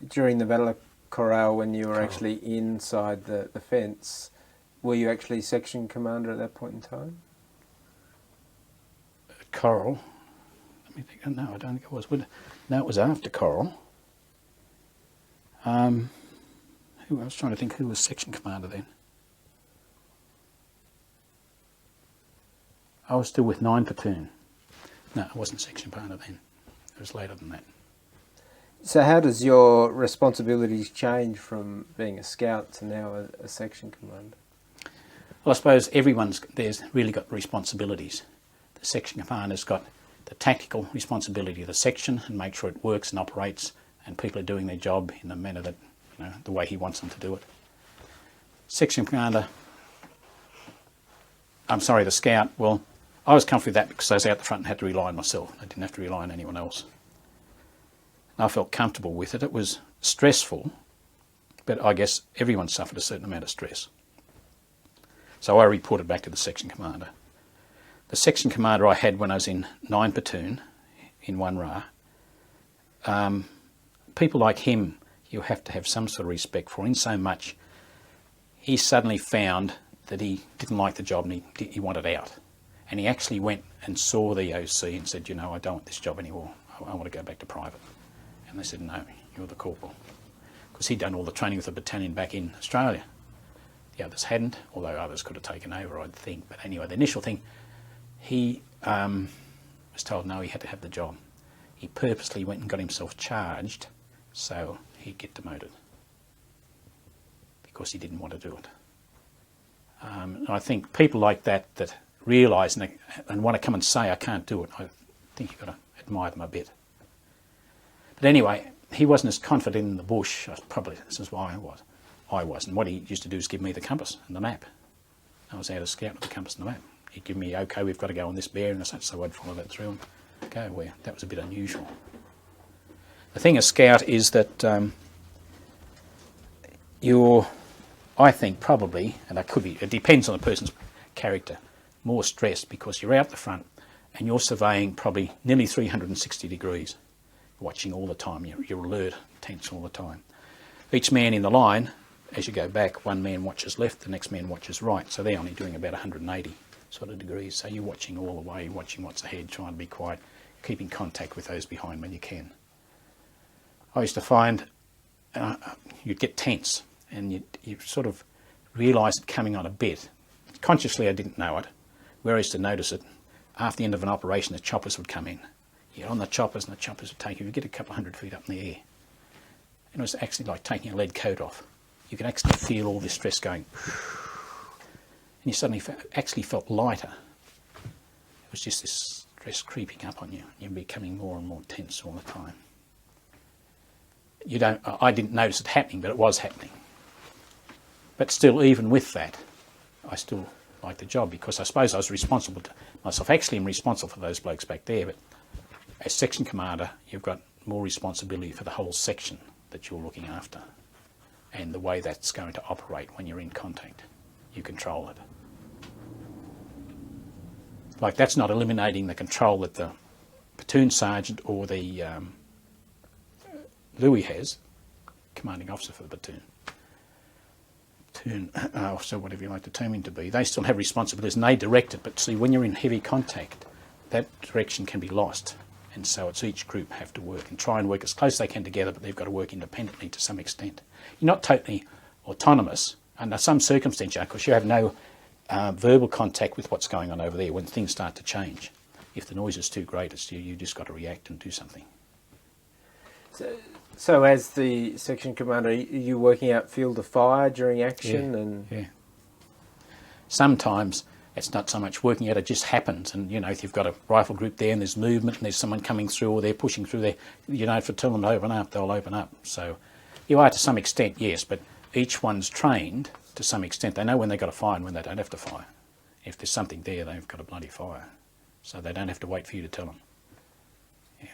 during the Battle of Corral, when you were actually inside the fence, were you actually section commander at that point in time? Coral, let me think, no, I don't think it was. No, it was after Coral. I was trying to think who was section commander then. I was still with 9 platoon. No, I wasn't section commander then. It was later than that. So how does your responsibilities change from being a scout to now a section commander? Well, I suppose there's really got responsibilities. The section commander's got the tactical responsibility of the section and make sure it works and operates and people are doing their job in the manner that, the way he wants them to do it. Section commander, the scout, well, I was comfortable with that because I was out the front and had to rely on myself. I didn't have to rely on anyone else. And I felt comfortable with it. It was stressful, but I guess everyone suffered a certain amount of stress. So I reported back to the section commander. The section commander I had when I was in 9 platoon in 1 RA, people like him you have to have some sort of respect for, in so much he suddenly found that he didn't like the job and he wanted out. And he actually went and saw the OC and said, I don't want this job anymore. I want to go back to private. And they said, no, you're the corporal. Because he'd done all the training with the battalion back in Australia. The others hadn't, although others could have taken over, I'd think. But anyway, the initial thing, he was told no, he had to have the job. He purposely went and got himself charged so he'd get demoted because he didn't want to do it. And I think people like that realise and want to come and say, I can't do it, I think you've got to admire them a bit. But anyway, he wasn't as confident in the bush, probably this is why I was. And what he used to do is give me the compass and the map. I was out a scout with the compass and the map. He'd give me, okay, we've got to go on this bearing and such, so I'd follow that through and go where. That was a bit unusual. The thing of scout is that I think probably, and it depends on the person's character, more stressed because you're out the front and you're surveying probably nearly 360 degrees, watching all the time. You're alert, tense all the time. Each man in the line, as you go back, one man watches left, the next man watches right, so they're only doing about 180 sort of degrees. So you're watching all the way, watching what's ahead, trying to be quiet, keeping contact with those behind when you can. I used to find you'd get tense and you sort of realise it coming on a bit. consciously I didn't know it. Where I used to notice it, after the end of an operation, the choppers would come in. You're on the choppers, and the choppers would take you. You get a couple of 100 feet up in the air. And it was actually like taking a lead coat off. You could actually feel all this stress going. And you suddenly actually felt lighter. It was just this stress creeping up on you. You're becoming more and more tense all the time. I didn't notice it happening, but it was happening. But still, even with that, I still liked the job, because I suppose I was responsible to myself. Actually, I'm responsible for those blokes back there, but as section commander, you've got more responsibility for the whole section that you're looking after, and the way that's going to operate when you're in contact. You control it. Like, that's not eliminating the control that the platoon sergeant or the Louis has, commanding officer for the platoon. Officer, whatever you like to term him to be. They still have responsibilities and they direct it, but see, when you're in heavy contact, that direction can be lost. And so it's each group have to work and try and work as close as they can together, but they've got to work independently to some extent. You're not totally autonomous under some circumstances, because you have no verbal contact with what's going on over there when things start to change. If the noise is too great, it's you just got to react and do something. So as the section commander, are you working out field of fire during action? Yeah. Sometimes it's not so much working out, it just happens. And, if you've got a rifle group there and there's movement and there's someone coming through or they're pushing through there, if you tell them to open up, they'll open up. So you are to some extent, yes, but each one's trained to some extent. They know when they've got to fire and when they don't have to fire. If there's something there, they've got to bloody fire. So they don't have to wait for you to tell them. Yeah.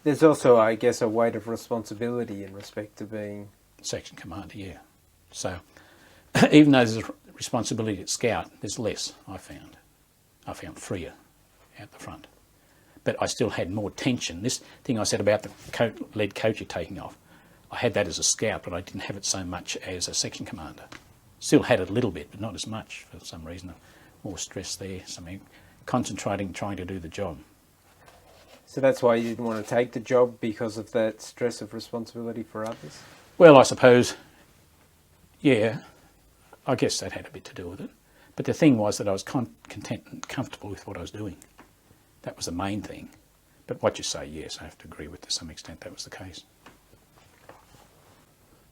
There's also, I guess, a weight of responsibility in respect to being section commander, yeah. So even though there's a responsibility at Scout, there's less, I found. I found freer out the front. But I still had more tension. This thing I said about the lead coach you're taking off, I had that as a Scout, but I didn't have it so much as a section commander. Still had it a little bit, but not as much for some reason. More stress there, something concentrating, trying to do the job. So that's why you didn't want to take the job, because of that stress of responsibility for others? Well, I suppose, yeah, I guess that had a bit to do with it. But the thing was that I was content and comfortable with what I was doing. That was the main thing. But what you say, yes, I have to agree with to some extent that was the case.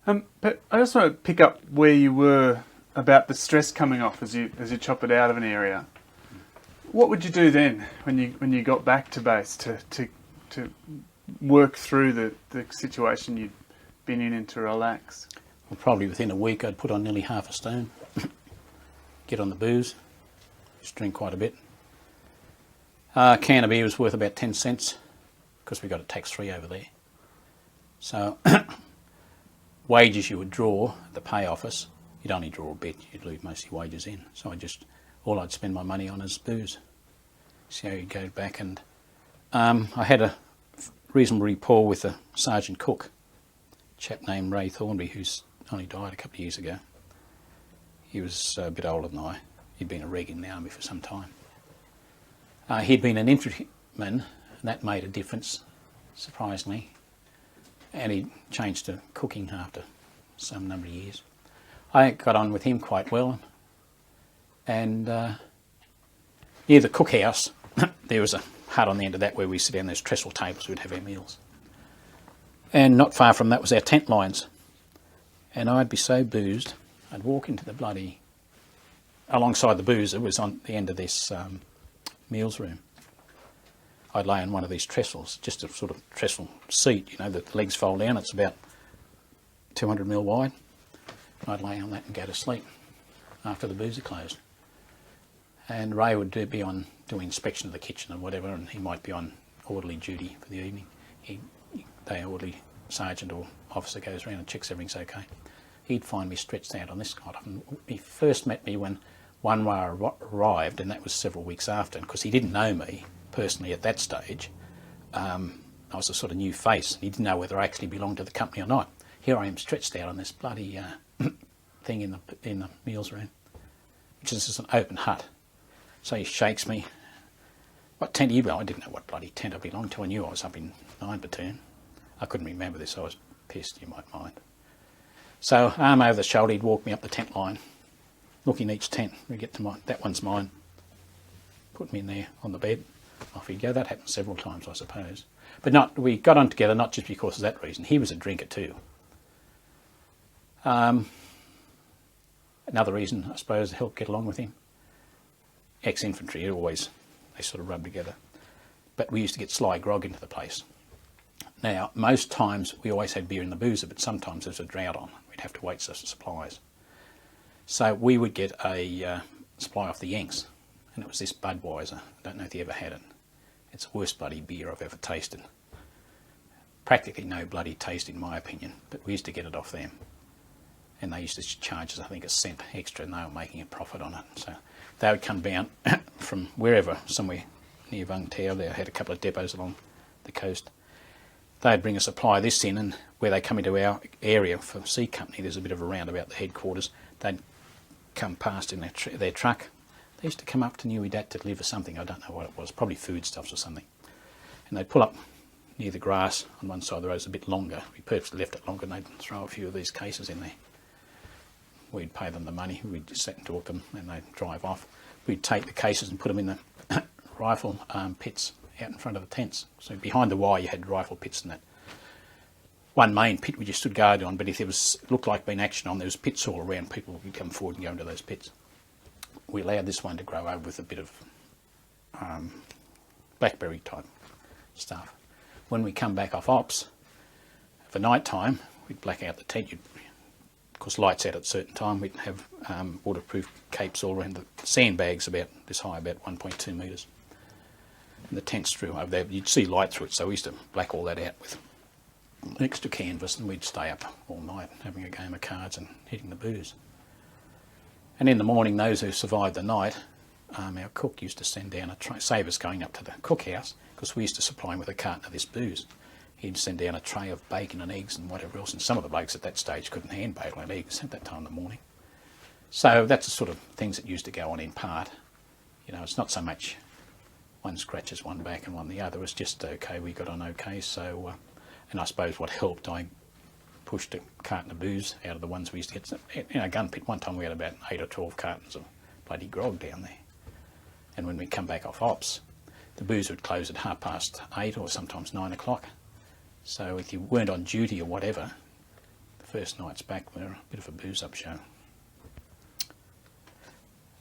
But I just want to pick up where you were about the stress coming off as you chop it out of an area. What would you do then when you got back to base to work through the situation you'd been in and to relax? Well, probably within a week I'd put on nearly half a stone, get on the booze, just drink quite a bit. A can of beer was worth about 10 cents because we got it tax-free over there. So wages you would draw at the pay office, you'd only draw a bit, you'd leave most of your wages in. So all I'd spend my money on is booze. So you'd go back and I had a reasonable rapport with a sergeant cook, a chap named Ray Thornby, who's only died a couple of years ago. He was a bit older than I. He'd been a reg in the army for some time. He'd been an infantryman, and that made a difference, surprisingly. And he changed to cooking after some number of years. I got on with him quite well. And near the cookhouse, there was a hut on the end of that where we sit down, those trestle tables, we'd have our meals. And not far from that was our tent lines. And I'd be so boozed, I'd walk into the bloody, alongside the boozer was on the end of this meals room. I'd lay on one of these trestles, just a sort of trestle seat, the legs fold down, it's about 200 mil wide. I'd lay on that and go to sleep after the boozer closed. And Ray would be on doing inspection of the kitchen and whatever, and he might be on orderly duty for the evening. The orderly sergeant or officer goes around and checks everything's okay. He'd find me stretched out on this kind of. And he first met me when one arrived, and that was several weeks after, and because he didn't know me personally at that stage, I was a sort of new face. He didn't know whether I actually belonged to the company or not. Here I am stretched out on this bloody thing in the meals room, which is just an open hut. So he shakes me. What tent do you belong? I didn't know what bloody tent I belonged to. I knew I was up in 9 Platoon. I couldn't remember this, I was pissed, you might mind. So arm over the shoulder, he'd walk me up the tent line, look in each tent, we get to mine, that one's mine, put me in there on the bed, off he'd go. That happened several times, I suppose. But we got on together not just because of that reason. He was a drinker too. Another reason, I suppose, to help get along with him. Ex-infantry, they sort of rub together. But we used to get sly grog into the place. Now, most times we always had beer in the boozer, but sometimes there was a drought on. We'd have to wait for supplies. So we would get a supply off the Yanks, and it was this Budweiser. I don't know if you ever had it. It's the worst bloody beer I've ever tasted. Practically no bloody taste in my opinion, but we used to get it off them. And they used to charge us, I think, a cent extra, and they were making a profit on it. So they would come down from wherever, somewhere near Vung Tau. They had a couple of depots along the coast. They'd bring a supply of this in, and where they come into our area for C Company, there's a bit of a roundabout, the headquarters. They'd come past in their truck. They used to come up to Nui Dat to deliver something, I don't know what it was, probably foodstuffs or something. And they'd pull up near the grass on one side of the road, it's a bit longer. We purposely left it longer, and they'd throw a few of these cases in there. We'd pay them the money, we'd just sit and talk to them, and they'd drive off. We'd take the cases and put them in the rifle pits out in front of the tents. So behind the wire you had rifle pits and that. One main pit we just stood guard on, but if there looked like being action on, there was pits all around, people would come forward and go into those pits. We allowed this one to grow over with a bit of blackberry type stuff. When we come back off ops, for night time, we'd black out the tent. Of course, lights out at a certain time. We'd have waterproof capes all around. The sandbags about this high, about 1.2 metres. And the tents through over there, you'd see light through it, so we used to black all that out with extra canvas, and we'd stay up all night having a game of cards and hitting the booze. And in the morning, those who survived the night, our cook used to send down a tray, save us going up to the cookhouse, because we used to supply him with a carton of this booze. He'd send down a tray of bacon and eggs and whatever else, and some of the blokes at that stage couldn't hand bacon and eggs at that time in the morning. So that's the sort of things that used to go on in part. You know, it's not so much one scratches one back and one the other, it's just okay, we got on okay. So, and I suppose what helped, I pushed a carton of booze out of the ones we used to get. In a gun pit, one time we had about 8 or 12 cartons of bloody grog down there. And when we come back off ops, the booze would close at 8:30 or sometimes 9 o'clock. So if you weren't on duty or whatever, the first nights back were a bit of a booze-up show.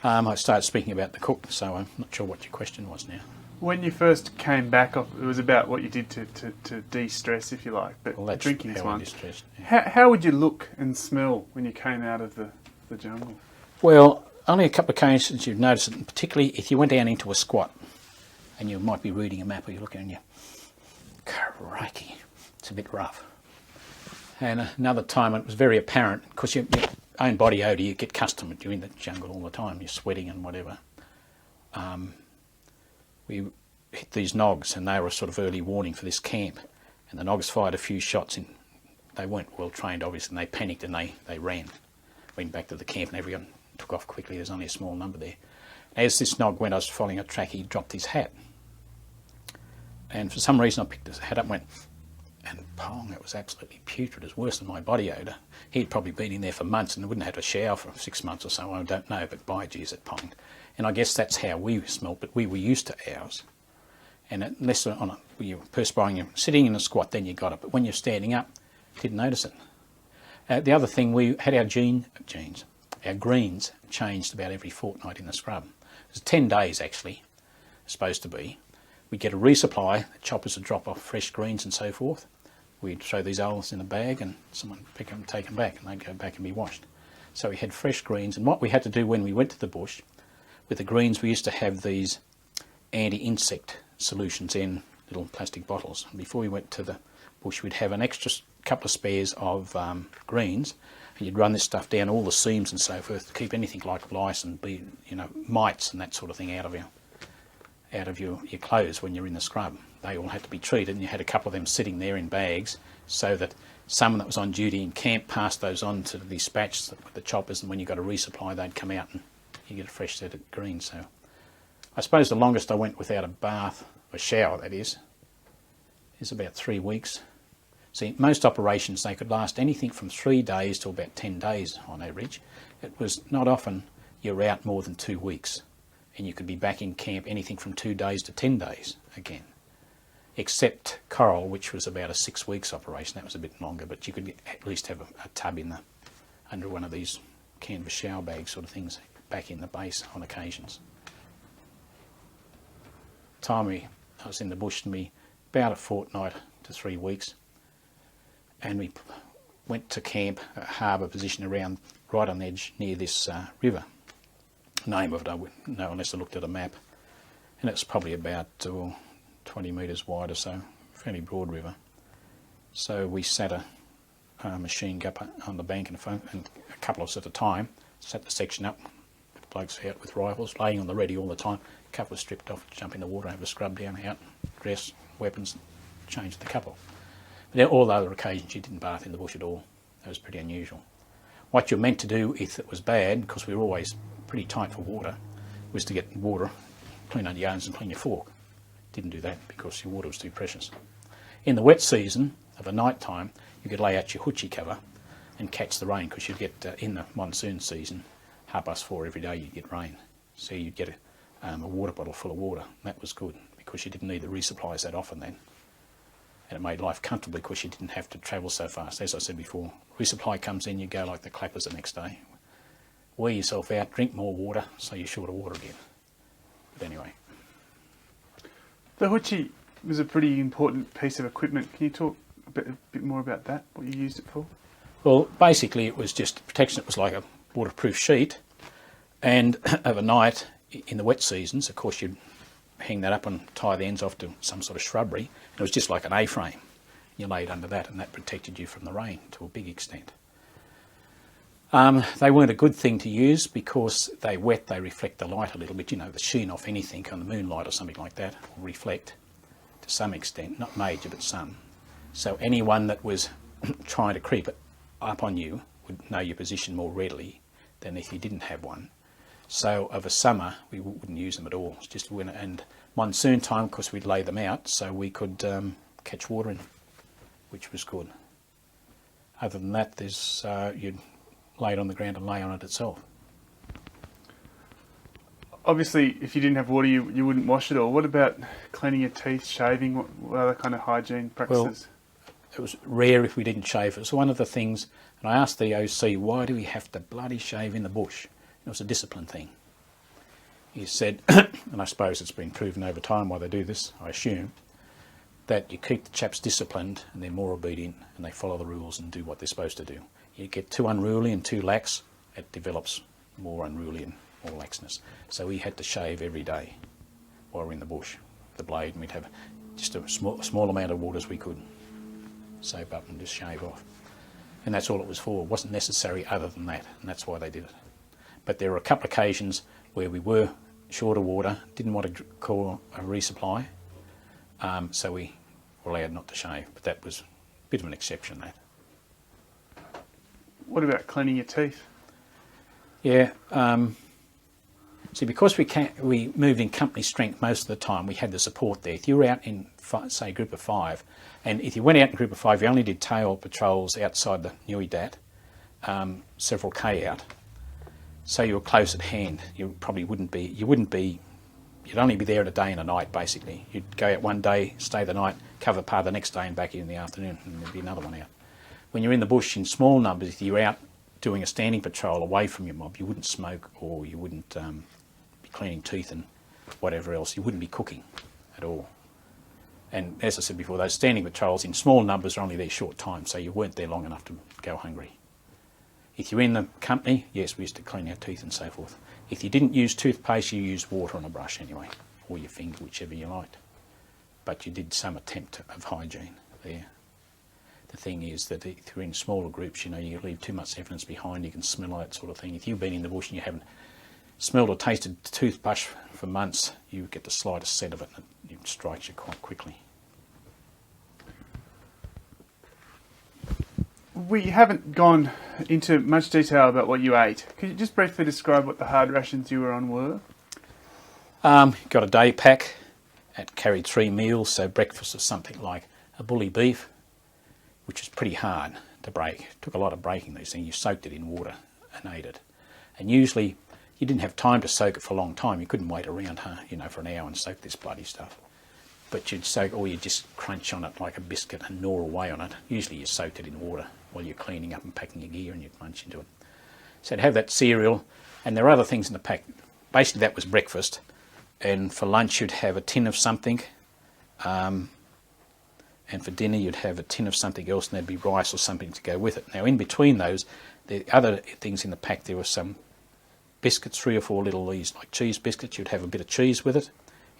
I started speaking about the cook, so I'm not sure what your question was now. When you first came back off, it was about what you did to de-stress, if you like, but Well, that's drinking's how I one. distressed. Yeah. How would you look and smell when you came out of the jungle? Well, only a couple of occasions you've noticed it, and particularly if you went down into a squat and you might be reading a map or you're looking and you, crikey, it's a bit rough. And another time it was very apparent, because your own body odour, you get accustomed to, you're in the jungle all the time, you're sweating and whatever. We hit these Nogs, and they were a sort of early warning for this camp, and the Nogs fired a few shots in. They weren't well trained obviously, and they panicked and they ran, went back to the camp, and everyone took off quickly. There's only a small number there. As this Nog went, I was following a track, he dropped his hat, and for some reason I picked his hat up and went, and pong, it was absolutely putrid. It was worse than my body odour. He'd probably been in there for months and wouldn't have had a shower for 6 months or so, I don't know, but by geez, it ponged. And I guess that's how we smelt, but we were used to ours. And unless when you're perspiring, you're sitting in a squat, then you got it. But when you're standing up, didn't notice it. The other thing, we had our our greens changed about every fortnight in the scrub. It was 10 days actually, supposed to be. We'd get a resupply, the choppers would drop off fresh greens and so forth. We'd throw these oils in a bag and someone would pick them and take them back, and they'd go back and be washed. So we had fresh greens, and what we had to do when we went to the bush, with the greens we used to have these anti-insect solutions in little plastic bottles. And before we went to the bush we'd have an extra couple of spares of greens, and you'd run this stuff down all the seams and so forth to keep anything like lice and mites and that sort of thing out of your clothes when you're in the scrub. They all had to be treated, and you had a couple of them sitting there in bags so that someone that was on duty in camp passed those on to the dispatch with the choppers, and when you got a resupply they'd come out and you get a fresh set of greens. So I suppose the longest I went without a bath, a shower that is about 3 weeks. See, most operations, they could last anything from 3 days to about 10 days on average. It was not often you're out more than 2 weeks, and you could be back in camp anything from 2 days to 10 days again. Except Coral, which was about a 6 weeks operation. That was a bit longer, but you could at least have a tub under one of these canvas shower bag sort of things back in the base on occasions. I was in the bush to me about a fortnight to 3 weeks, and we went to camp, a harbour position around right on the edge near this river. Name of it I wouldn't know unless I looked at a map, and it's probably about 20 metres wide or so, fairly broad river. So we sat a machine gun on the bank and a couple of us at a time, sat the section up, blokes out with rifles, laying on the ready all the time. A couple were stripped off, jump in the water, have a scrub down, out, dress, weapons, change the couple. But all the other occasions you didn't bath in the bush at all. That was pretty unusual. What you're meant to do if it was bad, because we were always pretty tight for water, was to get water, clean out your yarns and clean your fork. Didn't do that because your water was too precious. In the wet season, of a night time, you could lay out your hoochie cover and catch the rain, because you'd get, in the monsoon season, 4:30 every day you'd get rain. So you'd get a water bottle full of water. That was good, because you didn't need the resupplies that often then. And it made life comfortable because you didn't have to travel so fast. As I said before, resupply comes in, you go like the clappers the next day. Wear yourself out, drink more water, so you're short of water again. But anyway. The hoochie was a pretty important piece of equipment. Can you talk a bit more about that, what you used it for? Well, basically it was just protection. It was like a waterproof sheet, and overnight in the wet seasons, of course, you'd hang that up and tie the ends off to some sort of shrubbery. It was just like an A-frame. You laid under that, and that protected you from the rain to a big extent. They weren't a good thing to use because they wet, they reflect the light a little bit. You know, the sheen off anything on the moonlight or something like that will reflect to some extent, not major but some. So anyone that was trying to creep it up on you would know your position more readily than if you didn't have one. So of a summer we wouldn't use them at all. It's just winter and monsoon time, because we'd lay them out so we could catch water in them, which was good. Other than that, there's you'd lay it on the ground and lay on it itself. Obviously, if you didn't have water, you wouldn't wash it all. What about cleaning your teeth, shaving? What other kind of hygiene practices? Well, it was rare if we didn't shave. It was one of the things, and I asked the OC, why do we have to bloody shave in the bush? It was a discipline thing. He said, and I suppose it's been proven over time why they do this, I assume, that you keep the chaps disciplined and they're more obedient and they follow the rules and do what they're supposed to do. You get too unruly and too lax, it develops more unruly and more laxness. So we had to shave every day while we were in the bush, the blade, and we'd have just a small amount of water as we could soap up and just shave off. And that's all it was for. It wasn't necessary other than that, and that's why they did it. But there were a couple of occasions where we were short of water, didn't want to call a resupply, so we were allowed not to shave. But that was a bit of an exception, that. What about cleaning your teeth? Yeah, see, because we moved in company strength most of the time, we had the support there. If you were out in, say, a group of 5, and if you went out in a group of 5, you only did tail patrols outside the Nui Dat, several K out. So you were close at hand. You probably you'd only be there a day and a night, basically. You'd go out one day, stay the night, cover part the next day and back in the afternoon, and there'd be another one out. When you're in the bush in small numbers, if you're out doing a standing patrol away from your mob, you wouldn't smoke, or you wouldn't be cleaning teeth and whatever else. You wouldn't be cooking at all. And as I said before, those standing patrols in small numbers are only there short time, so you weren't there long enough to go hungry. If you're in the company, yes, we used to clean our teeth and so forth. If you didn't use toothpaste, you used water on a brush anyway, or your finger, whichever you liked. But you did some attempt of hygiene there. The thing is that if you're in smaller groups, you know, you leave too much evidence behind, you can smell that sort of thing. If you've been in the bush and you haven't smelled or tasted toothbrush for months, you get the slightest scent of it and it strikes you quite quickly. We haven't gone into much detail about what you ate. Could you just briefly describe what the hard rations you were on were? Got a day pack. It carried 3 meals, so breakfast was something like a bully beef, which is pretty hard to break. It took a lot of breaking these things. You soaked it in water and ate it. And usually you didn't have time to soak it for a long time. You couldn't wait around, for an hour and soak this bloody stuff. But you'd soak, or you'd just crunch on it like a biscuit and gnaw away on it. Usually you soaked it in water while you're cleaning up and packing your gear, and you'd munch into it. So to have that cereal, and there are other things in the pack. Basically that was breakfast, and for lunch you'd have a tin of something, and for dinner you'd have a tin of something else, and there'd be rice or something to go with it. Now in between those, the other things in the pack, there were some biscuits, 3 or 4 little these like cheese biscuits. You'd have a bit of cheese with it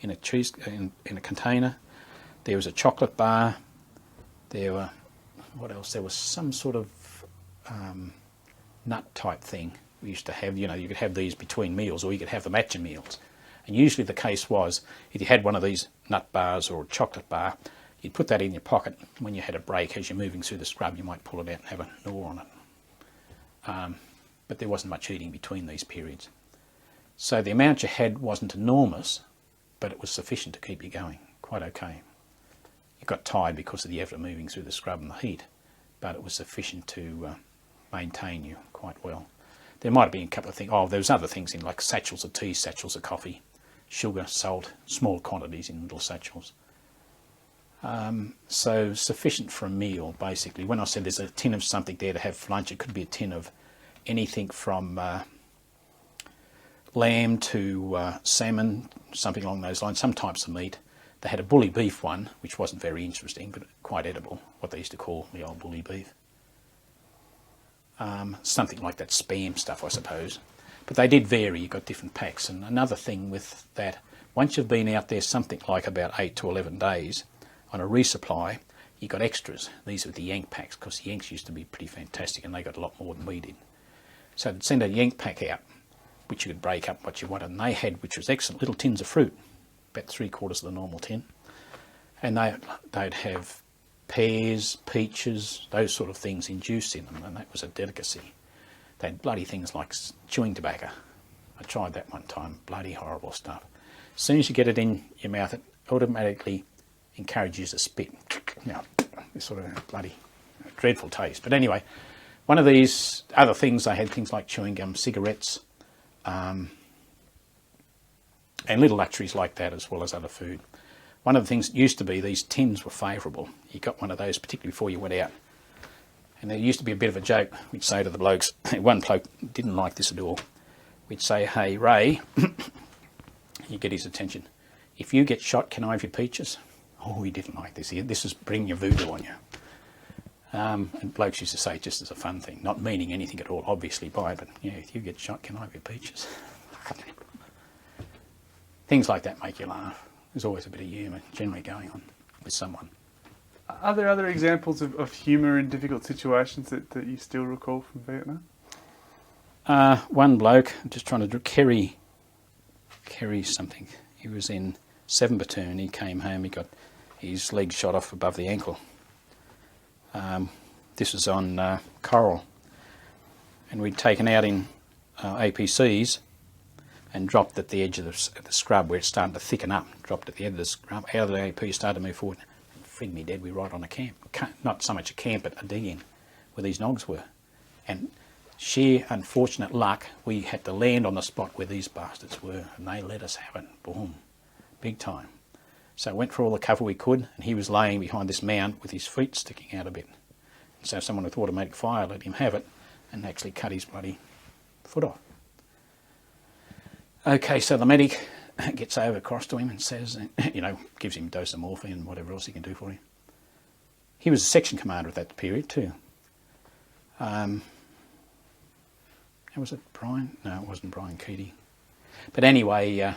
in a container. There was a chocolate bar. There were, what else? There was some sort of nut type thing we used to have. You could have these between meals, or you could have them at your meals. And usually the case was, if you had one of these nut bars or a chocolate bar, you'd put that in your pocket. When you had a break, as you're moving through the scrub, you might pull it out and have a gnaw on it. But there wasn't much eating between these periods. So the amount you had wasn't enormous, but it was sufficient to keep you going, quite okay. You got tired because of the effort of moving through the scrub and the heat, but it was sufficient to maintain you quite well. There might have been a couple of things. Oh, there was other things in, like satchels of tea, satchels of coffee, sugar, salt, small quantities in little satchels. So sufficient for a meal, basically. When I said there's a tin of something there to have for lunch, it could be a tin of anything from lamb to salmon, something along those lines, some types of meat. They had a bully beef one, which wasn't very interesting, but quite edible, what they used to call the old bully beef. Something like that spam stuff, I suppose. But they did vary. You got different packs. And another thing with that, once you've been out there something like about 8 to 11 days on a resupply, you got extras. These were the Yank packs, because the Yanks used to be pretty fantastic, and they got a lot more than we did. So they'd send a Yank pack out, which you could break up what you wanted. And they had, which was excellent, little tins of fruit, about 3/4 of the normal tin. And they'd have pears, peaches, those sort of things in juice in them, and that was a delicacy. They had bloody things like chewing tobacco. I tried that one time, bloody horrible stuff. As soon as you get it in your mouth, it automatically encourages you to spit. This sort of bloody dreadful taste. But anyway, one of these other things, they had things like chewing gum, cigarettes, and little luxuries like that, as well as other food. One of the things that used to be, these tins were favourable. You got one of those, particularly before you went out. And there used to be a bit of a joke. We'd say to the blokes, one bloke didn't like this at all. We'd say, "Hey, Ray," you get his attention, "if you get shot, can I have your peaches?" Oh, he didn't like this. This is bringing your voodoo on you. And blokes used to say it just as a fun thing, not meaning anything at all, obviously, by it, but if you get shot, can I have your peaches? Things like that make you laugh. There's always a bit of humour generally going on with someone. Are there other examples of humour in difficult situations that you still recall from Vietnam? One bloke, I'm just trying to do Kerry something. He was in 7 Platoon. He came home. He got his leg shot off above the ankle. This was on Coral, and we'd taken out in APCs and dropped at the edge of the scrub where it's starting to thicken up. Dropped at the end of the scrub, out of the AP, started to move forward. Frig me dead, we were right on a camp. Not so much a camp, but a dig-in where these nogs were. And sheer unfortunate luck, we had to land on the spot where these bastards were, and they let us have it. Boom. Big time. So I went for all the cover we could, and he was laying behind this mound with his feet sticking out a bit. So someone with automatic fire let him have it and actually cut his bloody foot off. Okay, so the medic gets over across to him and says, gives him a dose of morphine and whatever else he can do for him. He was a section commander at that period too. Was it Brian? No, it wasn't Brian Keating. But anyway,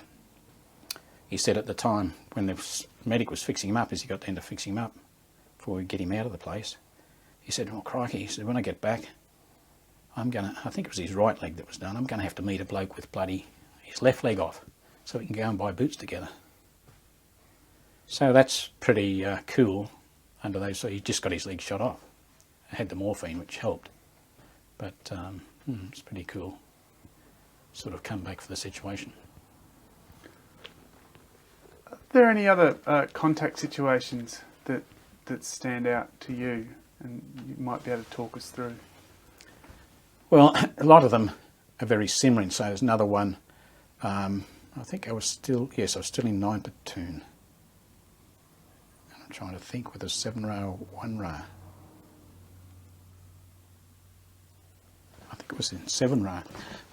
he said at the time when the medic was fixing him up, as he got down to fixing him up before we get him out of the place, he said, "Oh crikey," he said, "when I get back, I think it was his right leg that was done, I'm going to have to meet a bloke with bloody his left leg off so we can go and buy boots together." So that's pretty cool under those. So he just got his leg shot off. I had the morphine, which helped. But it's pretty cool. Sort of come back for the situation. Are there any other contact situations that stand out to you and you might be able to talk us through. Well, a lot of them are very similar. So there's another one. I think I was still in 9 platoon. I'm trying to think whether 7-row or 1-row. I think it was in 7-row.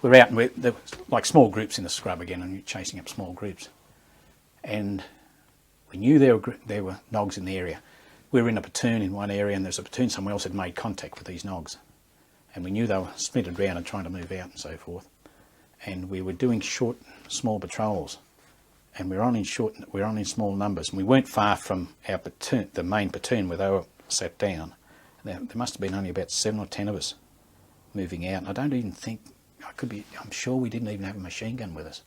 We're out and there was like small groups in the scrub again, and you're chasing up small groups. And we knew there were nogs in the area. We were in a platoon in one area, and there's a platoon somewhere else had made contact with these nogs. And we knew they were splintered round and trying to move out and so forth. And we were doing short, small patrols. And we were on in small numbers. And we weren't far from our platoon, the main platoon where they were sat down. There must have been only about 7 or 10 of us moving out. And I don't even think, I'm sure we didn't even have a machine gun with us.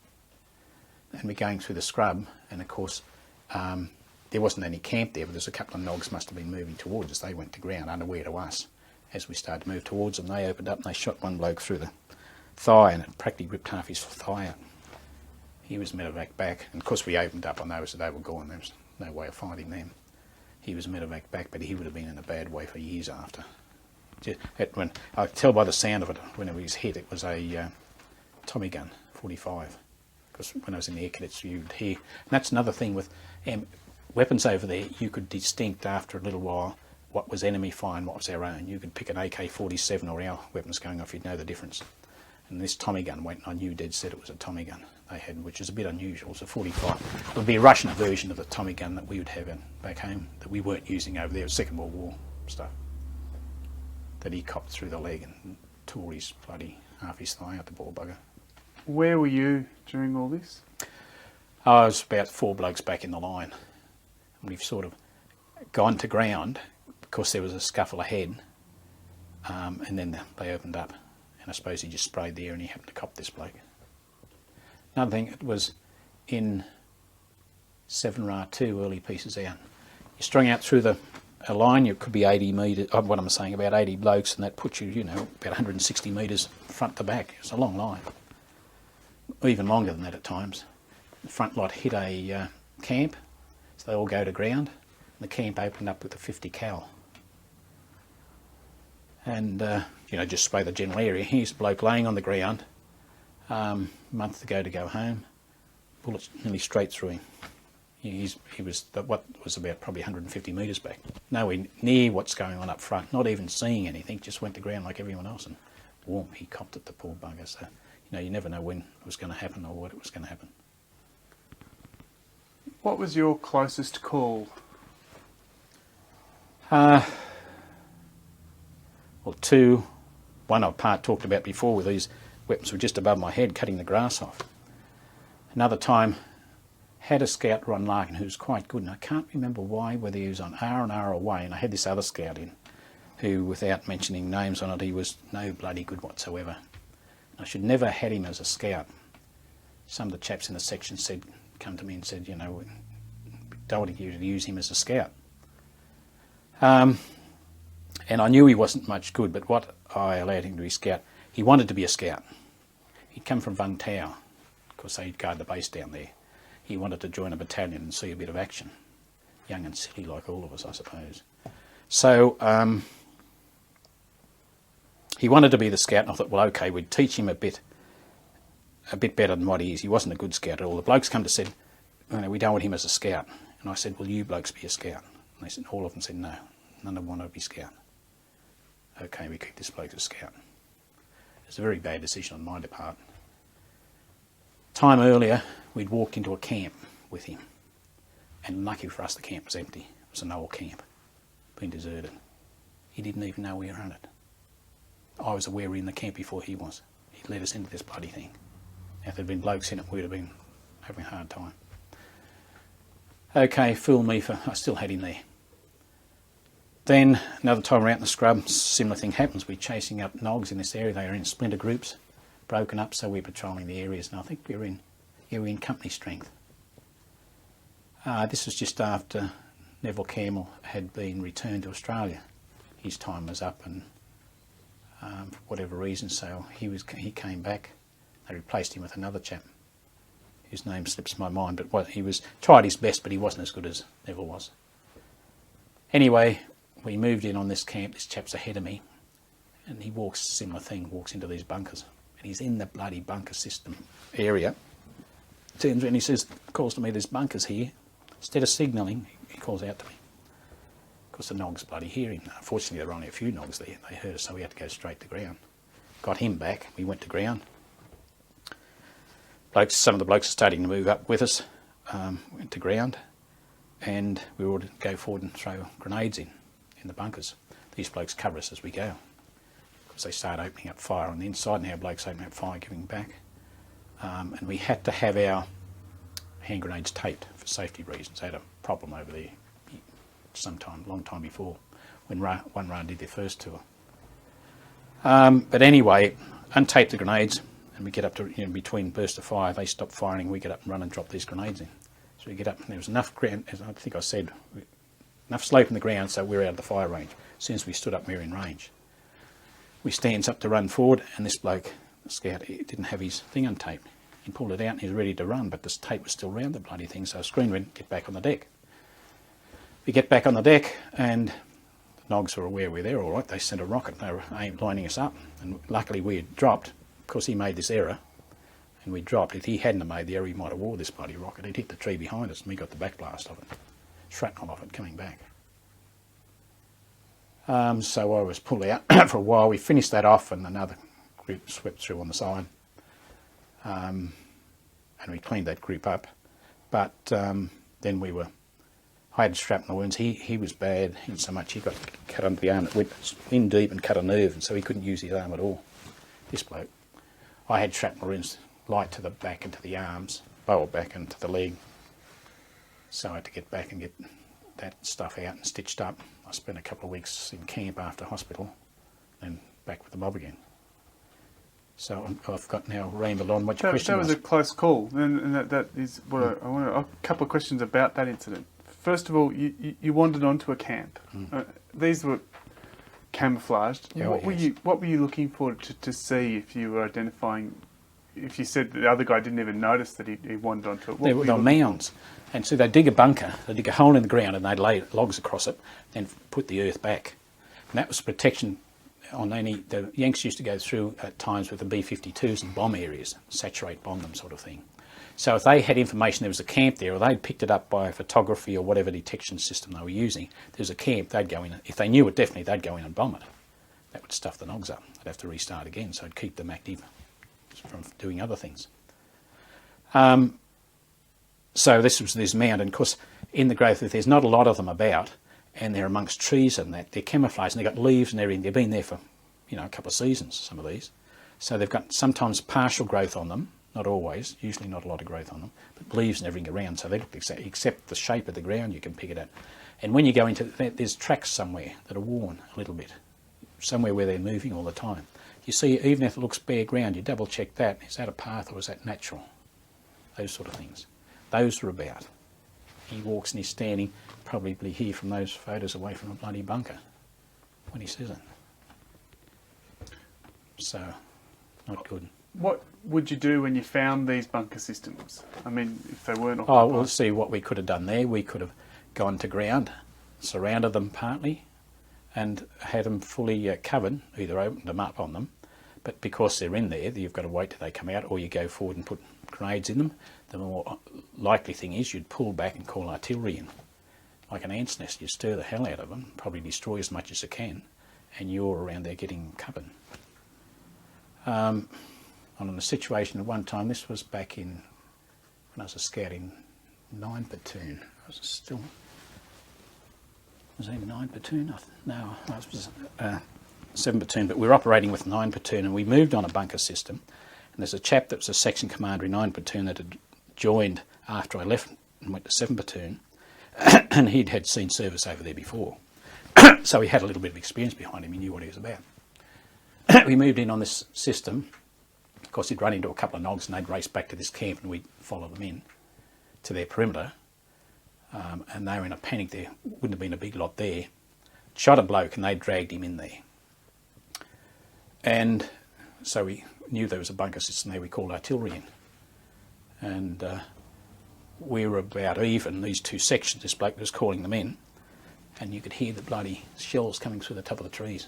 And we're going through the scrub, and of course, there wasn't any camp there, but there's a couple of nogs must have been moving towards us. They went to ground, unaware to us. As we started to move towards them, they opened up and they shot one bloke through the thigh, and it practically ripped half his thigh out. He was medevac back, and of course we opened up on those, so they were gone. There was no way of finding them. He was medevac back, but he would have been in a bad way for years after. When I could tell by the sound of it, when it was hit, it was a Tommy gun, 45. Because when I was in the Air Cadets, you'd hear. And that's another thing with weapons over there, you could distinct after a little while what was enemy fire and what was our own. You could pick an AK-47 or our weapons going off, you'd know the difference. And this Tommy gun went, and I knew dead set it was a Tommy gun they had, which is a bit unusual. It's a 45. It would be a Russian version of the Tommy gun that we would have back home, that we weren't using over there. It was Second World War stuff. That he copped through the leg and tore his bloody half his thigh out, the ball bugger. Where were you during all this? I was about 4 blokes back in the line. We've sort of gone to ground because there was a scuffle ahead, and then they opened up, and I suppose he just sprayed there and he happened to cop this bloke. Another thing, it was in 7-row 2, early pieces out. You're strung out through a line, it could be 80 metres, what I'm saying, about 80 blokes, and that puts you, about 160 metres front to back. It's a long line, even longer than that at times. The front lot hit a camp, so they all go to ground. The camp opened up with a 50 cal. And, just spray the general area. Here's a bloke laying on the ground, a month ago to go home, bullets nearly straight through him. He was what was about probably 150 metres back. Nowhere near what's going on up front, not even seeing anything, just went to ground like everyone else, and boom, he copped it, the poor bugger. So, you never know when it was going to happen or what it was going to happen. What was your closest call? Well, 2. One I've talked about before, with these weapons were just above my head, cutting the grass off. Another time, had a scout, Ron Larkin, who was quite good, and I can't remember why, whether he was on R and R away, and I had this other scout in, who, without mentioning names on it, he was no bloody good whatsoever. I should never have had him as a scout. Some of the chaps in the section come to me and said, we don't want you to use him as a scout. And I knew he wasn't much good, but what I allowed him to be a scout, he wanted to be a scout. He'd come from Van Tower, because they'd guard the base down there. He wanted to join a battalion and see a bit of action. Young and silly like all of us, I suppose. So he wanted to be the scout, and I thought, well, okay, we'd teach him a bit better than what he is. He wasn't a good scout at all. The blokes come to said, we don't want him as a scout. And I said, will you blokes be a scout? And they said, all of them said no. None of them wanted to be scout. Okay, we keep this bloke as a scout. It was a very bad decision on my part. Time earlier, we'd walked into a camp with him, and lucky for us, the camp was empty. It was an old camp, been deserted. He didn't even know we were in it. I was aware we were in the camp before he was. He led us into this bloody thing. Now, if there'd been blokes in it, we'd have been having a hard time. Okay, fool me, I still had him there. Then, another time we're out in the scrub, similar thing happens. We're chasing up nogs in this area. They are in splinter groups, broken up, so we're patrolling the areas. And I think we were in company strength. This was just after Neville Campbell had been returned to Australia. His time was up, and for whatever reason, so he came back. They replaced him with another chap whose name slips my mind, but he tried his best, but he wasn't as good as Neville was. Anyway, we moved in on this camp. This chap's ahead of me, and he walks similar thing, walks into these bunkers, and he's in the bloody bunker system area. Turns around and he says, calls to me, there's bunkers here. Instead of signalling, he calls out to me. Of course, the Nogs bloody hear him. Unfortunately, there were only a few Nogs there. They heard us, so we had to go straight to ground. Got him back. We went to ground. Some of the blokes are starting to move up with us. Went to ground, and we were to go forward and throw grenades in the bunkers. These blokes cover us as we go, because they start opening up fire on the inside, and our blokes opening up fire, giving back. And we had to have our hand grenades taped for safety reasons. They had a problem over there long time before, when One Run did their first tour. But anyway, untaped the grenades, and we get up to, between bursts of fire, they stop firing, we get up and run and drop these grenades in. So we get up, and there was enough ground, as I think I said, enough slope in the ground so we're out of the fire range. As soon as we stood up, we were in range. We stands up to run forward, and this bloke, the scout, he didn't have his thing untaped. He pulled it out and he was ready to run, but this tape was still round the bloody thing, so I screamed, went, get back on the deck. We get back on the deck, and the Nogs were aware we're there all right. They sent a rocket. They were lining us up, and luckily we had dropped. Of course, he made this error, and we dropped. If he hadn't have made the error, he might have wore this bloody rocket. It hit the tree behind us, and we got the backblast of it, shrapnel of it coming back. So I was pulled out for a while. We finished that off, and another group swept through on the side, and we cleaned that group up. But then I had shrapnel wounds. He was bad in so much he got cut under the arm. It went in deep and cut a nerve, and so he couldn't use his arm at all. This bloke. I had shrapnel wounds light to the back and to the arms, lower back and to the leg. So I had to get back and get that stuff out and stitched up. I spent a couple of weeks in camp after hospital, and back with the mob again. So I've got now rambled on. What your question was? That was a close call, and that is what I want. A couple of questions about that incident. First of all, you wandered onto a camp. These were camouflaged. Yeah, What were you looking for to see if you were identifying? If you said the other guy didn't even notice that he wandered onto it, they were mounds, and so they dig a bunker, they dig a hole in the ground, and they lay logs across it, then put the earth back, and that was protection. The Yanks used to go through at times with the B-52s and bomb areas, saturate, bomb them, sort of thing. So if they had information there was a camp there, or they'd picked it up by photography or whatever detection system they were using, there's a camp, they'd go in. If they knew it, definitely they'd go in and bomb it. That would stuff the Nogs up. They'd have to restart again, so it'd keep them active from doing other things. So this was this mound, and of course in the growth, there's not a lot of them about, and they're amongst trees and that. They're camouflaged, and they've got leaves and everything. They've been there for a couple of seasons, some of these. So they've got sometimes partial growth on them, not always, usually not a lot of growth on them, but leaves and everything around, so they look exactly, except the shape of the ground you can pick it at. And when you go into there's tracks somewhere that are worn a little bit, somewhere where they're moving all the time. You see, even if it looks bare ground, you double check that. Is that a path or is that natural? Those sort of things. Those are about. He walks and he's standing, probably here from those photos away from a bloody bunker when he says it. So, not good. What would you do when you found these bunker systems? I mean, if they weren't occupied? Oh, we'll see what we could have done there. We could have gone to ground, surrounded them partly, and had them fully covered, either opened them up on them, but because they're in there, you've got to wait till they come out, or you go forward and put grenades in them. The more likely thing is you'd pull back and call artillery in. Like an ant's nest, you stir the hell out of them, probably destroy as much as you can, and you're around there getting covered. On the situation at one time, this was back in, when I was a scout in 9 Platoon. Was it 9 Platoon? No, I was 7 Platoon, but we were operating with 9 Platoon, and we moved on a bunker system. And there's a chap that was a section commander in 9 Platoon that had joined after I left and went to 7 Platoon, and he'd had seen service over there before. So he had a little bit of experience behind him, he knew what he was about. We moved in on this system. Of course, he'd run into a couple of Nogs and they'd race back to this camp and we'd follow them in to their perimeter. And they were in a panic. There wouldn't have been a big lot there. Shot a bloke and they dragged him in there. And so we knew there was a bunker system there. We called artillery in. And we were about even, these two sections. This bloke was calling them in. and you could hear the bloody shells coming through the top of the trees,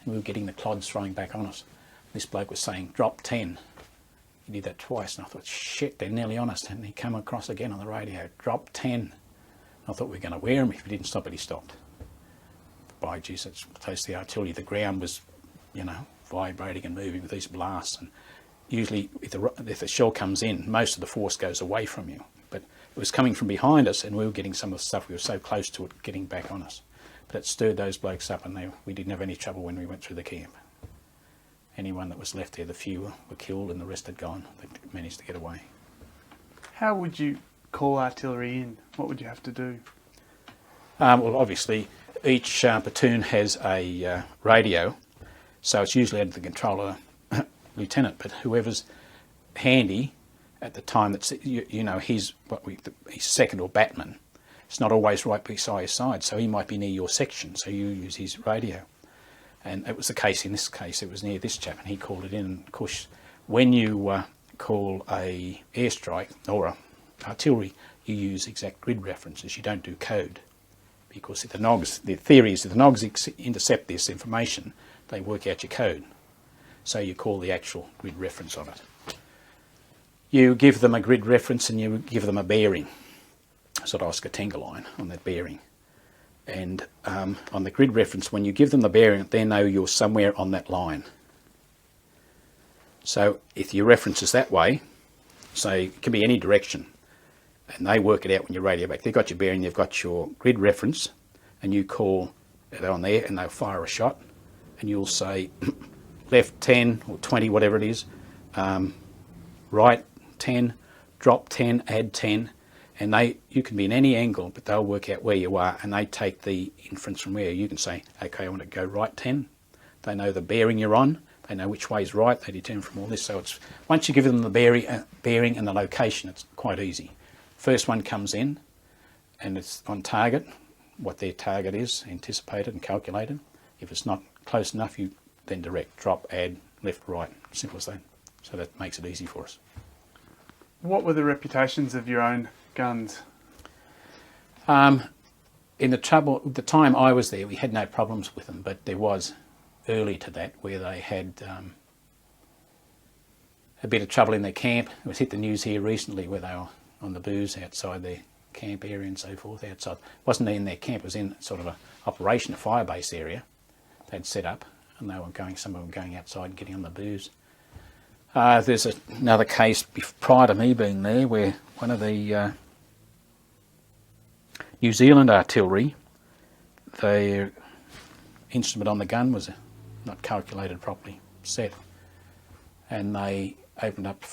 and we were getting the clods throwing back on us. This bloke was saying, drop 10. He did that twice, and I thought, shit, they're nearly on us. And he came across again on the radio, drop 10. I thought we were going to wear him if he didn't stop, but he stopped. By Jesus, it's close to the artillery. The ground was, vibrating and moving with these blasts. And usually, if a shell comes in, most of the force goes away from you. But it was coming from behind us, and we were getting some of the stuff. We were so close to it getting back on us. But it stirred those blokes up, and we didn't have any trouble when we went through the camp. Anyone that was left there, the few were killed, and the rest had gone. They managed to get away. How would you call artillery in? What would you have to do? Well, obviously, each platoon has a radio, so it's usually under the control of the lieutenant. But whoever's handy at the time, he's second or batman. It's not always right beside his side, so he might be near your section, so you use his radio. And it was the case in this case. It was near this chap, and he called it in. And of course, when you call a airstrike or a artillery, you use exact grid references. You don't do code, because if the theory is if the NOGs intercept this information, they work out your code. So you call the actual grid reference on it. You give them a grid reference, and you give them a bearing, sort of Oscar-Tenga line on that bearing. And on the grid reference, when you give them the bearing, they know you're somewhere on that line. So if your reference is that way, say it can be any direction, and they work it out when you radio back. They've got your bearing, they've got your grid reference, and you call it on there, and they'll fire a shot, and you'll say left 10 or 20, whatever it is, right 10, drop 10, add 10. And you can be in any angle, but they'll work out where you are, and they take the inference from where you can say, okay, I want to go right 10. They know the bearing you're on. They know which way's right. They determine from all this. So it's once you give them the bearing and the location, it's quite easy. First one comes in, and it's on target, what their target is, anticipated and calculated. If it's not close enough, you then direct, drop, add, left, right, simple as that. So that makes it easy for us. What were the reputations of your own guns? In the time I was there, we had no problems with them, but there was early to that where they had a bit of trouble in their camp. It was hit the news here recently where they were on the booze outside their camp area and so forth. Outside, it wasn't in their camp; it was in sort of a operation, a fire base area they'd set up, and they were going. Some of them going outside and getting on the booze. There's another case prior to me being there where one of the New Zealand artillery, their instrument on the gun was not calculated properly, set, and they opened up.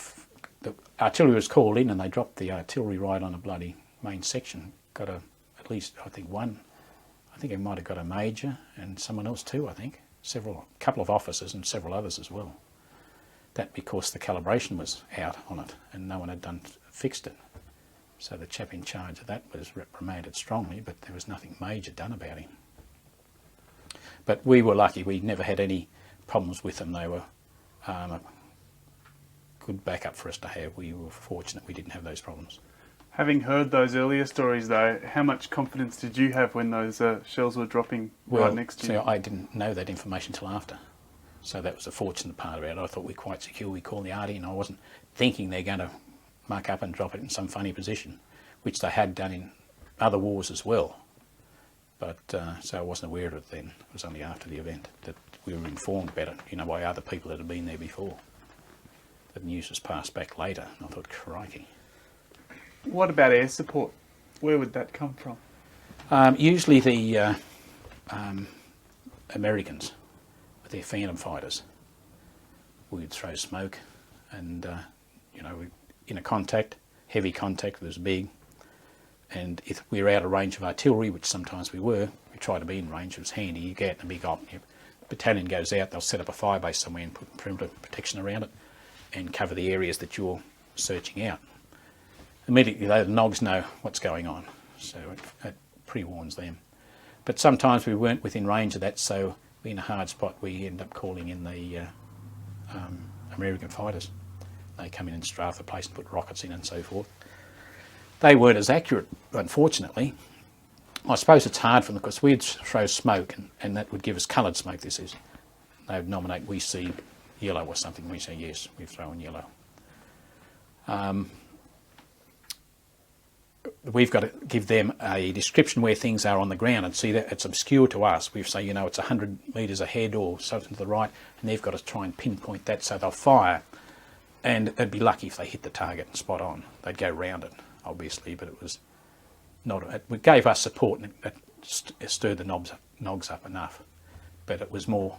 The artillery was called in, and they dropped the artillery right on a bloody main section. Got at least I think one. I think it might have got a major and someone else too. I think couple of officers and several others as well. That because the calibration was out on it and no one had fixed it. So the chap in charge of that was reprimanded strongly, but there was nothing major done about him. But we were lucky; we never had any problems with them. They were a good backup for us to have. We were fortunate we didn't have those problems. Having heard those earlier stories, though, how much confidence did you have when those shells were dropping right next to you? Well, I didn't know that information till after. So that was the fortunate part about it. I thought we were quite secure. We called the arty, and I wasn't thinking they're going to muck up and drop it in some funny position, which they had done in other wars as well. But so I wasn't aware of it then. It was only after the event that we were informed about it, by other people that had been there before. The news was passed back later, and I thought, crikey. What about air support? Where would that come from? Usually the Americans with their Phantom fighters. We would throw smoke, and in a contact, heavy contact that was big, and if we were out of range of artillery, which sometimes we were, we tried to be in range. It was handy. You get out in a big op, your battalion goes out, they'll set up a fire base somewhere and put perimeter protection around it and cover the areas that you're searching out. Immediately, the NOGs know what's going on, so it pre-warns them. But sometimes we weren't within range of that, so in a hard spot, we end up calling in the American fighters. They come in and strafe the place and put rockets in and so forth. They weren't as accurate, unfortunately, I suppose it's hard for them because we'd throw smoke and that would give us coloured smoke, this is. They would nominate, we see yellow or something. We say, yes, we've thrown yellow. We've got to give them a description where things are on the ground and see that it's obscure to us. We say, it's 100 metres ahead or something to the right, and they've got to try and pinpoint that, so they'll fire. And they'd be lucky if they hit the target and spot on. They'd go round it, obviously, but it was not. It gave us support and it stirred the nogs up enough. But it was more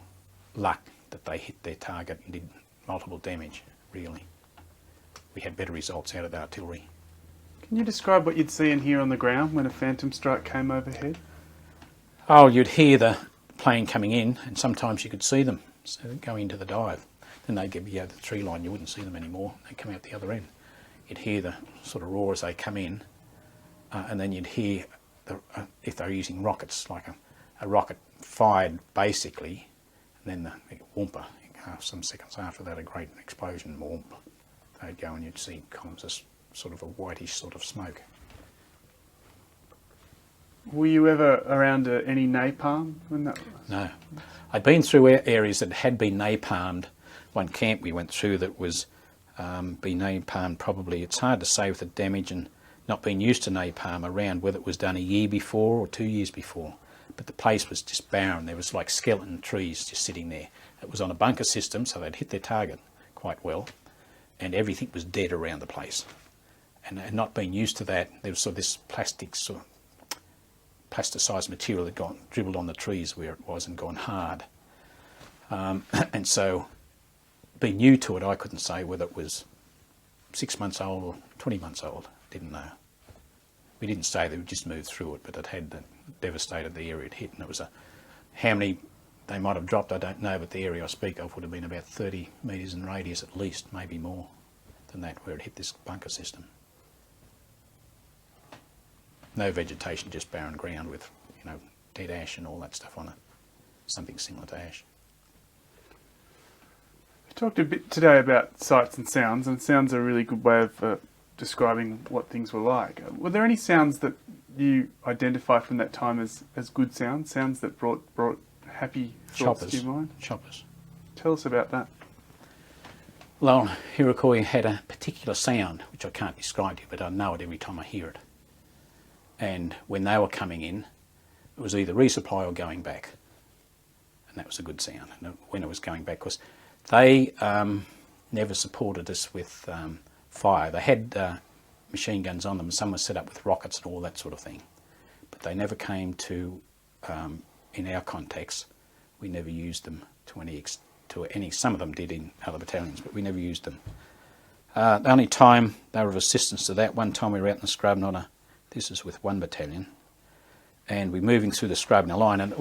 luck that they hit their target and did multiple damage, really. We had better results out of the artillery. Can you describe what you'd see and hear on the ground when a phantom strike came overhead? Oh, you'd hear the plane coming in, and sometimes you could see them go into the dive. Then they'd get the tree line, you wouldn't see them anymore. They'd come out the other end. You'd hear the sort of roar as they come in, and then you'd hear, if they're using rockets, like a rocket fired basically, and then the whoomper, some seconds after that, a great explosion, whoomp. They'd go and you'd see columns of sort of a whitish sort of smoke. Were you ever around any napalm when that was? No. I'd been through areas that had been napalmed. One camp we went through that was been napalmed probably, it's hard to say with the damage and not being used to napalm around whether it was done a year before or 2 years before. But the place was just barren. There was like skeleton trees just sitting there. It was on a bunker system, so they'd hit their target quite well. And everything was dead around the place. And not being used to that, there was sort of this plasticized material that got dribbled on the trees where it was and gone hard. And so, being new to it, I couldn't say whether it was 6 months old or 20 months old. Didn't know. We didn't say that we just moved through it, but it had devastated the area it hit. And it was how many they might have dropped, I don't know, but the area I speak of would have been about 30 metres in radius at least, maybe more than that, where it hit this bunker system. No vegetation, just barren ground with, dead ash and all that stuff on it. Something similar to ash. We talked a bit today about sights and sounds are a really good way of describing what things were like. Were there any sounds that you identify from that time as good sounds that brought happy thoughts to your mind? Choppers. Tell us about that. Well, Iroquois had a particular sound, which I can't describe to you, but I know it every time I hear it. And when they were coming in, it was either resupply or going back. And that was a good sound when it was going back, because they never supported us with fire. They had machine guns on them, and some were set up with rockets and all that sort of thing. But they never came to, in our context, we never used them to any, some of them did in other battalions, but we never used them. The only time they were of assistance to that, one time we were out in the scrub, this is with one battalion, and we're moving through the scrub in a line, and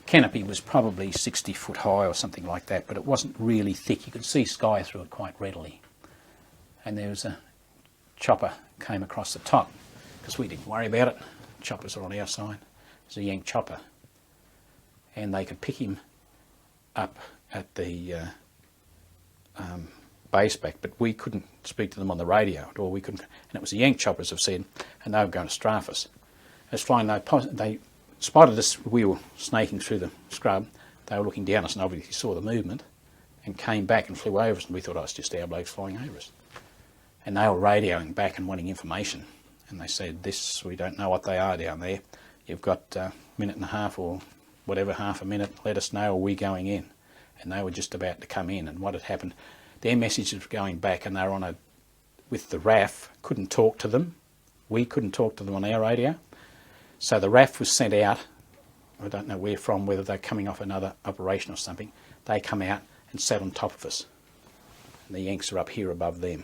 canopy was probably 60 foot high or something like that, but it wasn't really thick. You could see sky through it quite readily. And there was a chopper came across the top, because we didn't worry about it. Choppers are on our side. It was a Yank chopper. And they could pick him up at the base back, but we couldn't speak to them on the radio at all. We couldn't, and it was the Yank choppers have said, and they were going to strafe us. As flying, they spotted us. We were snaking through the scrub. They were looking down us and obviously saw the movement and came back and flew over us, and we thought, it was just our blokes flying over us. And they were radioing back and wanting information. And they said, we don't know what they are down there. You've got a minute and a half or whatever, half a minute, let us know, are we going in? And they were just about to come in, and what had happened, their messages were going back, and they were with the RAF, couldn't talk to them. We couldn't talk to them on our radio. So the RAF was sent out, I don't know where from, whether they're coming off another operation or something. They come out and sat on top of us. And the Yanks are up here above them.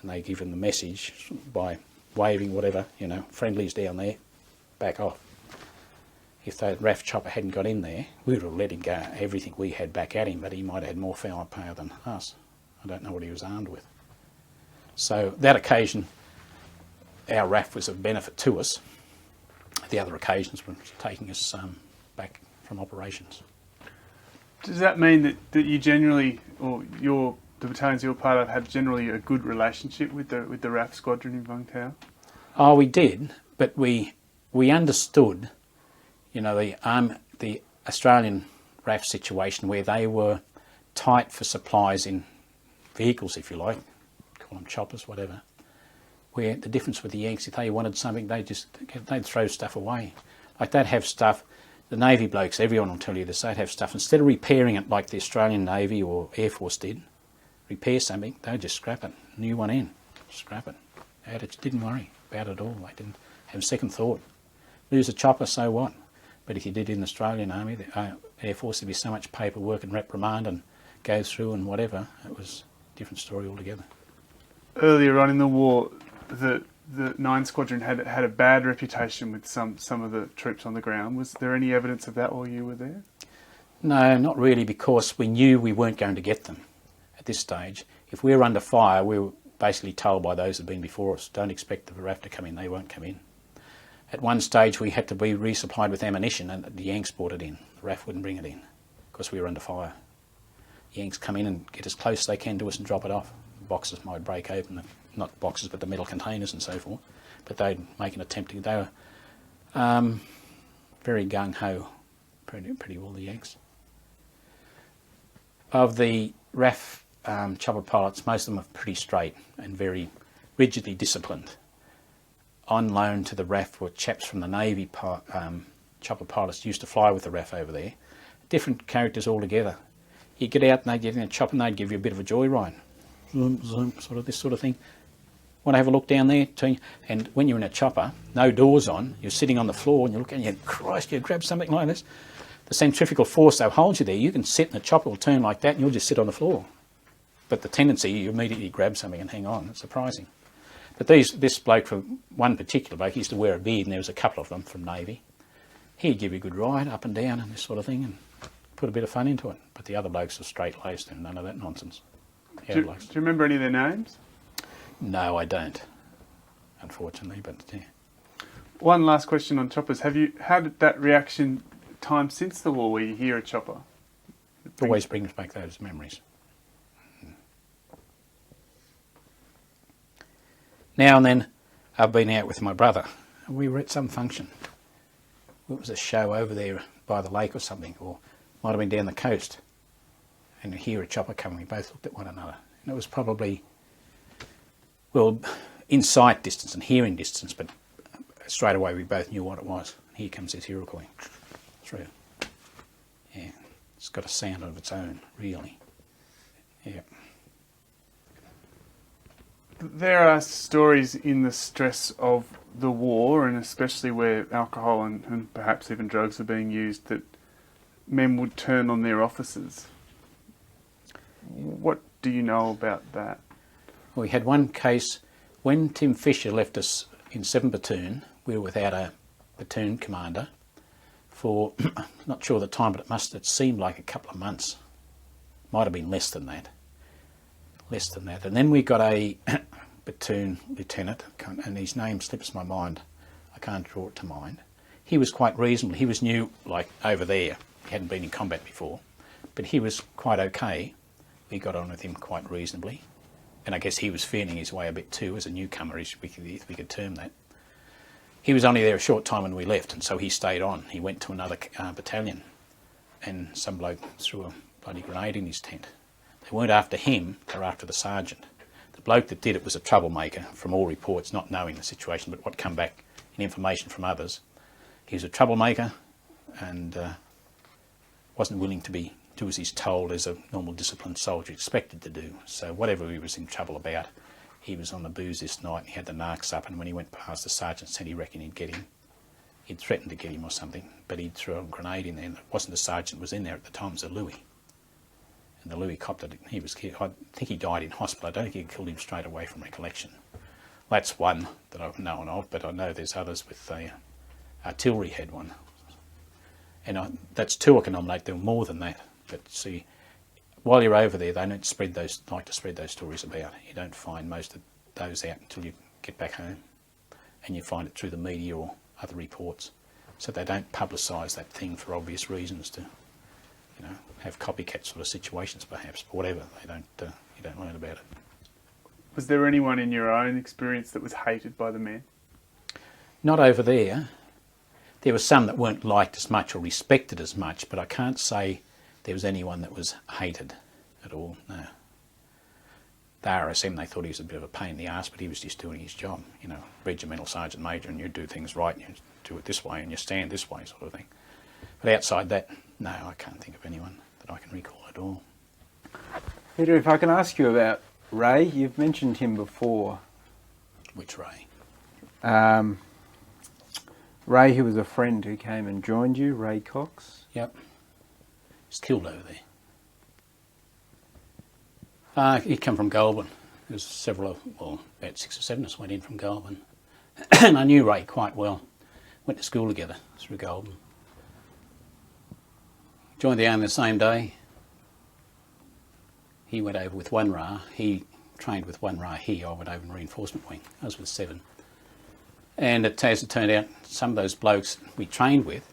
And they give them the message by waving whatever, friendlies down there, back off. If the RAF chopper hadn't got in there, we would have let him go everything we had back at him, but he might have had more firepower than us. I don't know what he was armed with. So that occasion, our RAF was of benefit to us. The other occasions were taking us back from operations. Does that mean that you generally, or the battalions you're part of, had generally a good relationship with the RAF squadron in Vung Tau? Oh, we did, but we we understood, you know, the Australian RAF situation where they were tight for supplies in vehicles, if you like, call them choppers, whatever. Where the difference with the Yanks, if they wanted something, they'd throw stuff away. Like they'd have stuff, the Navy blokes, everyone will tell you this, they'd have stuff, instead of repairing it like the Australian Navy or Air Force did, repair something, they'd just scrap it, new one in, scrap it. They didn't worry about it at all, they didn't have a second thought. Lose a chopper, so what? But if you did in the Australian Army, the Air Force, there'd be so much paperwork and reprimand and go through and whatever, it was a different story altogether. Earlier on in the war, the 9 Squadron had a bad reputation with some of the troops on the ground. Was there any evidence of that while you were there? No, not really, because we knew we weren't going to get them at this stage. If we were under fire, we were basically told by those who had been before us, don't expect the RAF to come in, they won't come in. At one stage we had to be resupplied with ammunition and the Yanks brought it in. The RAF wouldn't bring it in because we were under fire. The Yanks come in and get as close as they can to us and drop it off. The boxes might break open, not boxes but the metal containers and so forth, but they'd make an attempt to. They were very gung-ho, pretty well, the Yanks. Of the RAF chopper pilots, most of them are pretty straight and very rigidly disciplined. On loan to the RAF were chaps from the Navy chopper pilots used to fly with the RAF over there. Different characters altogether. You get out and they'd get in a chopper and they'd give you a bit of a joyride. Zoom, zoom, sort of this sort of thing. Want to have a look down there? And when you're in a chopper, no doors on, you're sitting on the floor and you look and you, Christ, you grab something like this. The centrifugal force that holds you there, you can sit and the chopper will turn like that and you'll just sit on the floor. But the tendency, you immediately grab something and hang on. It's surprising. But this bloke, from one particular bloke, he used to wear a beard and there was a couple of them from Navy. He'd give you a good ride up and down and this sort of thing and put a bit of fun into it. But the other blokes were straight-laced and none of that nonsense. Do you remember any of their names? No, I don't, unfortunately, but yeah. One last question on choppers. How did that reaction time since the war where you hear a chopper? It always brings back those memories. Now and then I've been out with my brother and we were at some function. It was a show over there by the lake or something, or might have been down the coast, and you hear a chopper coming. We both looked at one another and it was probably, well, in sight distance and hearing distance, but straight away we both knew what it was. Here comes this Iroquois through. Yeah, it's got a sound of its own, really. Yeah. There are stories in the stress of the war, and especially where alcohol and perhaps even drugs are being used, that men would turn on their officers. What do you know about that? We had one case when Tim Fisher left us in 7 Platoon. We were without a platoon commander for, not sure the time, but it seemed like a couple of months. Might have been less than that. And then we got a platoon lieutenant, and his name slips my mind. I can't draw it to mind. He was quite reasonable. He was new, like over there. He hadn't been in combat before, but he was quite okay. We got on with him quite reasonably, and I guess he was feeling his way a bit too as a newcomer, if we could term that. He was only there a short time when we left, and so he stayed on. He went to another battalion, and some bloke threw a bloody grenade in his tent. They weren't after him, they were after the sergeant. The bloke that did it was a troublemaker, from all reports, not knowing the situation, but what come back in information from others. He was a troublemaker and wasn't willing to do as he's told as a normal disciplined soldier expected to do. So whatever he was in trouble about, he was on the booze this night, he had the narcs up, and when he went past, the sergeant said he reckoned he'd get him. He'd threatened to get him or something, but he'd throw a grenade in there, and it wasn't the sergeant was in there at the time, it was a Louis. And the Louis copped it. He was killed. I think he died in hospital. I don't think he killed him straight away from recollection. That's one that I've known of, but I know there's others with the artillery had one. And that's two I can nominate. There were more than that. But see, while you're over there, they don't like to spread those stories about. You don't find most of those out until you get back home, and you find it through the media or other reports. So they don't publicise that thing for obvious reasons to, have copycat sort of situations perhaps, but whatever, you don't learn about it. Was there anyone in your own experience that was hated by the men? Not over there. There were some that weren't liked as much or respected as much, but I can't say there was anyone that was hated at all, no. The RSM, they thought he was a bit of a pain in the arse, but he was just doing his job, you know, regimental sergeant major, and you do things right, and you do it this way, and you stand this way, sort of thing. But outside that, no, I can't think of anyone that I can recall at all. Peter, if I can ask you about Ray, you've mentioned him before. Which Ray? Ray, who was a friend who came and joined you, Ray Cox. Yep. He's killed over there. He'd come from Goulburn. There's several, well, about 6 or 7 of us went in from Goulburn. And I knew Ray quite well. Went to school together through Goulburn. Joined the army the same day. He went over with 1 RA. He trained with 1 RA here. I went over in reinforcement wing. I was with 7. And as it turned out, some of those blokes we trained with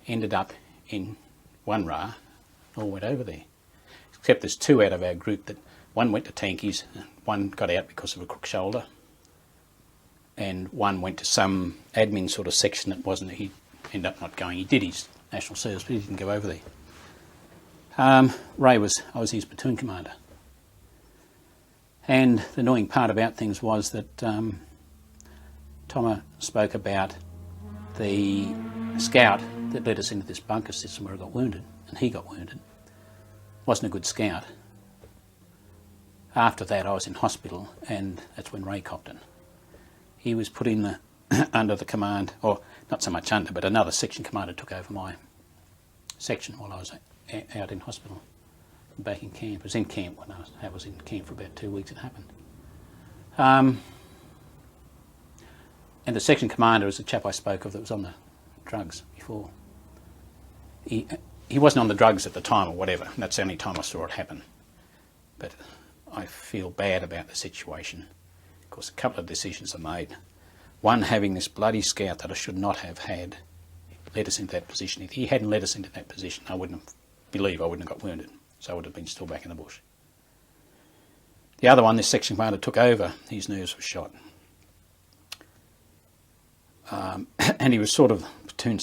ended up in 1 RA, all went over there. Except there's 2 out of our group that, one went to tankies, one got out because of a crook shoulder, and one went to some admin sort of section that wasn't, he ended up not going. He did his national service, but he didn't go over there. Ray I was his platoon commander. And the annoying part about things was that Thomas spoke about the scout that led us into this bunker system where I got wounded, and he got wounded. Wasn't a good scout. After that I was in hospital, and that's when Ray copped it. He was put in the under the command, or not so much under, but another section commander took over my section while I was out in hospital, back in camp. I was in camp when I was in camp for about 2 weeks. It happened. And the section commander is the chap I spoke of that was on the drugs before. He wasn't on the drugs at the time or whatever, and that's the only time I saw it happen. But I feel bad about the situation, because a couple of decisions are made. One, having this bloody scout that I should not have had led us into that position. If he hadn't led us into that position, I wouldn't have got wounded, so I would have been still back in the bush. The other one, this section commander took over, his nerves were shot. And he was sort of platoon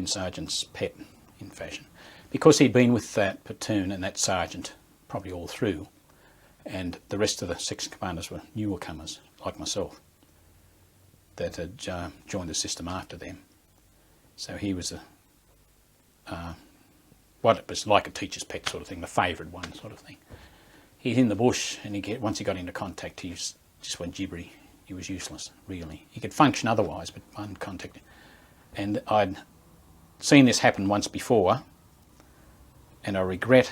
sergeant's pet in fashion. Because he'd been with that platoon and that sergeant probably all through, and the rest of the section commanders were newcomers, like myself, that had joined the system after them. So he was what it was like a teacher's pet sort of thing, the favoured one sort of thing. He's in the bush, and once he got into contact, he just went gibbery. He was useless, really. He could function otherwise, but one contact. And I'd seen this happen once before, and I regret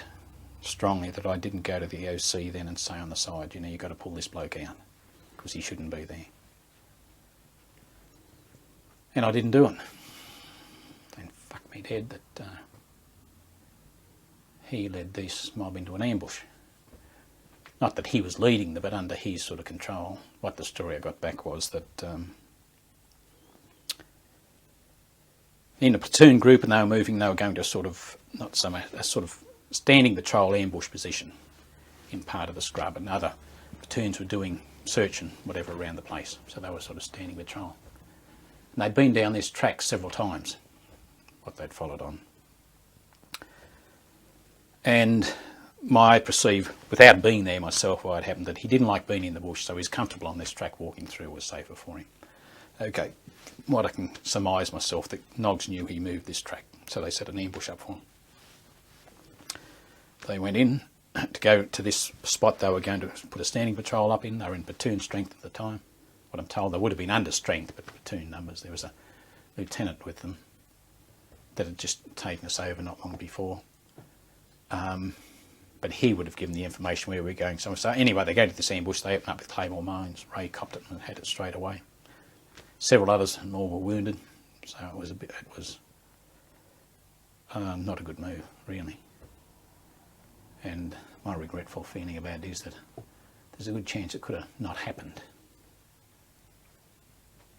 strongly that I didn't go to the OC then and say on the side, you know, you've got to pull this bloke out, because he shouldn't be there. And I didn't do it. And fuck me dead that he led this mob into an ambush. Not that he was leading them, but under his sort of control. What the story I got back was that in a platoon group, and they were moving, they were going to sort of, not so much, a sort of standing patrol ambush position in part of the scrub, and other platoons were doing search and whatever around the place. So they were sort of standing patrol. And they'd been down this track several times, what they'd followed on. And I perceive, without being there myself, why it happened, that he didn't like being in the bush, so he's comfortable on this track. Walking through was safer for him. Okay, what I can surmise myself, that Noggs knew he moved this track, so they set an ambush up for him. They went in to go to this spot they were going to put a standing patrol up in. They were in platoon strength at the time. What I'm told, they would have been under strength, but platoon numbers. There was a lieutenant with them that had just taken us over not long before. But he would have given the information where we were going. So anyway, they go to this ambush, they open up with claymore mines. Ray copped it and had it straight away. Several others and all were wounded, so it was not a good move, really. And my regretful feeling about it is that there's a good chance it could have not happened.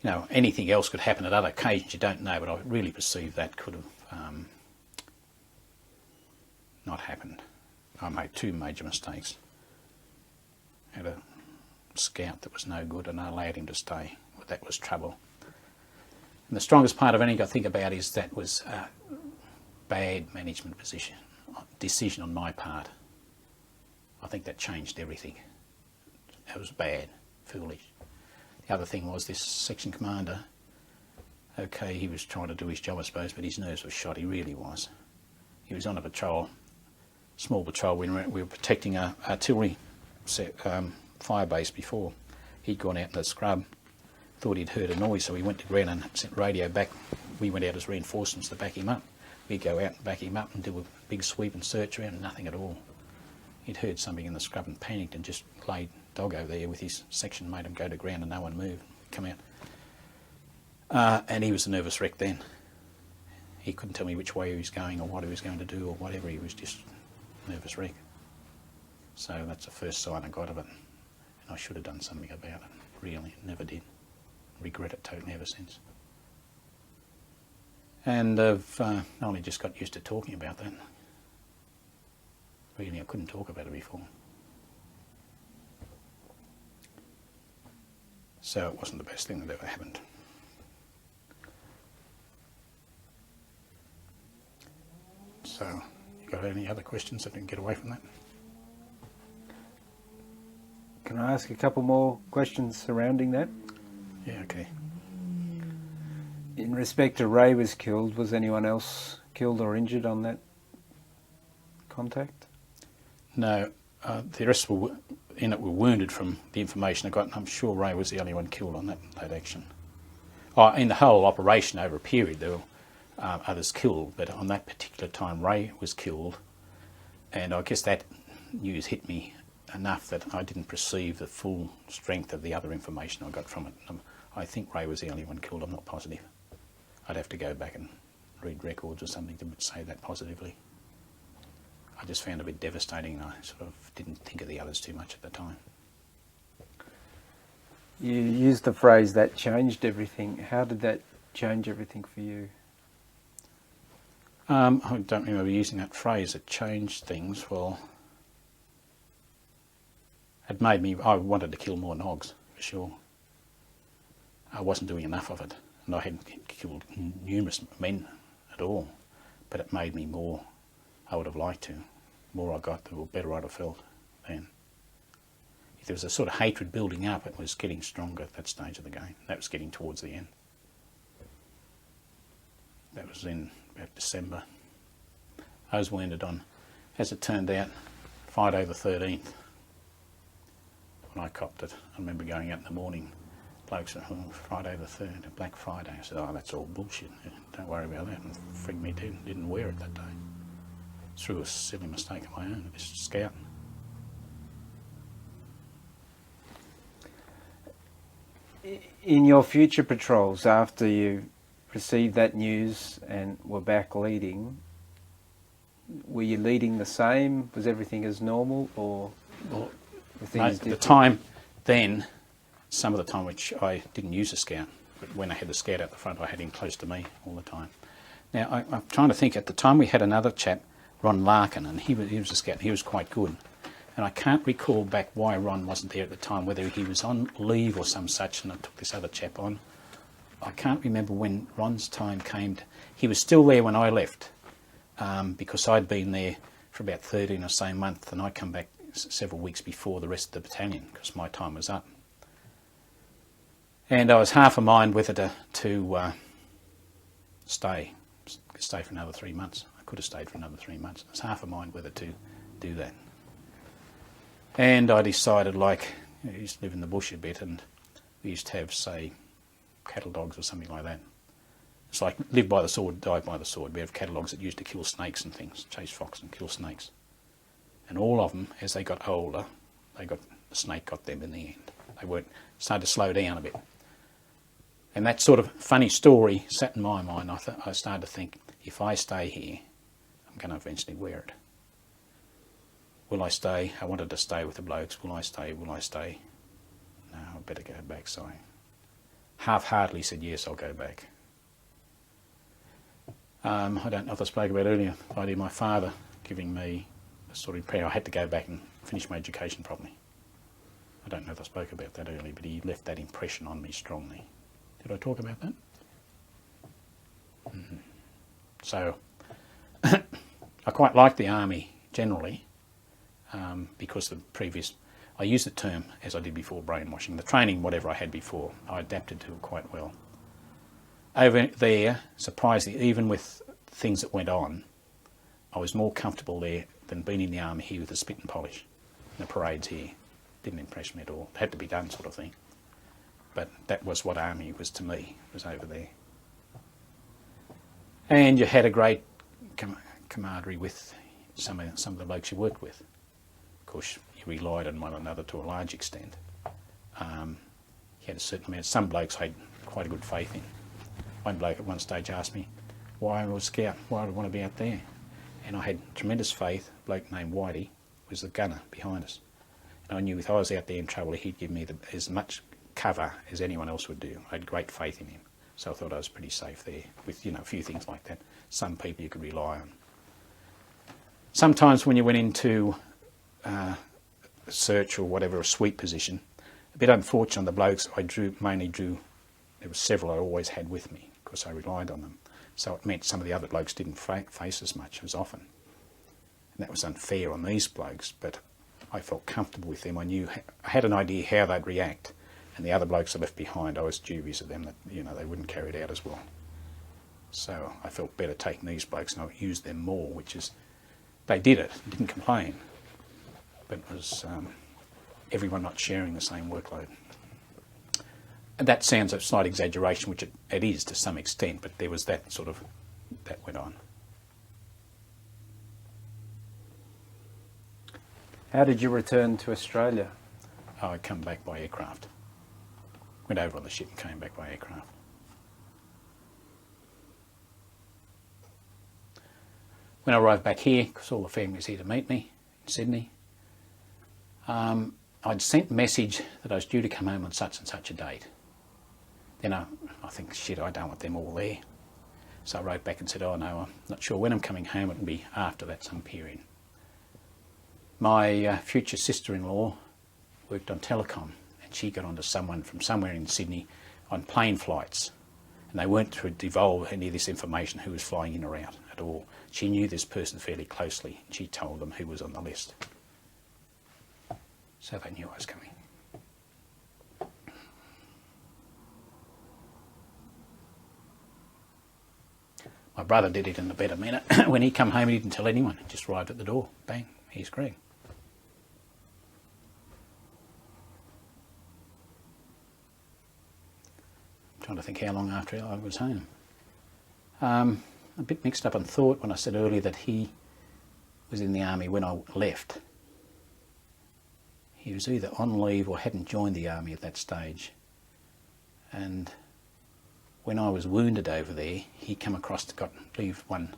You know, anything else could happen at other occasions, you don't know, but I really perceive that could have not happened. I made 2 major mistakes. Had a scout that was no good, and I allowed him to stay. That was trouble. And the strongest part of anything I think about is that was a bad management decision on my part. I think that changed everything. It was bad, foolish. The other thing was this section commander, okay, he was trying to do his job, I suppose, but his nerves were shot, he really was. He was on a patrol, small patrol, we were protecting a artillery fire base before. He'd gone out in the scrub, thought he'd heard a noise, so he went to ground and sent radio back. We went out as reinforcements to back him up. We'd go out and back him up and do a big sweep and search around, nothing at all. He'd heard something in the scrub and panicked and just laid doggo there with his section, made him go to ground and no one moved, come out. And he was a nervous wreck then. He couldn't tell me which way he was going or what he was going to do or whatever, he was just a nervous wreck. So that's the first sign I got of it. And I should have done something about it, really, never did. Regret it totally ever since. And I've only just got used to talking about that. Really, I couldn't talk about it before. So it wasn't the best thing that ever happened. So, you got any other questions that didn't get away from that? Can I ask a couple more questions surrounding that? Yeah, okay. In respect to Ray was killed, was anyone else killed or injured on that contact? No, the rest were in it were wounded from the information I got, and I'm sure Ray was the only one killed on that action. Oh, in the whole operation over a period, there were others killed, but on that particular time, Ray was killed, and I guess that news hit me enough that I didn't perceive the full strength of the other information I got from it. I think Ray was the only one killed, I'm not positive. I'd have to go back and read records or something to say that positively. I just found it a bit devastating and I sort of didn't think of the others too much at the time. You used the phrase that changed everything. How did that change everything for you? I don't remember using that phrase, it changed things. Well, it made me, I wanted to kill more nogs, for sure. I wasn't doing enough of it, and I hadn't killed numerous men at all, but it made me more. I would have liked to. The more I got, the better I'd have felt then. If there was a sort of hatred building up, it was getting stronger at that stage of the game. That was getting towards the end. That was in about December. I was wounded on, as it turned out, Friday the 13th. When I copped it, I remember going out in the morning. Blokes said, oh, Friday the 3rd, Black Friday. I said, oh, that's all bullshit. Don't worry about that. And frigged me too. Didn't wear it that day. Through a silly mistake of my own, just scout. In your future patrols, after you received that news and were back leading, were you leading the same? Was everything as normal, or Well, were things at the different? time then, some of the time which I didn't use a scout, but when I had the scout out the front, I had him close to me all the time. Now, I'm trying to think, at the time we had another chap, Ron Larkin, and he was a scout, and he was quite good. And I can't recall back why Ron wasn't there at the time, whether he was on leave or some such, and I took this other chap on. I can't remember when Ron's time came. He was still there when I left, because I'd been there for about 13 or so months, and I come back several weeks before the rest of the battalion, because my time was up. And I was half a mind whether to stay for another 3 months. I could have stayed for another 3 months. I was half a mind whether to do that. And I decided, like, I used to live in the bush a bit, and we used to have, say, cattle dogs or something like that. It's like live by the sword, die by the sword. We have cattle dogs that used to kill snakes and things, chase fox and kill snakes. And all of them, as they got older, the snake got them in the end. They started to slow down a bit. And that sort of funny story sat in my mind. I started to think, if I stay here, I'm going to eventually wear it. Will I stay? I wanted to stay with the blokes. Will I stay? Will I stay? No, I better go back. So I half-heartedly said, yes, I'll go back. I don't know if I spoke about earlier, the idea of my father giving me a sort of prayer. I had to go back and finish my education properly. I don't know if I spoke about that earlier, but he left that impression on me strongly. Did I talk about that? So I quite liked the army generally because the previous, I used the term as I did before, brainwashing. The training, whatever I had before, I adapted to it quite well. Over there, surprisingly, even with things that went on, I was more comfortable there than being in the army here with the spit and polish. The parades here didn't impress me at all. It had to be done, sort of thing. But that was what army was to me, was over there. And you had a great camaraderie with some of the blokes you worked with. Of course, you relied on one another to a large extent. You had a certain amount. Some blokes I had quite a good faith in. One bloke at one stage asked me why I was a scout, why I want to be out there. And I had tremendous faith. A bloke named Whitey was the gunner behind us. And I knew if I was out there in trouble, he'd give me as much cover as anyone else would do. I had great faith in him. So I thought I was pretty safe there with, a few things like that. Some people you could rely on. Sometimes when you went into search or whatever, a sweep position, a bit unfortunate on the blokes I mainly drew, there were several I always had with me because I relied on them. So it meant some of the other blokes didn't face as much as often. And that was unfair on these blokes, but I felt comfortable with them. I had an idea how they'd react. And the other blokes I left behind, I was dubious of them that, they wouldn't carry it out as well. So I felt better taking these blokes and I used them more, which is, they did it, didn't complain. But it was everyone not sharing the same workload. And that sounds a slight exaggeration, which it is to some extent, but there was that that went on. How did you return to Australia? I come back by aircraft. Went over on the ship and came back by aircraft. When I arrived back here, because all the family was here to meet me in Sydney, I'd sent a message that I was due to come home on such and such a date. Then I think, shit, I don't want them all there. So I wrote back and said, oh no, I'm not sure when I'm coming home. It'll be after that some period. My future sister-in-law worked on telecom. And she got onto someone from somewhere in Sydney on plane flights. And they weren't to divulge any of this information, who was flying in or out at all. She knew this person fairly closely, and she told them who was on the list. So they knew I was coming. My brother did it in a better manner. When he come home, he didn't tell anyone. He just arrived at the door. Bang, here's Greg. Trying to think how long after I was home. A bit mixed up on thought when I said earlier that he was in the army when I left. He was either on leave or hadn't joined the army at that stage. And when I was wounded over there, he got leave one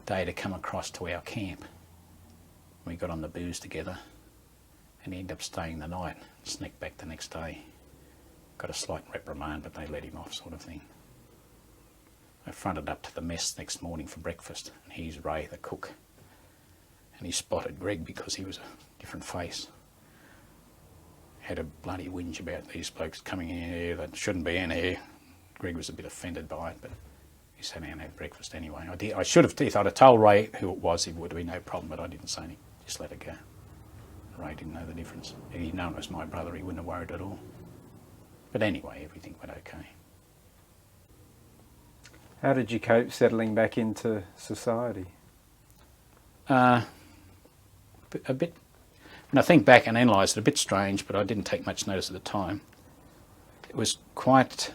day to come across to our camp. We got on the booze together and he ended up staying the night, sneaked back the next day. Got a slight reprimand, but they let him off, sort of thing. I fronted up to the mess next morning for breakfast, and he's Ray, the cook. And he spotted Greg because he was a different face. Had a bloody whinge about these blokes coming in here that shouldn't be in here. Greg was a bit offended by it, but he sat down and had breakfast anyway. I should have, if I'd have told Ray who it was, it would have been no problem, but I didn't say anything. Just let it go. Ray didn't know the difference. If he'd known it was my brother, he wouldn't have worried at all. But anyway, everything went okay. How did you cope settling back into society? A bit, when I think back and analyse it, a bit strange, but I didn't take much notice at the time. It was quite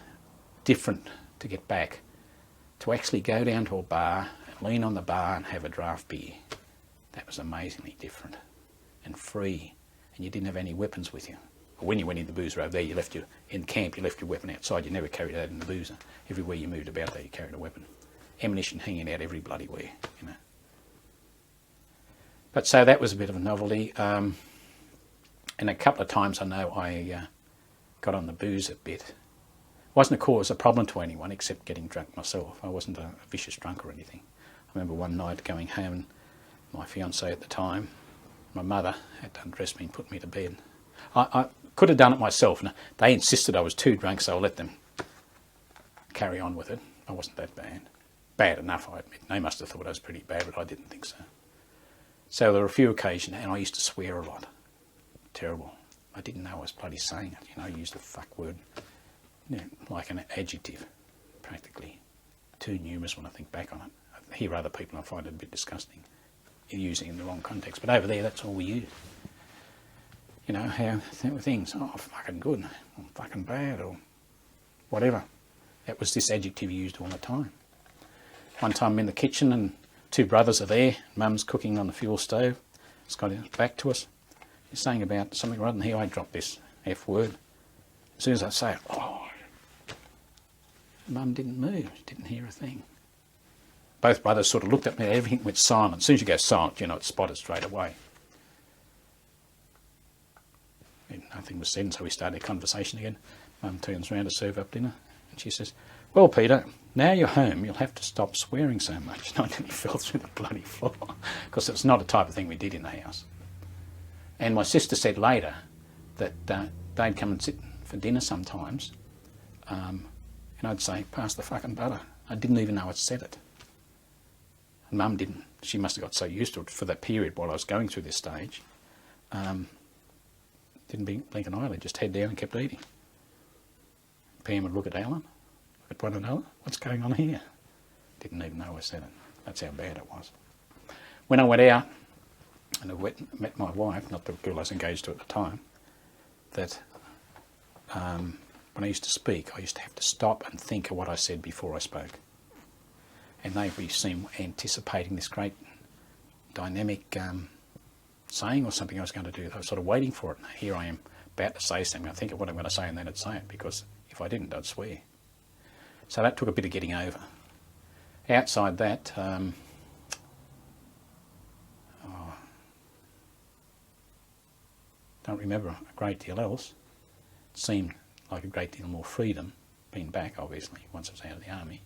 different to get back, to actually go down to a bar and lean on the bar and have a draft beer. That was amazingly different and free, and you didn't have any weapons with you. When you went in the boozer over there, you left in camp, you left your weapon outside. You never carried that in the boozer. Everywhere you moved about there, you carried a weapon. Ammunition hanging out every bloody where, But so that was a bit of a novelty. And a couple of times I know I got on the booze a bit. Wasn't a cause a problem to anyone except getting drunk myself. I wasn't a vicious drunk or anything. I remember one night going home and my fiancée at the time, my mother, had to undress me and put me to bed. I could have done it myself. Now, they insisted I was too drunk, so I let them carry on with it. I wasn't that bad. bad enough, I admit. They must have thought I was pretty bad, but I didn't think so. So there were a few occasions, and I used to swear a lot. Terrible. I didn't know I was bloody saying it. I used the fuck word, like an adjective, practically. Too numerous when I think back on it. I hear other people and I find it a bit disgusting, using it in the wrong context. But over there, that's all we use. How things, oh, fucking good, or fucking bad, or whatever. That was this adjective used all the time. One time I'm in the kitchen and two brothers are there. Mum's cooking on the fuel stove. It's got his back to us. He's saying about something rather than here. I drop this F word. As soon as I say it, oh, Mum didn't move. Didn't hear a thing. Both brothers sort of looked at me. Everything went silent. As soon as you go silent, it's spotted straight away. And nothing was said, so we started a conversation again. Mum turns around to serve up dinner, and she says, "Well, Peter, now you're home, you'll have to stop swearing so much." And I nearly fell through the bloody floor, because it's not a type of thing we did in the house. And my sister said later that they'd come and sit for dinner sometimes, and I'd say, "Pass the fucking butter." I didn't even know I'd said it. And Mum didn't. She must have got so used to it for that period while I was going through this stage. Didn't blink an eyelid, just head down and kept eating. Pam would look at Alan, look at one another. What's going on here? Didn't even know I said it. That's how bad it was. When I went out and I met my wife, not the girl I was engaged to at the time, that when I used to speak, I used to have to stop and think of what I said before I spoke. And they seemed anticipating this great dynamic saying or something I was going to do. I was sort of waiting for it. And here I am about to say something. I think of what I'm going to say and then I'd say it, because if I didn't, I'd swear. So that took a bit of getting over. Outside that, don't remember a great deal else. It seemed like a great deal more freedom, being back obviously, once I was out of the army.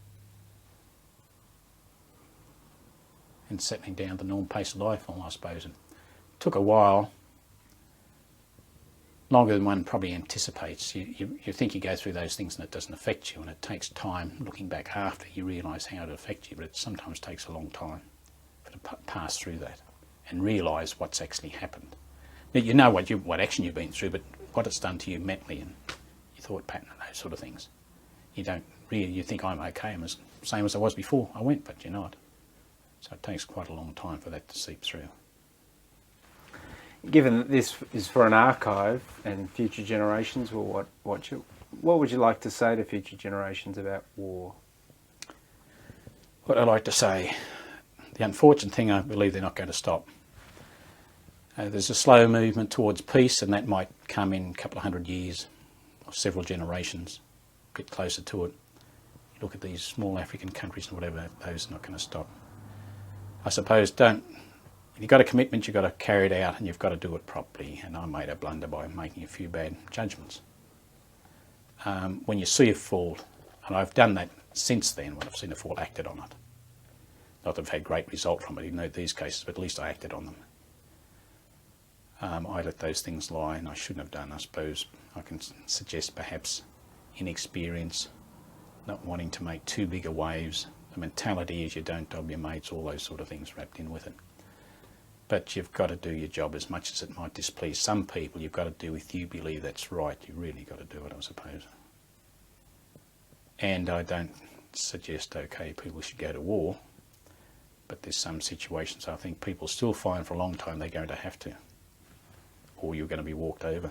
And settling down the normal pace of life, I suppose. And it took a while, longer than one probably anticipates. You think you go through those things and it doesn't affect you, and it takes time looking back after you realise how it affects you, but it sometimes takes a long time to pass through that and realise what's actually happened. Now, you know what action you've been through, but what it's done to you mentally and your thought pattern and those sort of things. You don't really, you think I'm okay, I'm the same as I was before I went, but you're not. So it takes quite a long time for that to seep through. Given that this is for an archive and future generations will watch it, what would you like to say to future generations about war? What I'd like to say, the unfortunate thing, I believe they're not going to stop. There's a slow movement towards peace, and that might come in a couple of 100 years or several generations, get closer to it. You look at these small African countries and whatever, those are not going to stop. I suppose if you've got a commitment, you've got to carry it out and you've got to do it properly. And I made a blunder by making a few bad judgments. When you see a fault, and I've done that since then, when I've seen a fault, acted on it. Not that I've had great result from it, even though these cases, but at least I acted on them. I let those things lie, and I shouldn't have done. I suppose I can suggest perhaps inexperience, not wanting to make too big a waves. The mentality is you don't dob your mates, all those sort of things wrapped in with it. But you've got to do your job, as much as it might displease some people. You've got to do if you believe that's right. You've really got to do it, I suppose. And I don't suggest, okay, people should go to war, but there's some situations I think people still find for a long time they're going to have to, or you're going to be walked over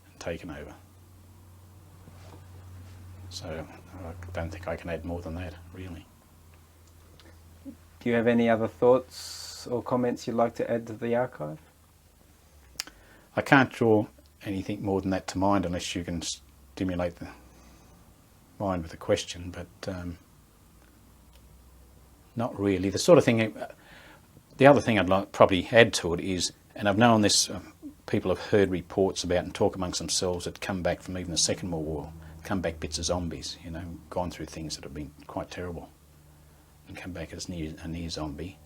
and taken over. So I don't think I can add more than that, really. Do you have any other thoughts or comments you'd like to add to the archive? I can't draw anything more than that to mind unless you can stimulate the mind with a question, but not really. The sort of thing, the other thing I'd like probably add to it is, and I've known this, people have heard reports about and talk amongst themselves that come back from even the Second World War, come back bits of zombies, gone through things that have been quite terrible, and come back as a near zombie.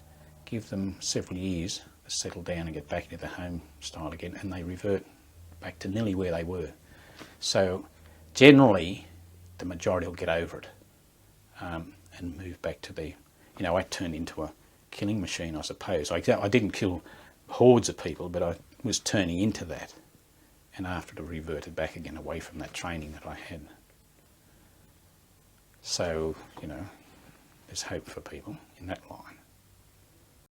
Give them several years to settle down and get back into the home style again, and they revert back to nearly where they were. So generally, the majority will get over it. and moved back to be, you know, I turned into a killing machine, I suppose. I didn't kill hordes of people, but I was turning into that. And after it reverted back again away from that training that I had. So, you know, there's hope for people in that line.